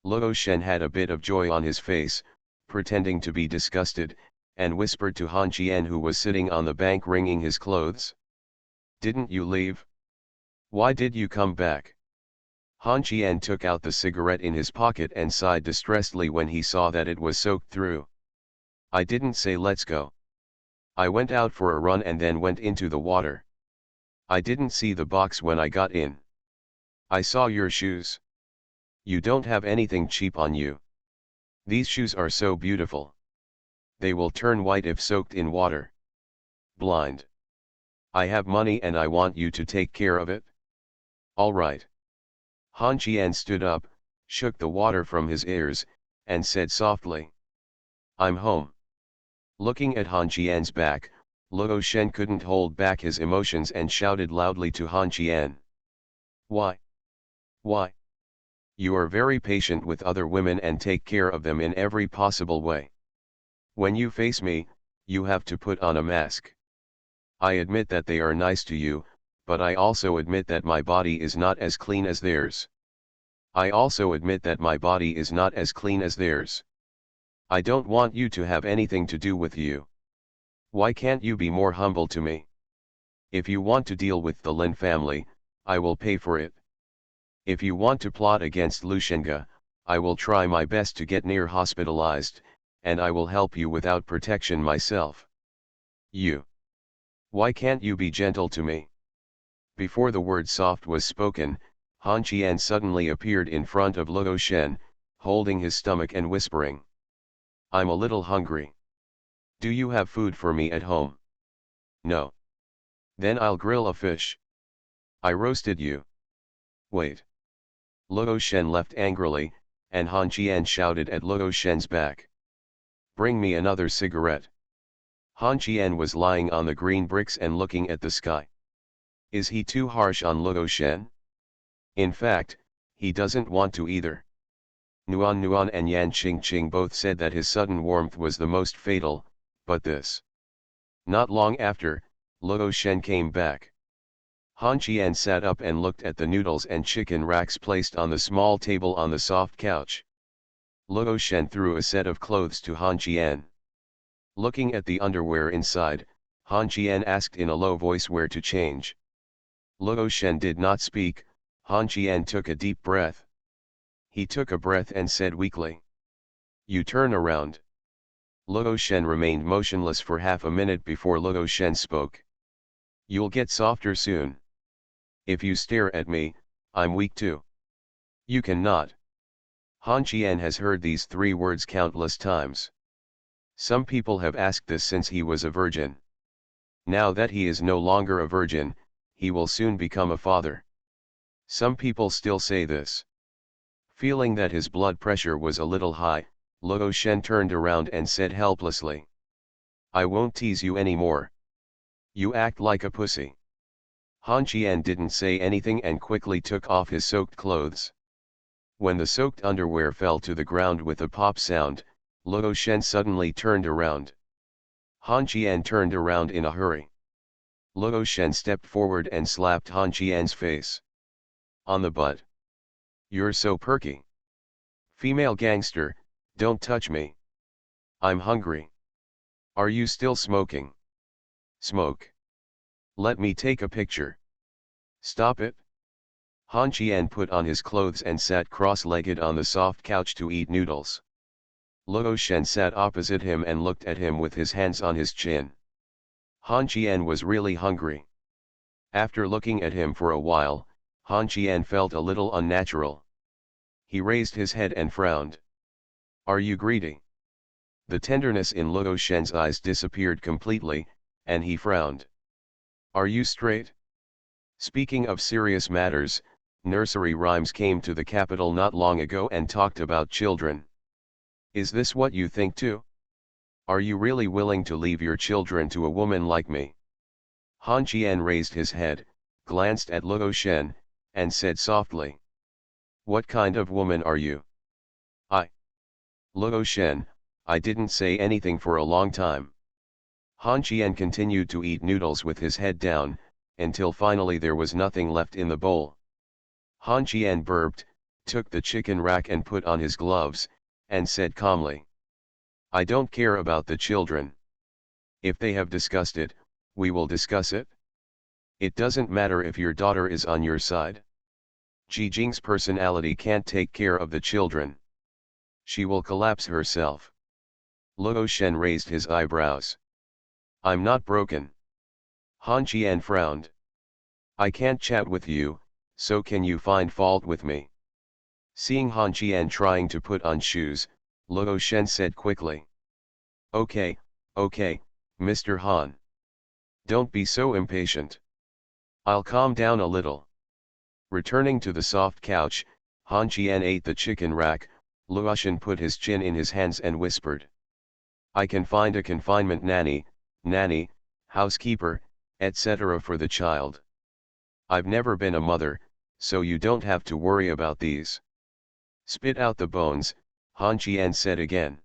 Luo Shen had a bit of joy on his face, pretending to be disgusted, and whispered to Han Qian, who was sitting on the bank wringing his clothes. "Didn't you leave? Why did you come back?" Han Qian took out the cigarette in his pocket and sighed distressfully when he saw that it was soaked through. "I didn't say let's go. I went out for a run and then went into the water. I didn't see the box when I got in. I saw your shoes. You don't have anything cheap on you. These shoes are so beautiful. They will turn white if soaked in water. Blind. I have money and I want you to take care of it. All right." Han Qian stood up, shook the water from his ears, and said softly, "I'm home." Looking at Han Qian's back, Luo Shen couldn't hold back his emotions and shouted loudly to Han Qian. "Why? Why? You are very patient with other women and take care of them in every possible way. When you face me, you have to put on a mask. I admit that they are nice to you, but I also admit that my body is not as clean as theirs. I also admit that my body is not as clean as theirs. I don't want you to have anything to do with you. Why can't you be more humble to me? If you want to deal with the Lin family, I will pay for it. If you want to plot against Lushenga, I will try my best to get near hospitalized, and I will help you without protection myself. You. Why can't you be gentle to me?" Before the word soft was spoken, Han Qian suddenly appeared in front of Luo Shen, holding his stomach and whispering, "I'm a little hungry. Do you have food for me at home?" "No." "Then I'll grill a fish. I roasted you." "Wait." Luo Shen left angrily, and Han Qian shouted at Luo Shen's back, "Bring me another cigarette." Han Qian was lying on the green bricks and looking at the sky. Is he too harsh on Luo Shen? In fact, he doesn't want to either. Nuan Nuan and Yan Qingqing both said that his sudden warmth was the most fatal, but this. Not long after, Luo Shen came back. Han Qian sat up and looked at the noodles and chicken racks placed on the small table on the soft couch. Luo Shen threw a set of clothes to Han Qian. Looking at the underwear inside, Han Qian asked in a low voice where to change. Luo Shen did not speak. Han Qian took a deep breath. He took a breath and said weakly, "You turn around." Luo Shen remained motionless for half a minute before Luo Shen spoke. "You'll get softer soon. If you stare at me, I'm weak too." "You cannot." Han Qian has heard these 3 words countless times. Some people have asked this since he was a virgin. Now that he is no longer a virgin, he will soon become a father. Some people still say this. Feeling that his blood pressure was a little high, Luo Shen turned around and said helplessly, "I won't tease you anymore. You act like a pussy." Han Qian didn't say anything and quickly took off his soaked clothes. When the soaked underwear fell to the ground with a pop sound, Luo Shen suddenly turned around. Han Qian turned around in a hurry. Luo Shen stepped forward and slapped Han Qian's face. On the butt. "You're so perky. Female gangster, don't touch me. I'm hungry. Are you still smoking? Smoke. Let me take a picture. Stop it. Han Qian put on his clothes and sat cross-legged on the soft couch to eat noodles. Luo Shen sat opposite him and looked at him with his hands on his chin. Han Qian was really hungry. After looking at him for a while, Han Qian felt a little unnatural. He raised his head and frowned. Are you greedy? The tenderness in Luo Shen's eyes disappeared completely, and he frowned. Are you straight? Speaking of serious matters, nursery rhymes came to the capital not long ago and talked about children. Is this what you think too? Are you really willing to leave your children to a woman like me? Han Qian raised his head, glanced at Luo Shen, and said softly. What kind of woman are you? Luo Shen, I didn't say anything for a long time. Han Qian continued to eat noodles with his head down, until finally there was nothing left in the bowl. Han Qian burped, took the chicken rack and put on his gloves, and said calmly. I don't care about the children. If they have discussed it, we will discuss it. It doesn't matter if your daughter is on your side. Ji Jing's personality can't take care of the children. She will collapse herself. Luo Shen raised his eyebrows. I'm not broken. Han Qian frowned. I can't chat with you, so can you find fault with me? Seeing Han Qian trying to put on shoes, Luo Shen said quickly. Okay, Mr. Han. Don't be so impatient. I'll calm down a little. Returning to the soft couch, Han Qian ate the chicken rack. Luo Shen put his chin in his hands and whispered. I can find a confinement nanny, housekeeper, etc. for the child. I've never been a mother, so you don't have to worry about these. Spit out the bones, Han Qian said again.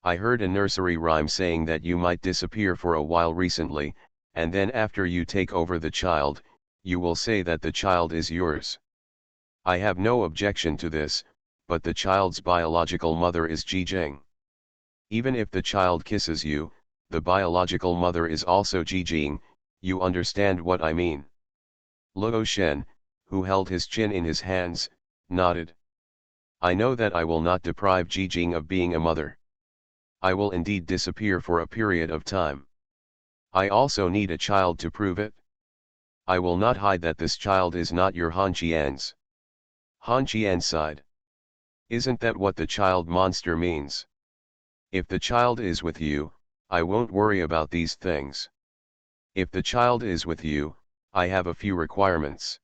I heard a nursery rhyme saying that you might disappear for a while recently, and then after you take over the child, you will say that the child is yours. I have no objection to this, but the child's biological mother is Ji Jing. Even if the child kisses you, the biological mother is also Ji Jing, you understand what I mean. Luo Shen, who held his chin in his hands, nodded. I know that I will not deprive Ji Jing of being a mother. I will indeed disappear for a period of time. I also need a child to prove it. I will not hide that this child is not your Han Qian's. Han Qian sighed. Isn't that what the child monster means? If the child is with you, I won't worry about these things. If the child is with you, I have a few requirements.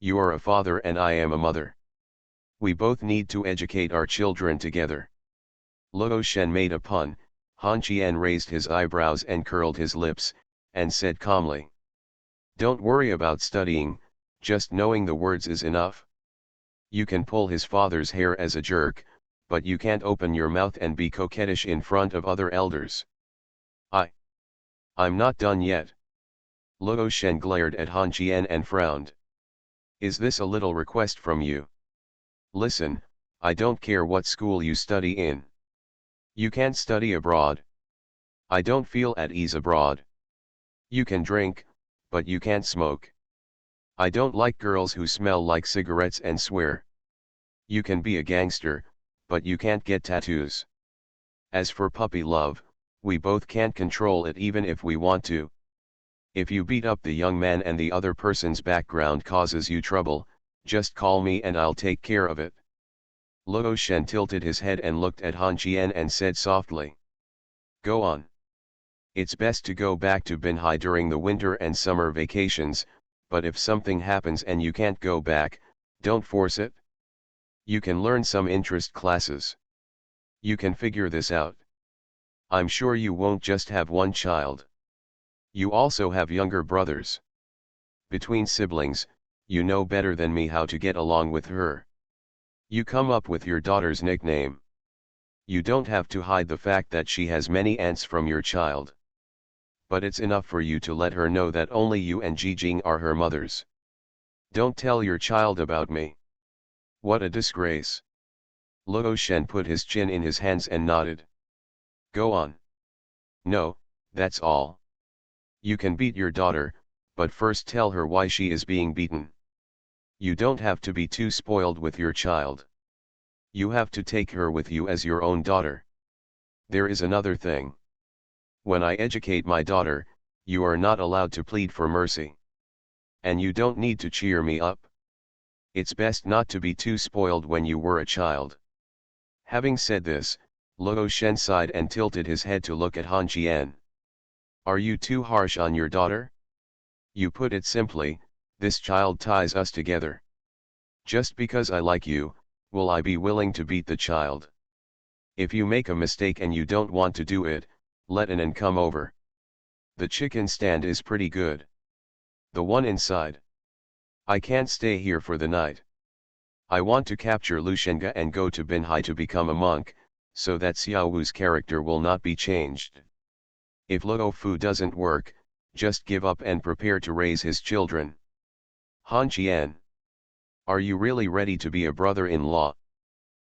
You are a father and I am a mother. We both need to educate our children together. Luo Shen made a pun. Han Qian raised his eyebrows and curled his lips, and said calmly. Don't worry about studying, just knowing the words is enough. You can pull his father's hair as a jerk, but you can't open your mouth and be coquettish in front of other elders. I'm not done yet. Luo Shen glared at Han Qian and frowned. Is this a little request from you? Listen, I don't care what school you study in. You can't study abroad. I don't feel at ease abroad. You can drink, but you can't smoke. I don't like girls who smell like cigarettes and swear. You can be a gangster, but you can't get tattoos. As for puppy love, we both can't control it even if we want to. If you beat up the young man and the other person's background causes you trouble, just call me and I'll take care of it. Luo Shen tilted his head and looked at Han Qian and said softly. Go on. It's best to go back to Binhai during the winter and summer vacations, but if something happens and you can't go back, don't force it. You can learn some interest classes. You can figure this out. I'm sure you won't just have one child. You also have younger brothers. Between siblings, you know better than me how to get along with her. You come up with your daughter's nickname. You don't have to hide the fact that she has many aunts from your child. But it's enough for you to let her know that only you and Ji Jing are her mothers. Don't tell your child about me. What a disgrace. Luo Shen put his chin in his hands and nodded. Go on. No, that's all. You can beat your daughter, but first tell her why she is being beaten. You don't have to be too spoiled with your child. You have to take her with you as your own daughter. There is another thing. When I educate my daughter, you are not allowed to plead for mercy. And you don't need to cheer me up. It's best not to be too spoiled when you were a child. Having said this, Luo Shen sighed and tilted his head to look at Han Qian. Are you too harsh on your daughter? You put it simply, this child ties us together. Just because I like you, will I be willing to beat the child? If you make a mistake and you don't want to do it, let Anan come over. The chicken stand is pretty good. The one inside. I can't stay here for the night. I want to capture Lu Shenga and go to Binhai to become a monk, so that Xiao Wu's character will not be changed. If Luo Fu doesn't work, just give up and prepare to raise his children. Han Qian. Are you really ready to be a brother-in-law?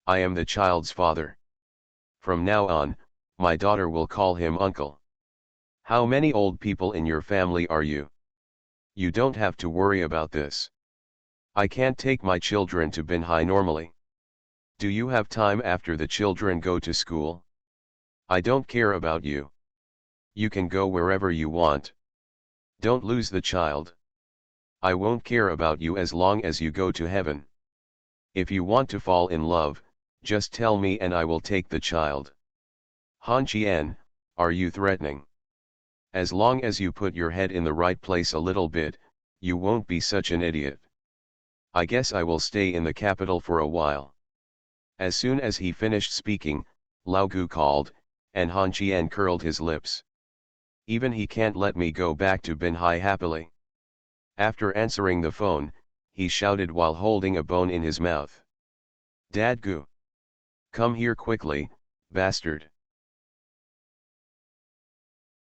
I am the child's father. From now on, my daughter will call him uncle. How many old people in your family are you? You don't have to worry about this. I can't take my children to Binhai normally. Do you have time after the children go to school? I don't care about you. You can go wherever you want. Don't lose the child. I won't care about you as long as you go to heaven. If you want to fall in love, just tell me and I will take the child. Han Qian, are you threatening? As long as you put your head in the right place a little bit, you won't be such an idiot. I guess I will stay in the capital for a while. As soon as he finished speaking, Lao Gu called, and Han Qian curled his lips. Even he can't let me go back to Binhai happily. After answering the phone, he shouted while holding a bone in his mouth. Dad Gu! Come here quickly, bastard!